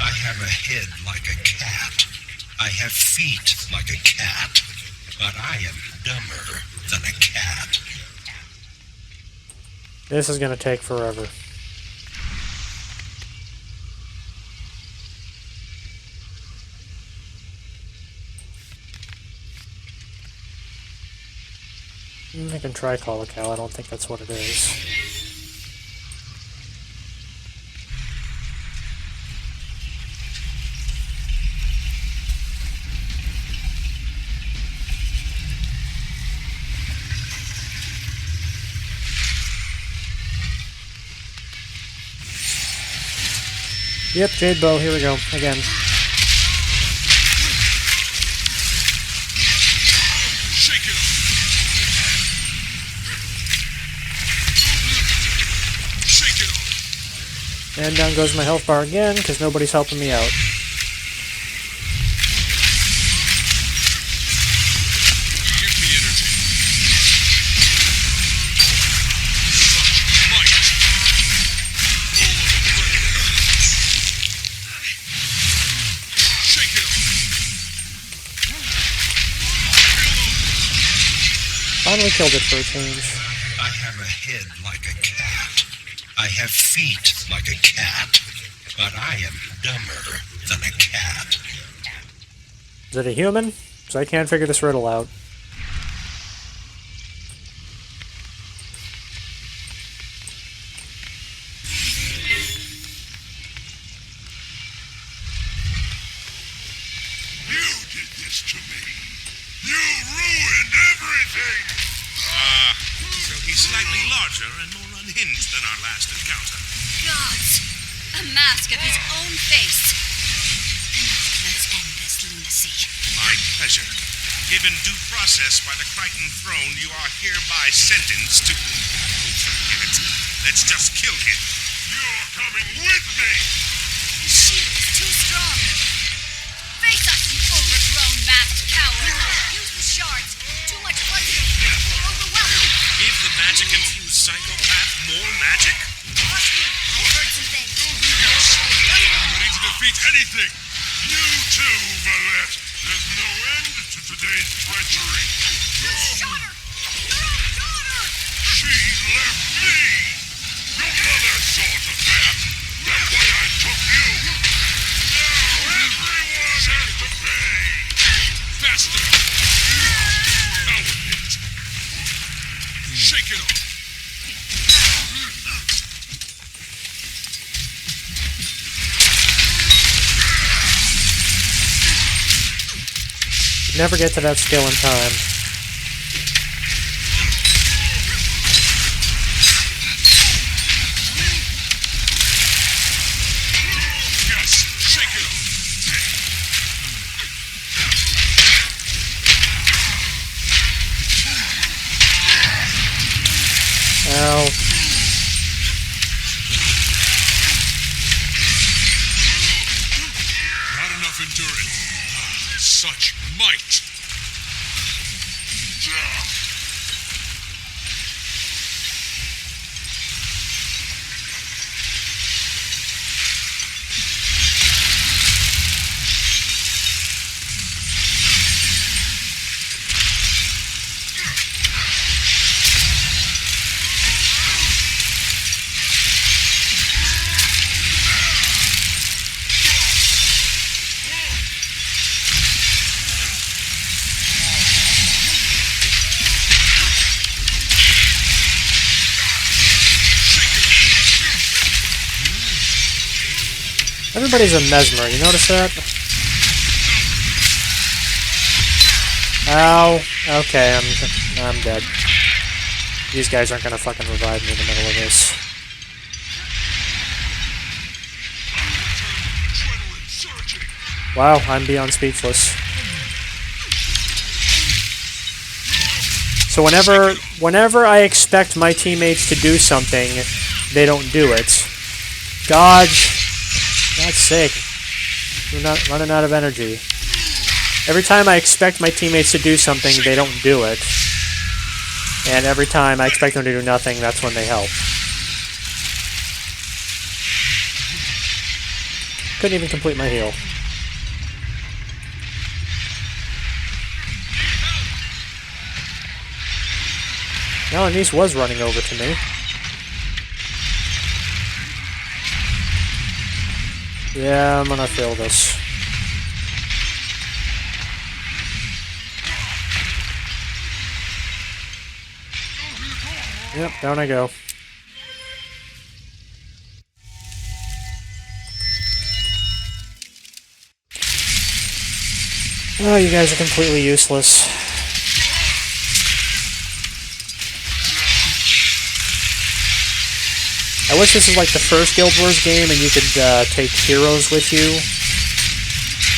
I have a head like a cat. I have feet like a cat, but I am dumber than a cat. This is gonna take forever. I can try call a cow. I don't think that's what it is. Yep, Jade Bow, here we go, again. Shake it off. Shake it off. And down goes my health bar again, because nobody's helping me out. Give me energy. Such might. Shake it off. Finally killed it for a change. I have a head like a cat. I have feet like a cat, but I am dumber than a cat. Is it a human? So I can't figure this riddle out. You did this to me. You ruined everything. So he's slightly larger and more unhinged than our last encounter. Gods! A mask of his own face. Let's end this lunacy. My pleasure. Given due process by the Crichton throne, you are hereby sentenced to... Forget it. Let's just kill him. You're coming with me. His shield is too strong. Face us, you overgrown masked coward. Use the shards. Too much blood will overwhelm him. Give the magic-infused psychopath more magic? Trust me, I heard some things. I'm ready to defeat anything. You too, Valette. There's no end to today's treachery. You shot her! Your own daughter! She left me. Your mother saw to that. That's why I took you. Now everyone has to pay. Faster. Now it. Shake it off. Never get to that skill in time. Yes, shake it off. Ow. Not enough endurance. Such might. Everybody's a mesmer, you notice that? Ow. Okay, I'm dead. These guys aren't gonna fucking revive me in the middle of this. Wow, I'm beyond speechless. So whenever I expect my teammates to do something, they don't do it. God's sake. We're not running out of energy. Every time I expect my teammates to do something, they don't do it. And every time I expect them to do nothing, that's when they help. Couldn't even complete my heal. Now Anise was running over to me. Yeah, I'm gonna fail this. Yep, down I go. Oh, you guys are completely useless. I wish this was like the first Guild Wars game and you could take heroes with you.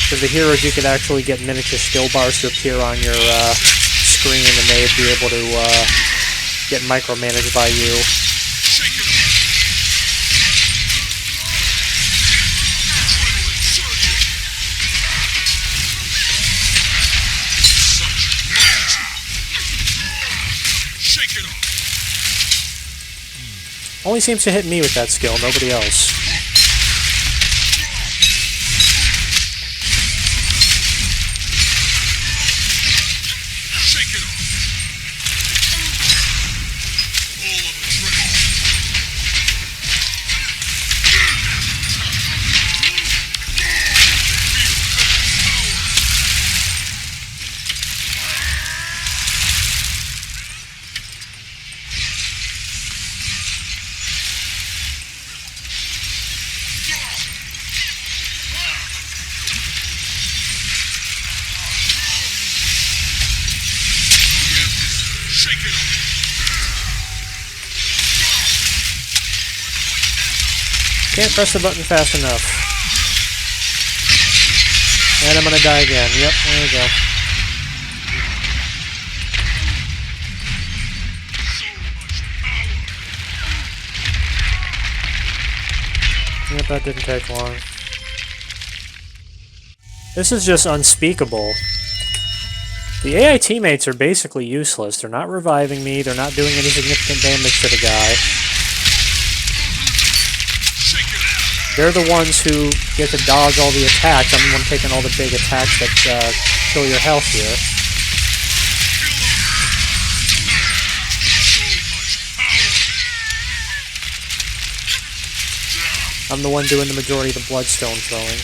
Because the heroes, you could actually get miniature skill bars to appear on your screen and they'd be able to get micromanaged by you. Only seems to hit me with that skill, nobody else. Can't press the button fast enough. And I'm gonna die again. Yep, there we go. Yep, that didn't take long. This is just unspeakable. The AI teammates are basically useless. They're not reviving me, they're not doing any significant damage to the guy. They're the ones who get to dodge all the attacks. I'm the one taking all the big attacks that kill your health here. I'm the one doing the majority of the bloodstone throwing.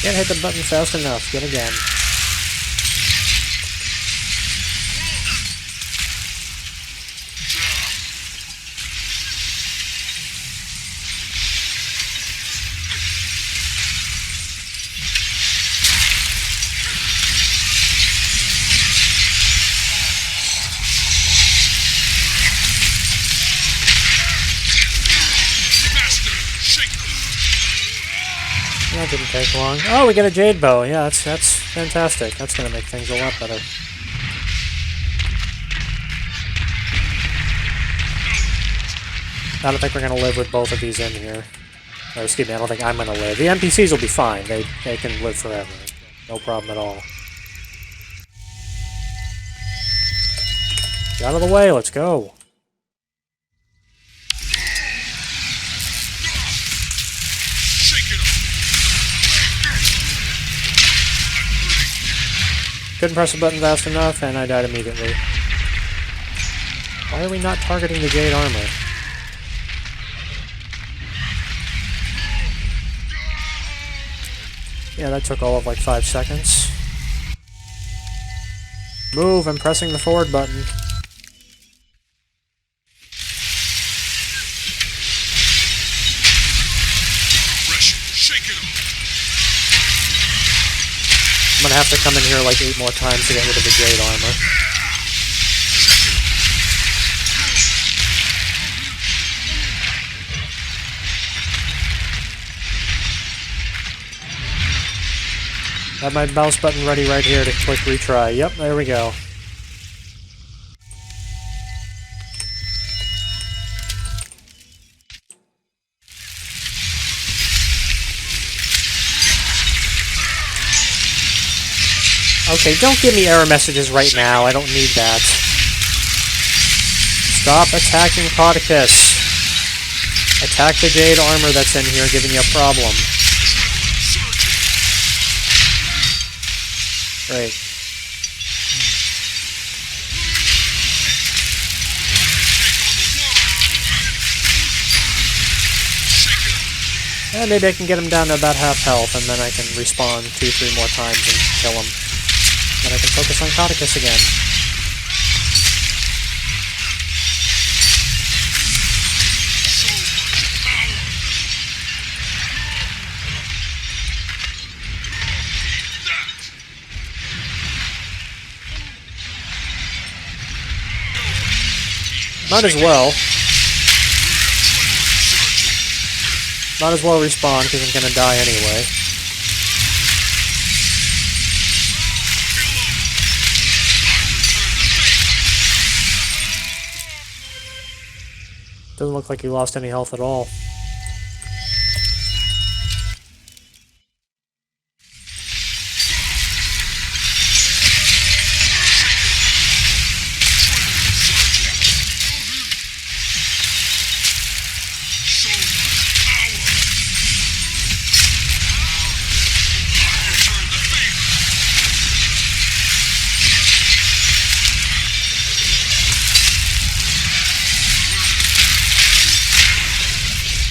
Can't hit the button fast enough, yet again. That didn't take long. Oh, we get a jade bow. Yeah, that's fantastic. That's gonna make things a lot better. I don't think we're gonna live with both of these in here. Or, excuse me, I don't think I'm gonna live. The NPCs will be fine. They can live forever. No problem at all. Get out of the way. Let's go. couldn't press the button fast enough, and I died immediately. Why are we not targeting the Jade armor? Yeah, that took all of like 5 seconds. Move, I'm pressing the forward button. I'm gonna have to come in here like 8 more times to get rid of the Jade armor. Have my mouse button ready right here to click retry. Yep, there we go. Okay, don't give me error messages right now. I don't need that. Stop attacking Codicus. Attack the Jade armor that's in here giving you a problem. Great. And maybe I can get him down to about half health, and then I can respawn 2-3 more times and kill him. Then I can focus on Codicus again. Might as well. Might as well respawn, because I'm gonna die anyway. Doesn't look like he lost any health at all.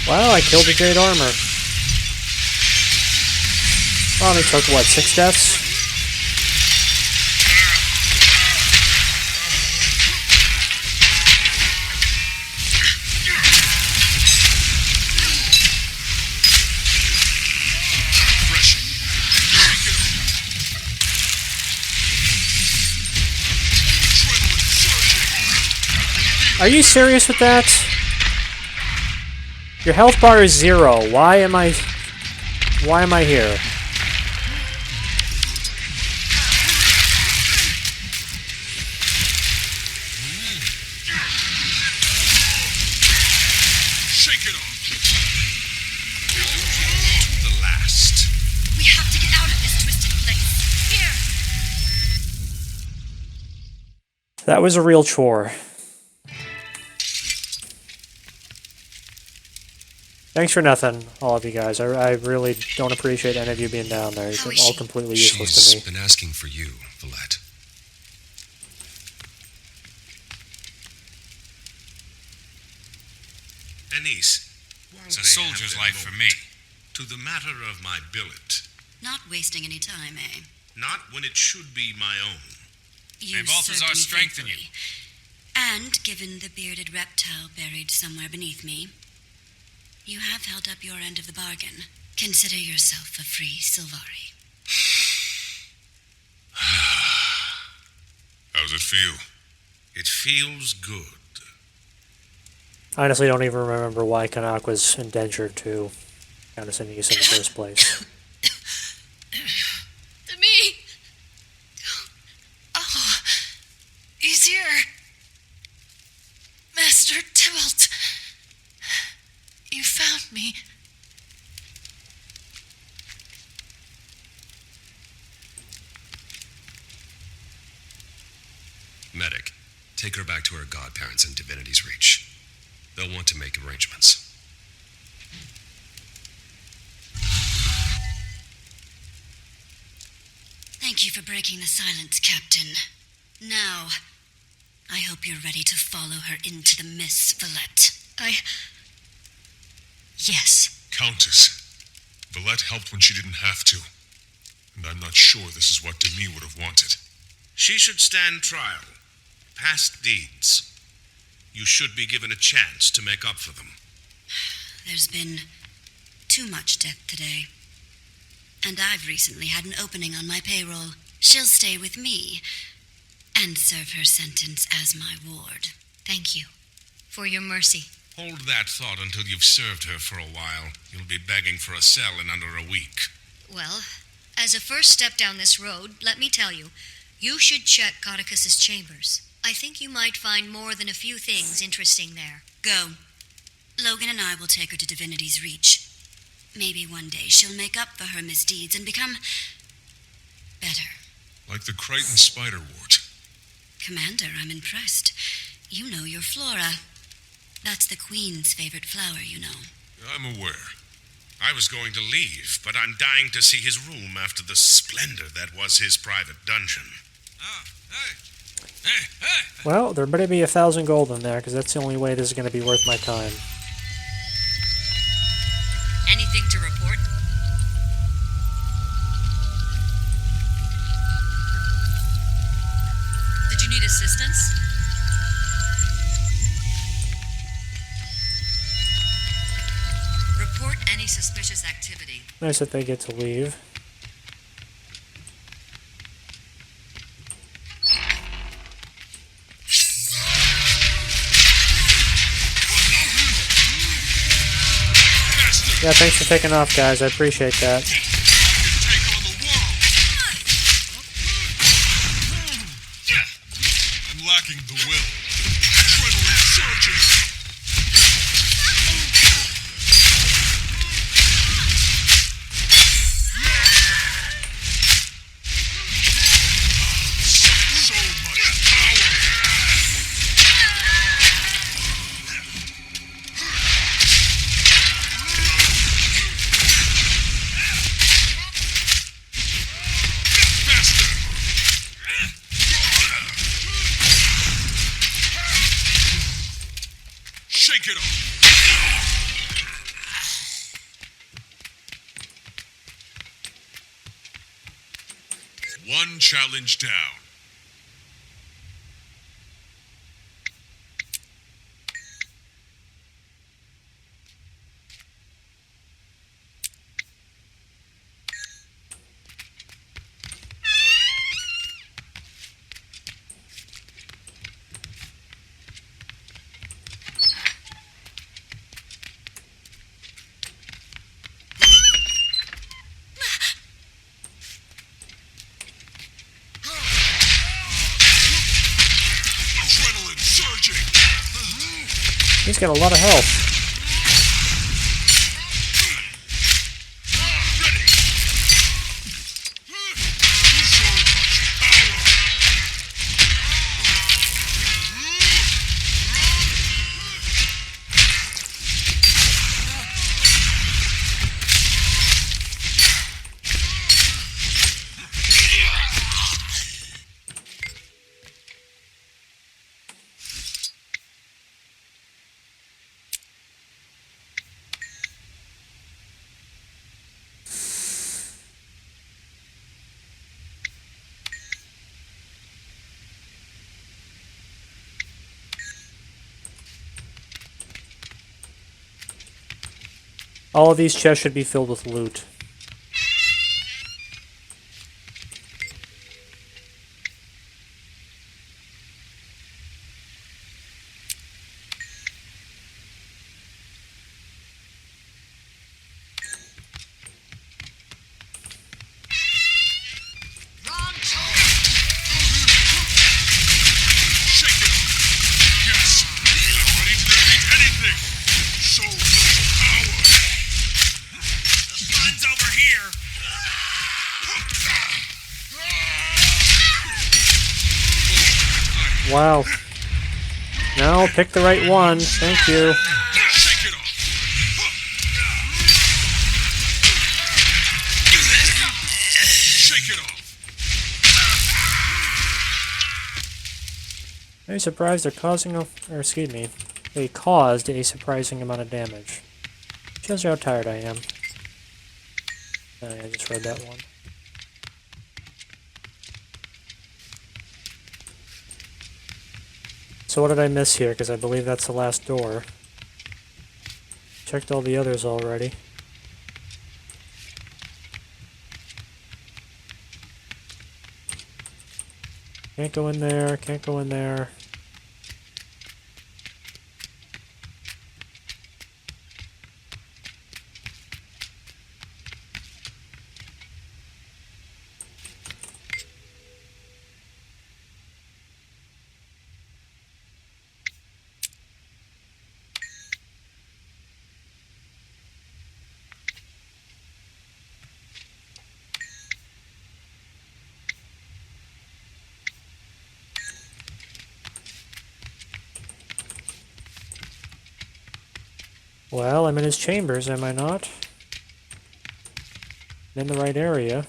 Wow, I killed the Jade armor. Well, only took, what, 6 deaths? Are you serious with that? Your health bar is 0. Why am I here? Shake it off. The last. We have to get out of this twisted place. Here. That was a real chore. Thanks for nothing, all of you guys. I really don't appreciate any of you being down there. You're all completely useless to me. She's been asking for you, Valette. Anise, it's a soldier's life for me. To the matter of my billet. Not wasting any time, eh? Not when it should be my own. You May Balthazar served me strengthen you. faithfully. And given the bearded reptile buried somewhere beneath me, you have held up your end of the bargain. Consider yourself a free Sylvari. How's it feel? It feels good. I honestly don't even remember why Kanak was indentured to Countess Anise in the first place. To me. Oh, he's here. Master Tybalt. You found me. Medic, take her back to her godparents in Divinity's Reach. They'll want to make arrangements. Thank you for breaking the silence, Captain. Now, I hope you're ready to follow her into the mists, Valette. Yes. Countess, Valette helped when she didn't have to. And I'm not sure this is what Demi would have wanted. She should stand trial. Past deeds. You should be given a chance to make up for them. There's been too much death today. And I've recently had an opening on my payroll. She'll stay with me and serve her sentence as my ward. Thank you for your mercy. Hold that thought until you've served her for a while. You'll be begging for a cell in under a week. Well, as a first step down this road, let me tell you, you should check Codicus's chambers. I think you might find more than a few things interesting there. Go. Logan and I will take her to Divinity's Reach. Maybe one day she'll make up for her misdeeds and become better. Like the Crichton spider wart. Commander, I'm impressed. You know your flora. That's the Queen's favorite flower, you know. I'm aware. I was going to leave, but I'm dying to see his room after the splendor that was his private dungeon. Well, there better be 1,000 gold in there, because that's the only way this is going to be worth my time. Anything to report? Did you need assistance? Report any suspicious activity. Nice that they get to leave. Yeah, thanks for taking off, guys. I appreciate that. I'm lacking the will. Adrenaline surging. Shake it off. One challenge down. He's got a lot of health. All of these chests should be filled with loot. Wow. No, pick the right one. Thank you. Shake it off. Very surprised they're causing a... or excuse me. They caused a surprising amount of damage. Shows you how tired I am. Oh, yeah, I just read that one. So what did I miss here? Because I believe that's the last door. Checked all the others already. Can't go in there, can't go in there. Well, I'm in his chambers, am I not? In the right area.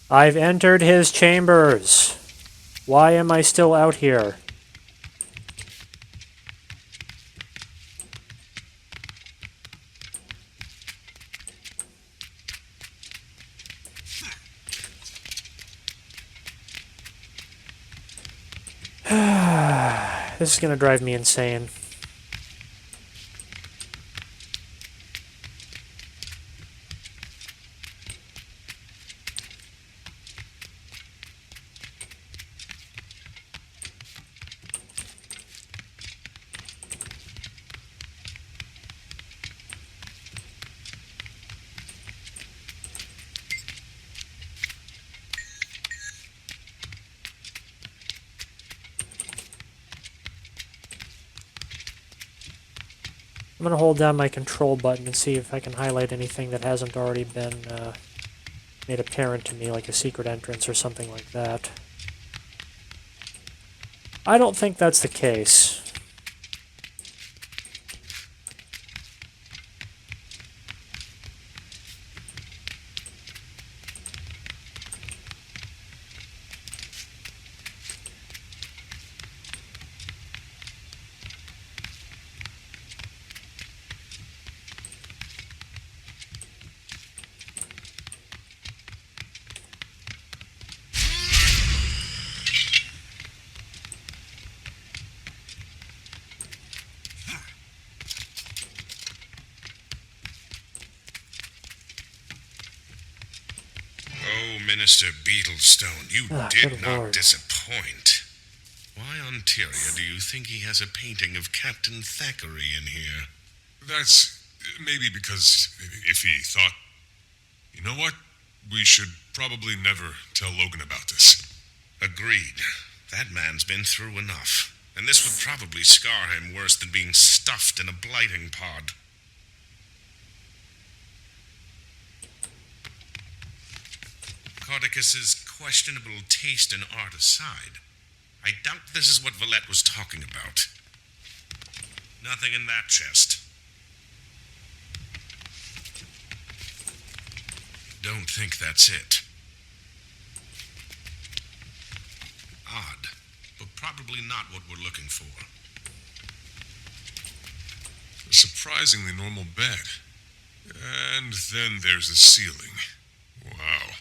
I've entered his chambers. Why am I still out here? This is gonna drive me insane. I'm going to hold down my control button and see if I can highlight anything that hasn't already been made apparent to me, like a secret entrance or something like that. I don't think that's the case. Minister Beetlestone, you did not Lord. disappoint. Why on Tyria do you think he has a painting of Captain Thackeray in here? That's maybe because if he thought, you know what, we should probably never tell Logan about this. Agreed. That man's been through enough, and this would probably scar him worse than being stuffed in a blighting pod. Codicus's questionable taste in art aside, I doubt this is what Valette was talking about. Nothing in that chest. Don't think that's it. Odd, but probably not what we're looking for. A surprisingly normal bed. And then there's the ceiling. Wow.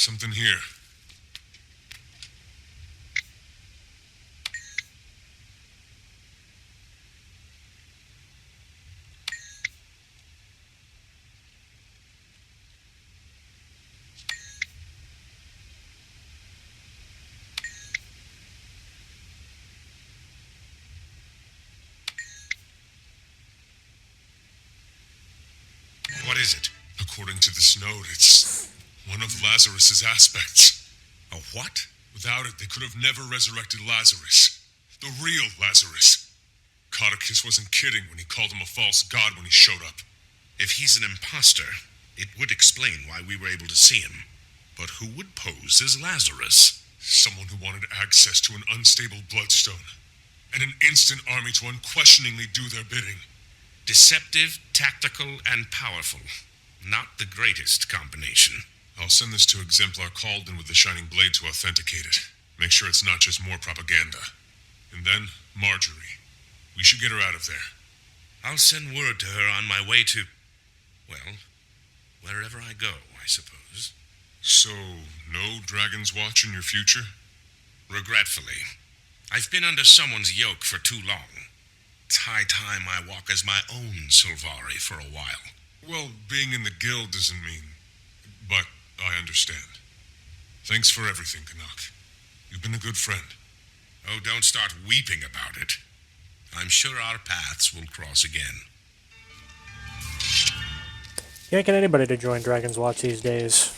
Something here. What is it? According to this note, it's one of Lazarus's aspects. A what? Without it, they could have never resurrected Lazarus. The real Lazarus. Codicus wasn't kidding when he called him a false god when he showed up. If he's an imposter, it would explain why we were able to see him. But who would pose as Lazarus? Someone who wanted access to an unstable bloodstone. And an instant army to unquestioningly do their bidding. Deceptive, tactical, and powerful. Not the greatest combination. I'll send this to Exemplar called in with the Shining Blade to authenticate it. Make sure it's not just more propaganda. And then, Marjorie. We should get her out of there. I'll send word to her on my way to... well, wherever I go, I suppose. So, no Dragon's Watch in your future? Regretfully. I've been under someone's yoke for too long. It's high time I walk as my own Sylvari for a while. Well, being in the guild doesn't mean... but I understand. Thanks for everything, Canuck. You've been a good friend. Oh, don't start weeping about it. I'm sure our paths will cross again. Can't get anybody to join Dragon's Watch these days.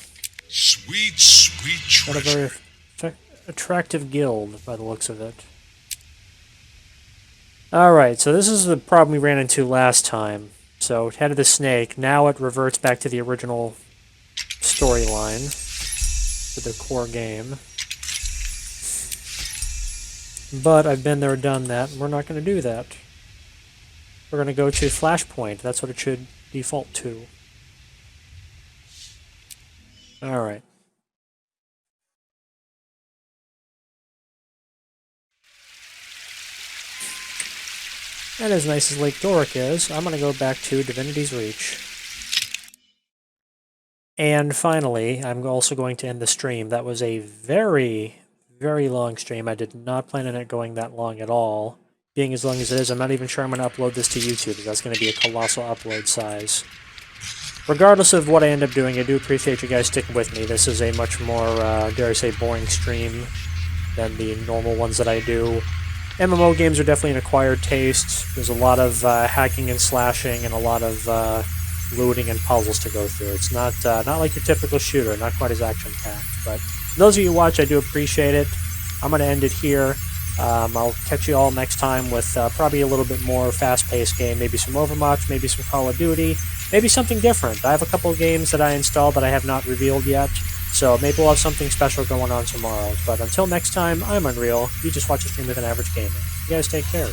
Sweet, sweet treasure. Not a very attractive guild, by the looks of it. Alright, so this is the problem we ran into last time. So, Head of the Snake, now it reverts back to the original storyline for the core game. But I've been there, done that, and we're not going to do that. We're going to go to Flashpoint. That's what it should default to. Alright. And as nice as Lake Doric is, I'm going to go back to Divinity's Reach. And finally, I'm also going to end the stream. That was a very, very long stream. I did not plan on it going that long at all. Being as long as it is, I'm not even sure I'm going to upload this to YouTube. That's going to be a colossal upload size. Regardless of what I end up doing, I do appreciate you guys sticking with me. This is a much more, dare I say, boring stream than the normal ones that I do. MMO games are definitely an acquired taste. There's a lot of hacking and slashing and a lot of looting and puzzles to go through. It's not like your typical shooter, not quite as action-packed. But for those of you who watch, I do appreciate it. I'm going to end it here. I'll catch you all next time with probably a little bit more fast-paced game. Maybe some Overwatch, maybe some Call of Duty, maybe something different. I have a couple of games that I installed that I have not revealed yet. So maybe we'll have something special going on tomorrow. But until next time, I'm Unreal. You just watch a stream with an average gamer. You guys take care.